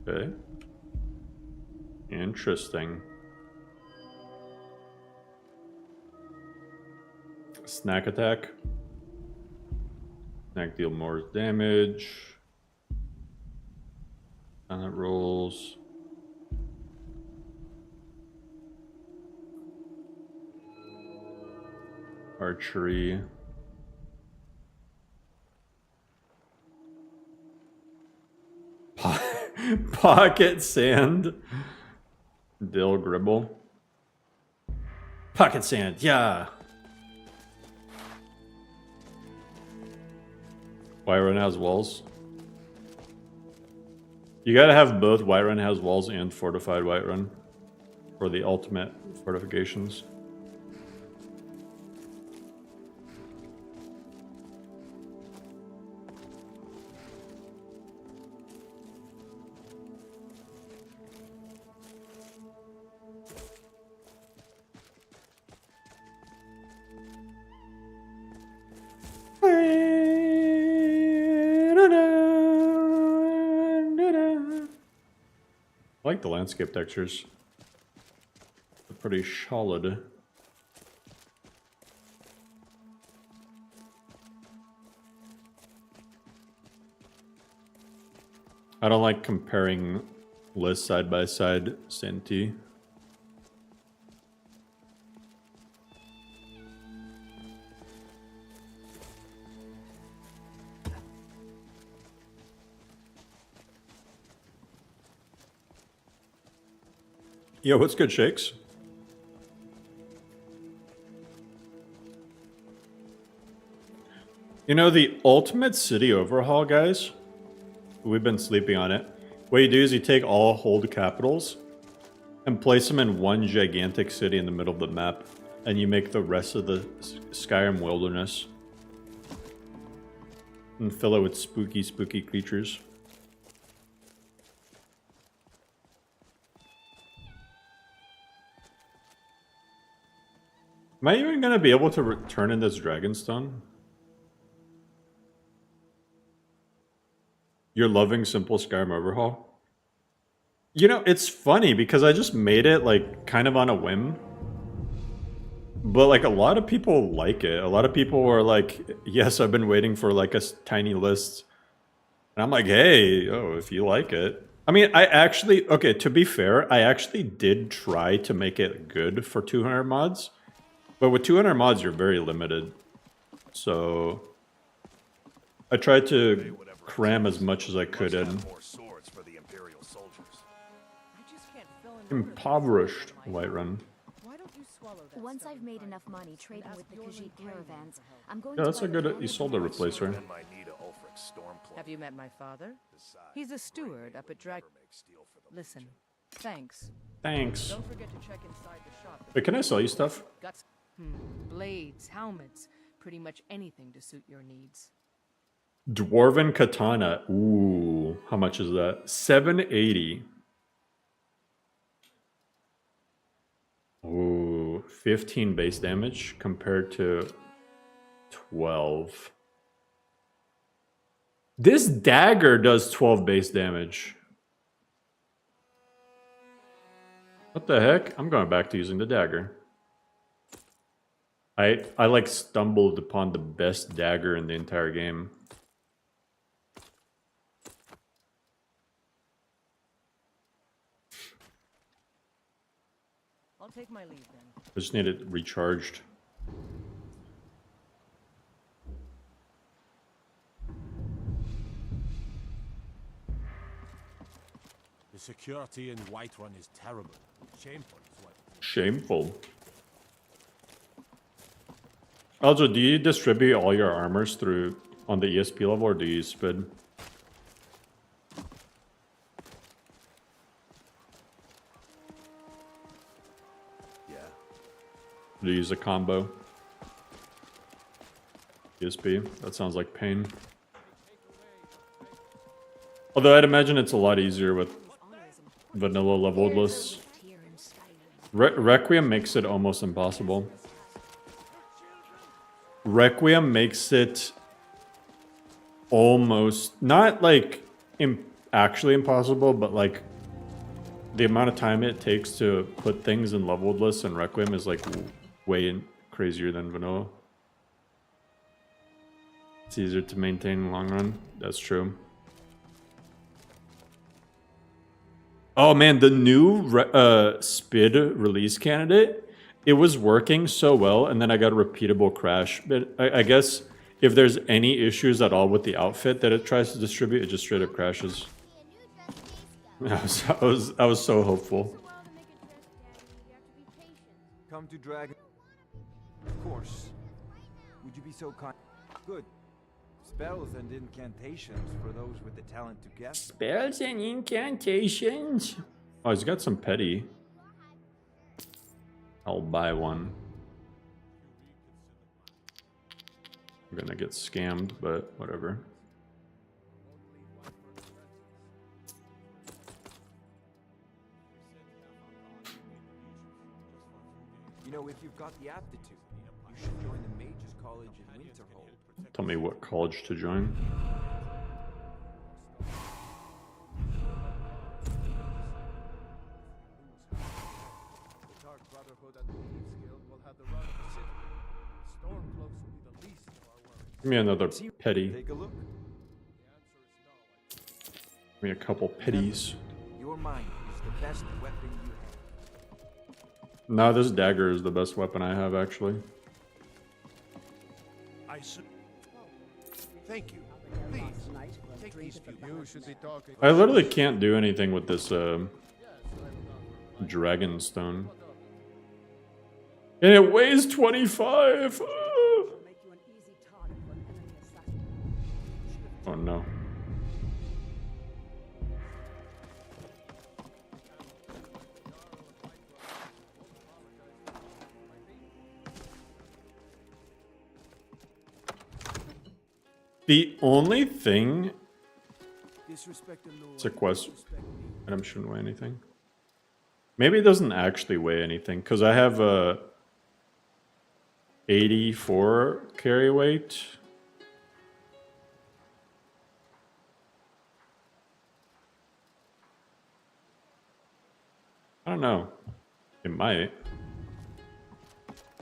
Okay. Interesting. Snack attack. Snack deal more damage. Silent rolls. Archery. Pocket sand. Dill gribble. Pocket sand, yeah. Whiterun has walls. You gotta have both Whiterun has walls and fortified Whiterun for the ultimate fortifications. I like the landscape textures. They're pretty solid. I don't like comparing lists side by side, Senti. Yo, what's good, Shakes? You know, the ultimate city overhaul, guys, we've been sleeping on it. What you do is you take all hold capitals and place them in one gigantic city in the middle of the map, and you make the rest of the Skyrim wilderness. And fill it with spooky, spooky creatures. Am I even gonna be able to return in this Dragonstone? You're loving simple Skyrim overhaul? You know, it's funny because I just made it like kind of on a whim. But like a lot of people like it. A lot of people were like, yes, I've been waiting for like a tiny list. And I'm like, hey, oh, if you like it. I mean, I actually, okay, to be fair, I actually did try to make it good for 200 mods. But with 200 mods, you're very limited. So I tried to cram as much as I could in. Impoverished Whiterun. Once I've made enough money trading with the Khajiit caravans, I'm going Yeah, to that's a good Isolde replacer. Have you met my father? He's a steward up at Drag. Listen, thanks. Thanks. Don't forget to check inside the shop. Wait, can I sell you stuff? Got blades, helmets, pretty much anything to suit your needs. Dwarven Katana. Ooh, how much is that? 780. Ooh, 15 base damage compared to 12. This dagger does 12 base damage. What the heck? I'm going back to using the dagger. I like stumbled upon the best dagger in the entire game. I'll take my leave then. I just need it recharged. The security in Whiterun is terrible. Shameful as well. Shameful. Also, do you distribute all your armors through on the ESP level, or do you use SPID? Yeah. Do you use a combo? ESP? That sounds like pain. Although I'd imagine it's a lot easier with vanilla leveled lists. Requiem makes it almost impossible. Requiem makes it almost, not like actually impossible, but like the amount of time it takes to put things in leveled lists in Requiem is like way crazier than vanilla. It's easier to maintain in the long run. That's true. Oh man, the new SPID release candidate, it was working so well, and then I got a repeatable crash. But I guess if there's any issues at all with the outfit that it tries to distribute, it just straight up crashes. I was so hopeful. Come to Dragon. Of course. Would you be so kind? Good. Spells and incantations for those with the talent to guess. Spells and incantations. Oh, he's got some petty. I'll buy one. I'm gonna get scammed, but whatever. You know, if you've got the aptitude, you should join the Mages College in Winterhold. Tell me what college to join. Give me another petty. Take a look. Give me a couple pitties. Your mind is the best weapon you have. No, this dagger is the best weapon I have, actually. I should. Thank you. Please, take these few. You should be talking. I literally can't do anything with this dragon stone. And it weighs 25! Oh no. The only thing... It's a quest. Item shouldn't weigh anything. Maybe it doesn't actually weigh anything, because I have a 84 carry weight. I don't know. It might.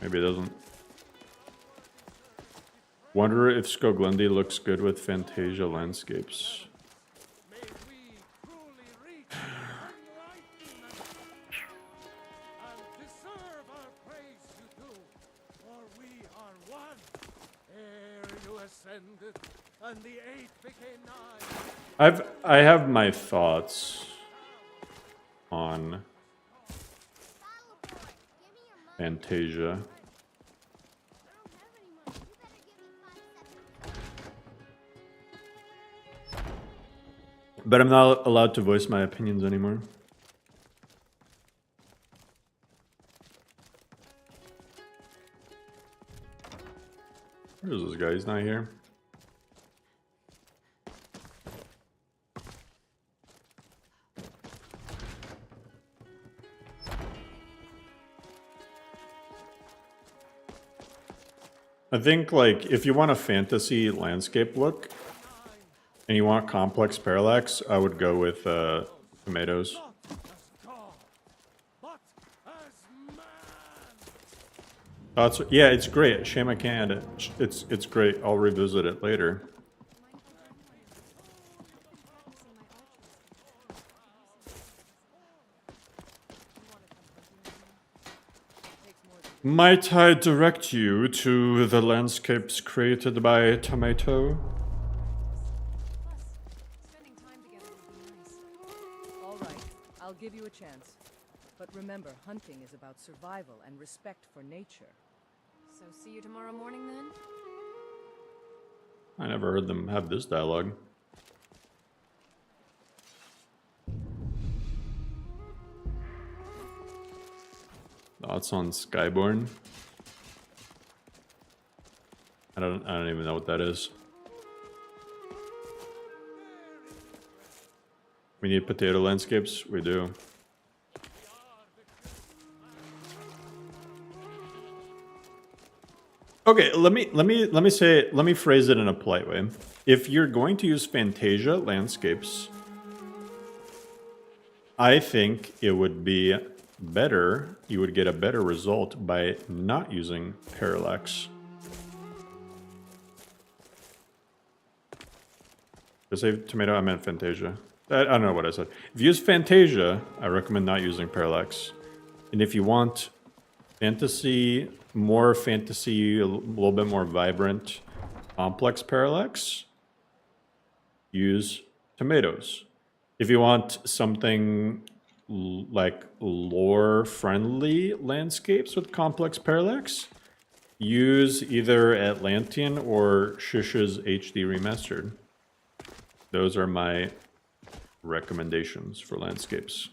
Maybe it doesn't. Wonder if Skoglundi looks good with Fantasia landscapes. May we truly reach enlightenment and deserve our praise you do, for we are one. Ere you ascended, and the 8 became 9. I have my thoughts on Fantasia. But I'm not allowed to voice my opinions anymore. Where is this guy? He's not here. I think, like, if you want a fantasy landscape look, and you want complex parallax, I would go with tomatoes. Yeah, it's great. Shame I can't add it. It's great. I'll revisit it later. Might I direct you to the landscapes created by Tomato? I'll give you a chance. But remember, hunting is about survival and respect for nature. So see you tomorrow morning then? I never heard them have this dialogue. Thoughts on Skyborn? I don't even know what that is. We need potato landscapes? We do. Okay, let me phrase it in a polite way. If you're going to use Fantasia landscapes, I think it would be better, you would get a better result by not using Parallax. Did I say tomato? I meant Fantasia. I don't know what I said. If you use Fantasia, I recommend not using Parallax. And if you want fantasy, more fantasy, a little bit more vibrant, complex Parallax, use tomatoes. If you want something like lore-friendly landscapes with complex Parallax, use either Atlantean or Shish's HD Remastered. Those are my recommendations for landscapes.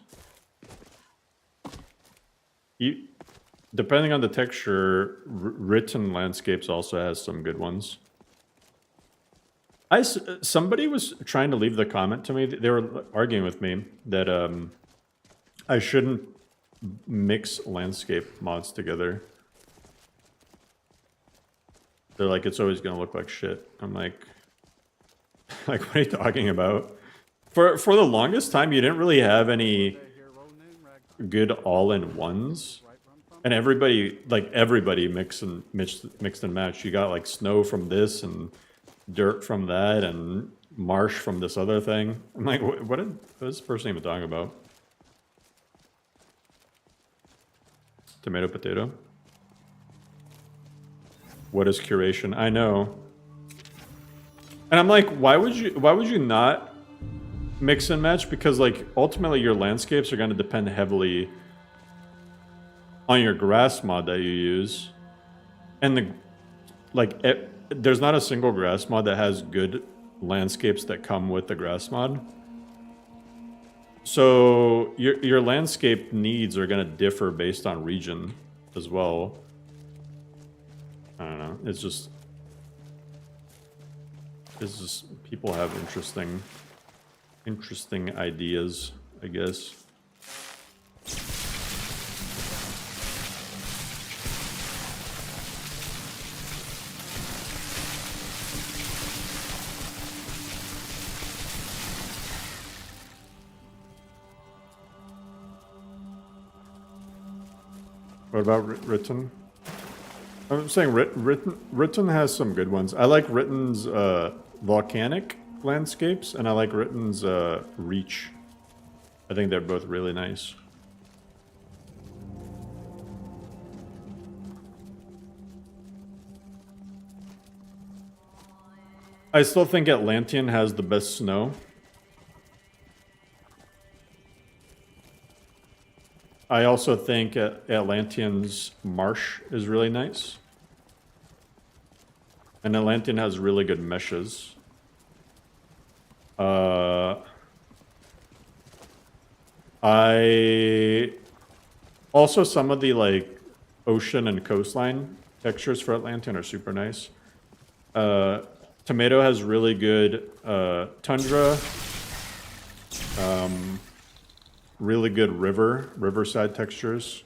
Depending on the texture, written landscapes also has some good ones. Somebody was trying to leave the comment to me. They were arguing with me that I shouldn't mix landscape mods together. They're like, it's always gonna look like shit. I'm like, what are you talking about? For the longest time, you didn't really have any good all-in-ones, and everybody mixed and matched. You got like snow from this and dirt from that, and marsh from this other thing. I'm like, what is this person even talking about? Tomato, potato. What is curation? I know. And I'm like, why would you not mix and match? Because like ultimately your landscapes are going to depend heavily on your grass mod that you use. And there's not a single grass mod that has good landscapes that come with the grass mod. So your landscape needs are going to differ based on region as well. I don't know. It's just people have interesting ideas, I guess. What about Written? I'm saying Written has some good ones. I like Written's volcanic landscapes, and I like Written's Reach. I think they're both really nice. I still think Atlantean has the best snow. I also think Atlantean's marsh is really nice. And Atlantean has really good meshes. I also, some of the like ocean and coastline textures for Atlantean are super nice. Tomato has really good tundra. Really good riverside textures.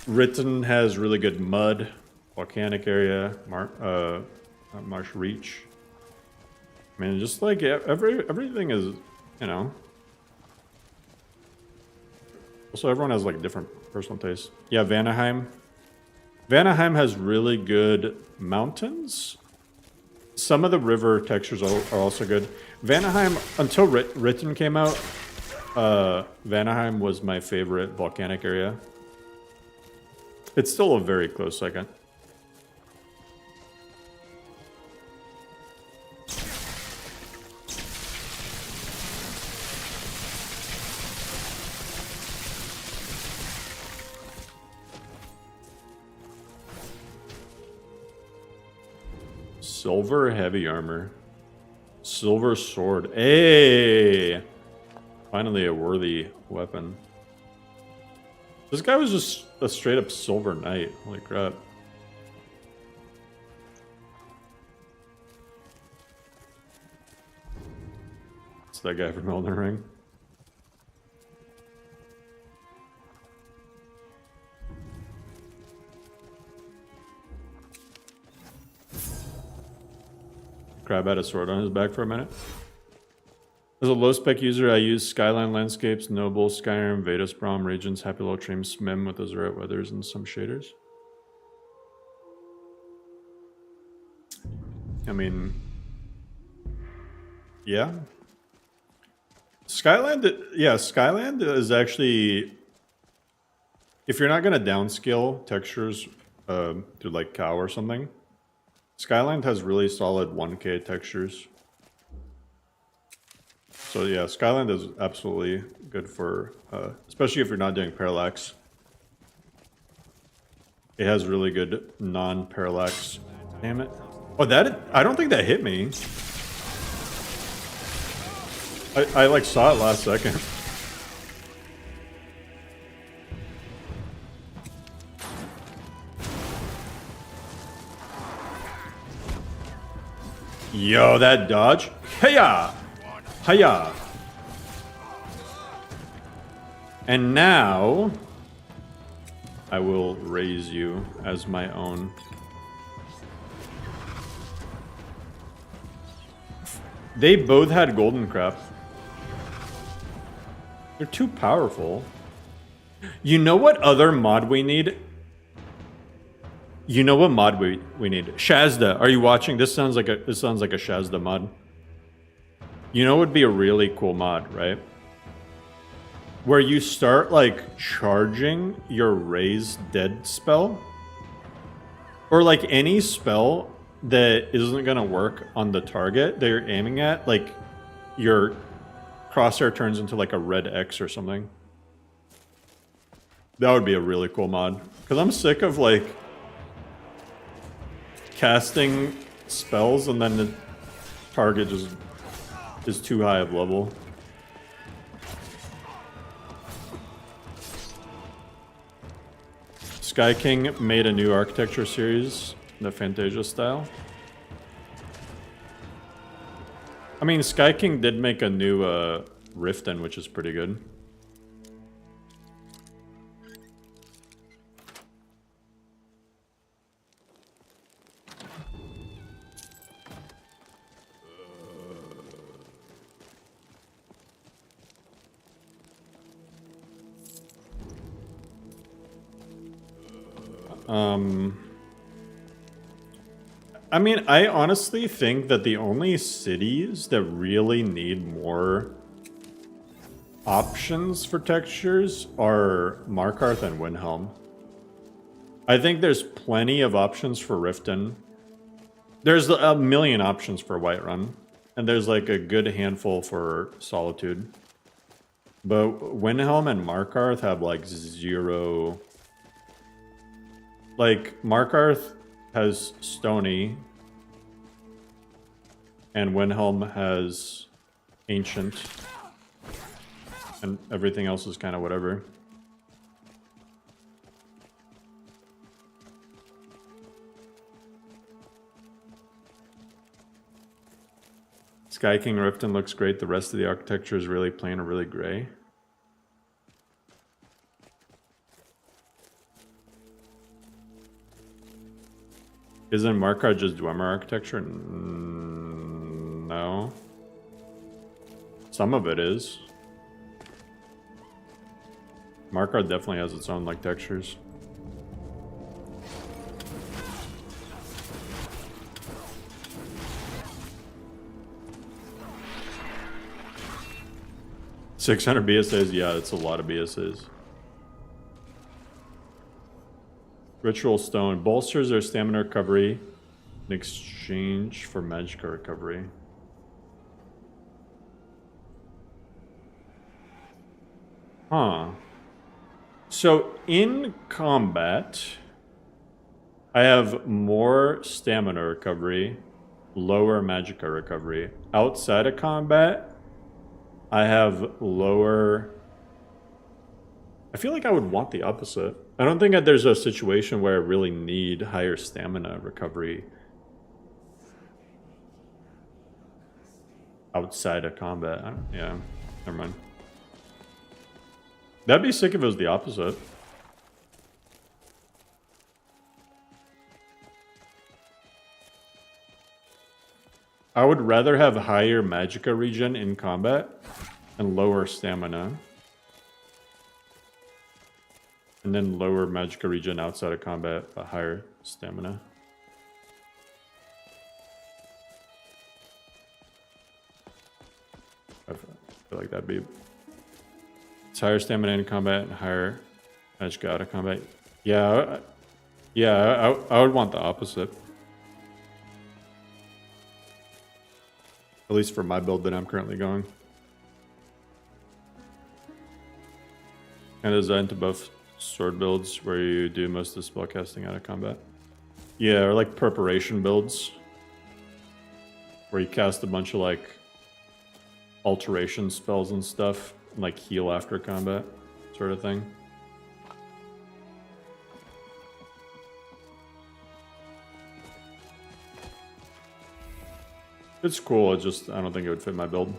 Written has really good mud, volcanic area, marsh reach. I mean, just like everything is, you know. Also, everyone has like different personal tastes. Yeah, Vanaheim. Vanaheim has really good mountains. Some of the river textures are also good. Vanaheim, until Written came out, Vanaheim was my favorite volcanic area. It's still a very close second. Silver heavy armor. Silver sword. Hey! Finally a worthy weapon. This guy was just a straight up silver knight. Holy crap. It's that guy from Elden Ring. Crab had a sword on his back for a minute. As a low-spec user, I use Skyland landscapes, Noble, Skyrim, Vedas, Braum, Regions, Happy Little Dream, Smim with those right weathers and some shaders. I mean, yeah. Skyland is actually, if you're not going to downscale textures to like cow or something, Skyland has really solid 1K textures. So yeah, Skyland is absolutely good for, especially if you're not doing Parallax. It has really good non-Parallax. Damn it. Oh, I don't think that hit me. I like saw it last second. Yo, that dodge. Hiya! Hiya! And now, I will raise you as my own. They both had golden crap. They're too powerful. You know what other mod we need? You know what mod we need? Shazda, are you watching? This sounds like a Shazda mod. You know what would be a really cool mod, right? Where you start like charging your Raise Dead spell. Or like any spell that isn't gonna work on the target that you're aiming at, like your crosshair turns into like a red X or something. That would be a really cool mod. Because I'm sick of like casting spells and then the target just is too high of level. Sky King made a new architecture series, the Fantasia style. I mean, Sky King did make a new Riften, which is pretty good. I mean, I honestly think that the only cities that really need more options for textures are Markarth and Windhelm. I think there's plenty of options for Riften. There's a million options for Whiterun, and there's like a good handful for Solitude. But Windhelm and Markarth have like zero. Like, Markarth has Stony, and Windhelm has Ancient, and everything else is kind of whatever. Sky King Riften looks great, the rest of the architecture is really plain or really gray. Isn't Markarth just Dwemer architecture? No. Some of it is. Markarth definitely has its own like textures. $600 BSAs? Yeah, it's a lot of BSAs. Ritual Stone bolsters their stamina recovery in exchange for magicka recovery. Huh. So in combat, I have more stamina recovery, lower magicka recovery. Outside of combat, I have lower... I feel like I would want the opposite. I don't think that there's a situation where I really need higher stamina recovery outside of combat. Yeah, never mind. That'd be sick if it was the opposite. I would rather have higher magicka regen in combat and lower stamina. And then lower magicka regen outside of combat, but higher stamina. I feel like that'd be... It's higher stamina in combat and higher magicka out of combat. Yeah, I would want the opposite. At least for my build that I'm currently going. And designed to buff sword builds where you do most of the spellcasting out of combat. Yeah, or like preparation builds. Where you cast a bunch of like alteration spells and stuff. And like heal after combat sort of thing. It's cool, I don't think it would fit my build.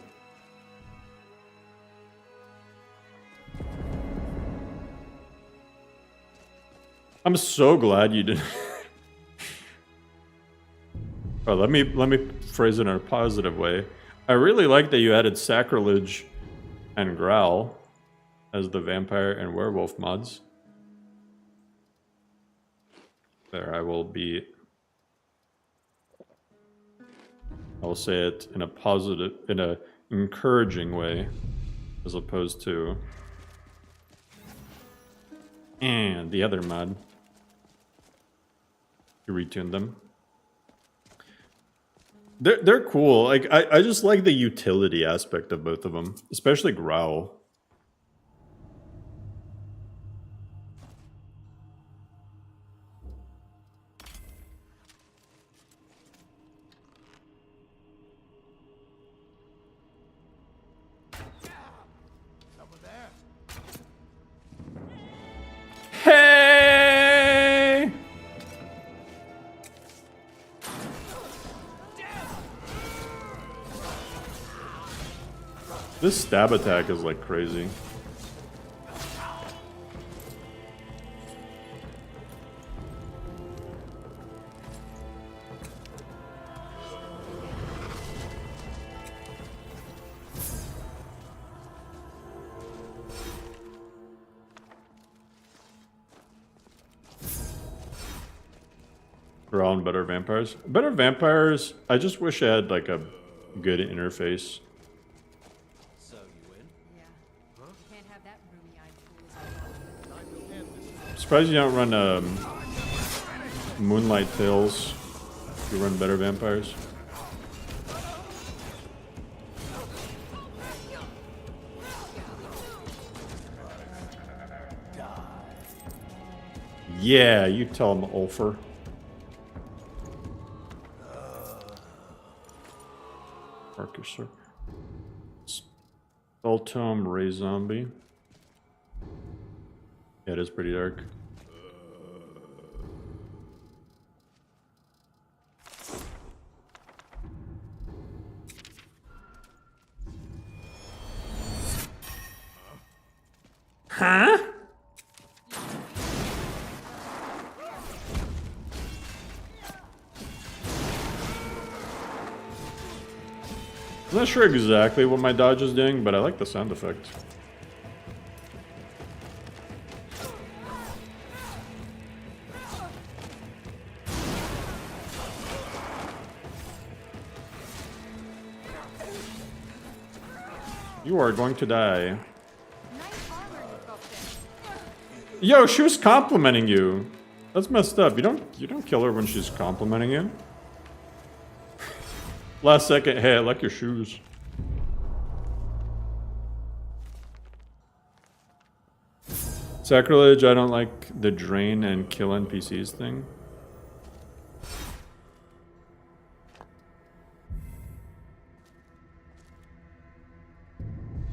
I'm so glad you didn't. Oh, let me phrase it in a positive way. I really like that you added Sacrilege and Growl as the vampire and werewolf mods. There, I will say it in a positive, in a encouraging way, as opposed to and the other mod. You retuned them. They're cool. Like I just like the utility aspect of both of them, especially Growl. Hey! This stab attack is like crazy. Growl and better vampires. Better vampires, I just wish I had like a good interface. Surprised you don't run Moonlight Tales. You run better vampires. Yeah, you tell him, Ulfer. Parker, sir. Spell Tome, Ray Zombie. Yeah, it is pretty dark. Huh? I'm not sure exactly what my dodge is doing, but I like the sound effect. You are going to die. Yo, she was complimenting you. That's messed up. You don't kill her when she's complimenting you. Last second, hey, I like your shoes. Sacrilege, I don't like the drain and kill NPCs thing.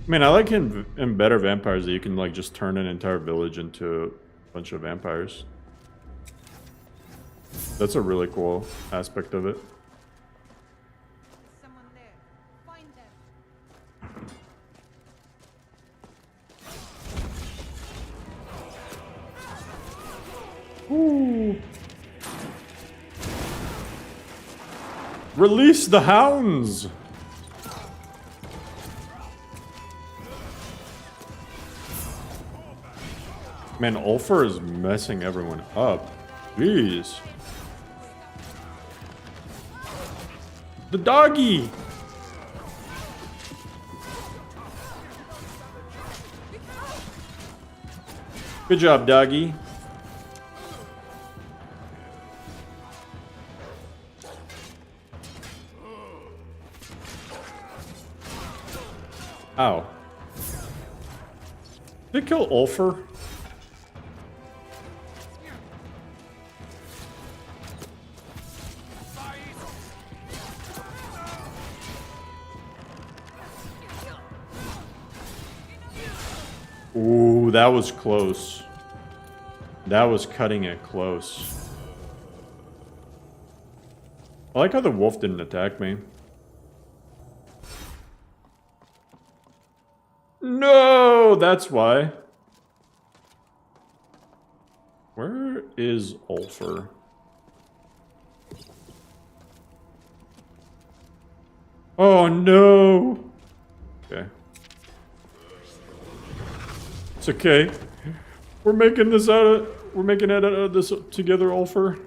I mean, I like in better vampires that you can like just turn an entire village into a bunch of vampires. That's a really cool aspect of it. Someone there. Find them. Ooh. Release the hounds! Man, Ulfer is messing everyone up. Jeez. The doggy! Good job, doggy. Ow. Did they kill Ulfer? Ooh, that was close. That was cutting it close. I like how the wolf didn't attack me. No, that's why. Where is Ulfer? Oh no. Okay. It's okay. We're making this out of... We're making it this together, Ulfer.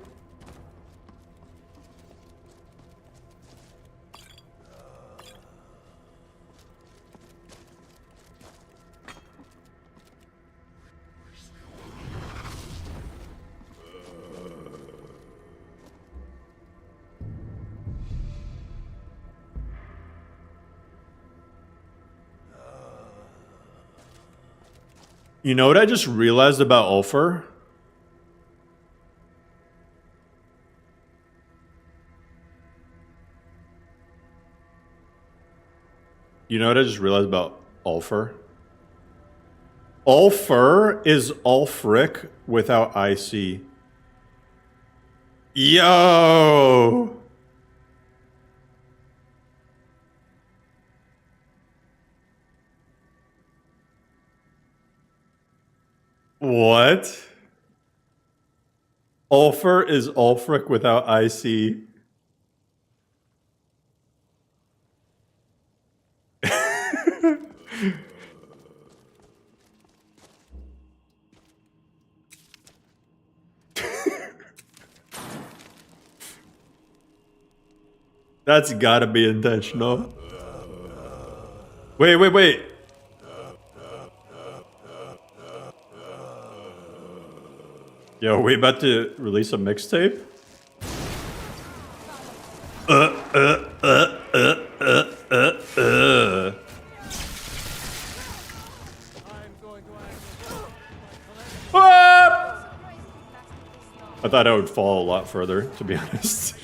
You know what I just realized about Ulfer? You know what I just realized about Ulfer? Ulfer is Ulfric without IC. Yo! What? Ulfer is Ulfric without IC. That's gotta be intentional. Wait. Yo, we about to release a mixtape? I thought I would fall a lot further, to be honest.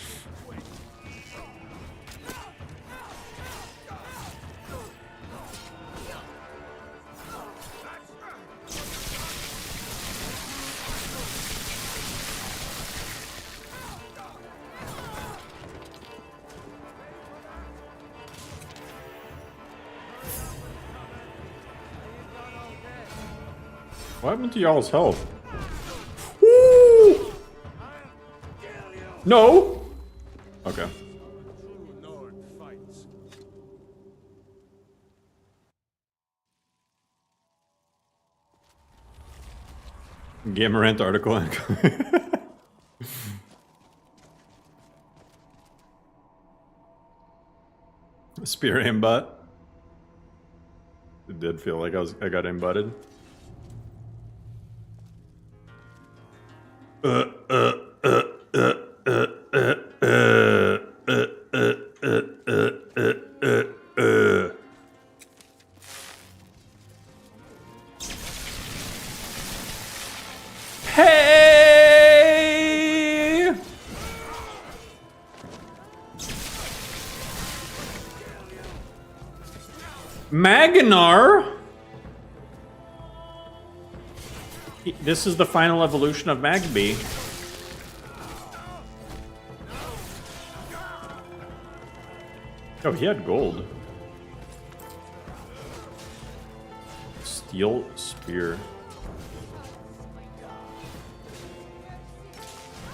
What happened to y'all's health? Woo! No! Okay. Gamerant article. Spear aimbot. It did feel like I got aimbotted. Hey! Magnar? This is the final evolution of Magby. Oh, he had gold. Steel spear.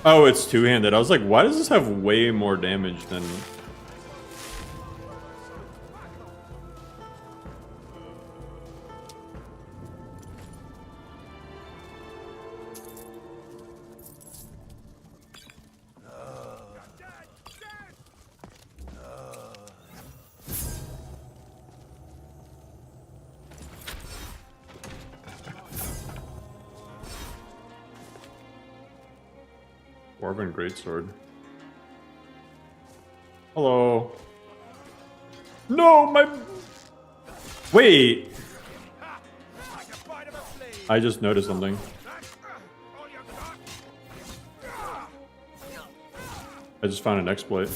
Oh, it's two-handed. I was like, why does this have way more damage than... Dwarven greatsword. Hello. No, my... Wait. I just noticed something. I just found an exploit.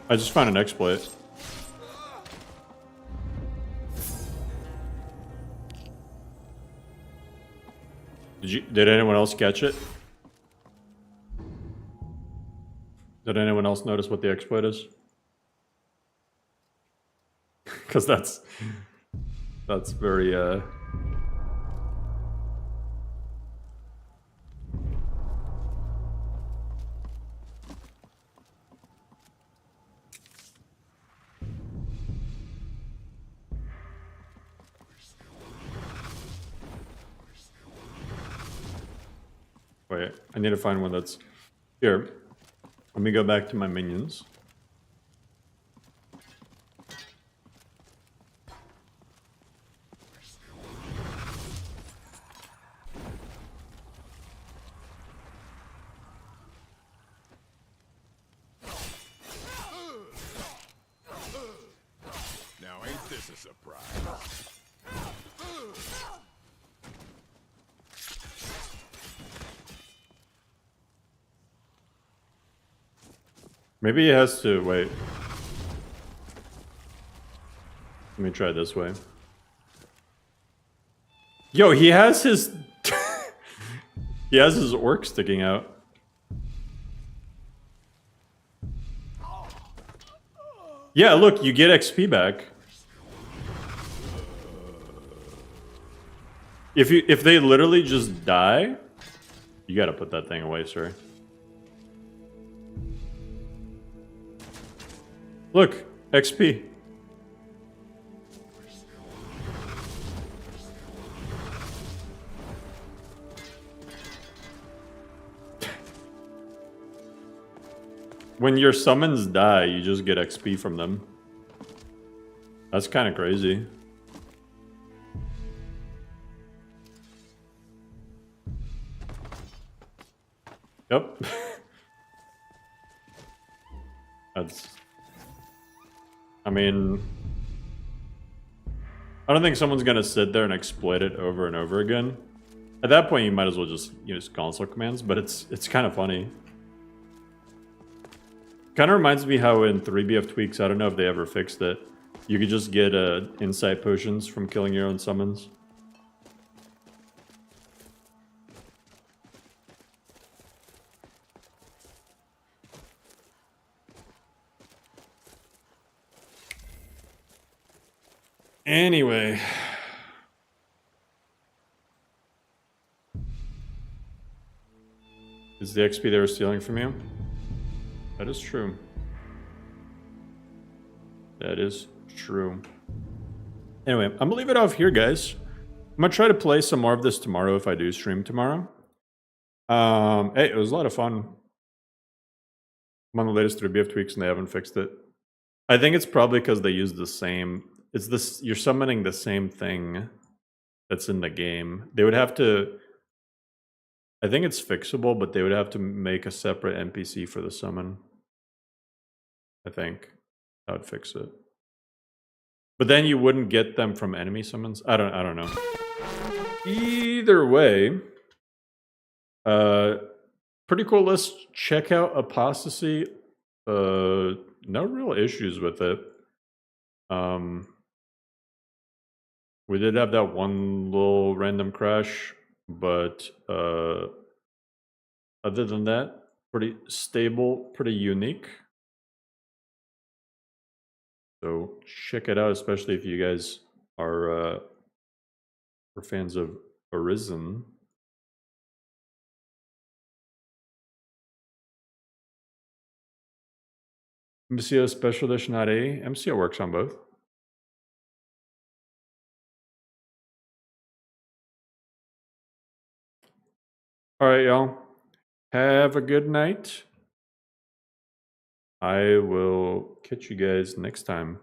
I just found an exploit. Did anyone else catch it? Did anyone else notice what the exploit is? Because that's very Wait, I need to find one that's here. Let me go back to my minions. Now ain't this a surprise? Maybe he has to wait. Let me try this way. Yo, he has his he has his orc sticking out. Yeah, look, you get XP back. If they literally just die, you gotta put that thing away, sir. Look, XP. When your summons die, you just get XP from them. That's kind of crazy. Yep. That's... I mean... I don't think someone's gonna sit there and exploit it over and over again. At that point, you might as well just use console commands, but it's kind of funny. Kind of reminds me how in 3BF tweaks, I don't know if they ever fixed it, you could just get insight potions from killing your own summons. Anyway. Is the XP they were stealing from you? That is true. That is true. Anyway, I'm gonna leave it off here, guys. I'm gonna try to play some more of this tomorrow if I do stream tomorrow. Hey, it was a lot of fun. I'm on the latest 3BF tweaks and they haven't fixed it. I think it's probably because they use the same... It's this... You're summoning the same thing that's in the game. They would have to... I think it's fixable, but they would have to make a separate NPC for the summon. I think that would fix it. But then you wouldn't get them from enemy summons. I don't know. Either way, pretty cool list. Check out Apostasy. No real issues with it. We did have that one little random crash, but other than that, pretty stable, pretty unique. So check it out, especially if you guys are fans of Arisen. MCO Special Edition not A. MCO works on both. All right, y'all. Have a good night. I will catch you guys next time.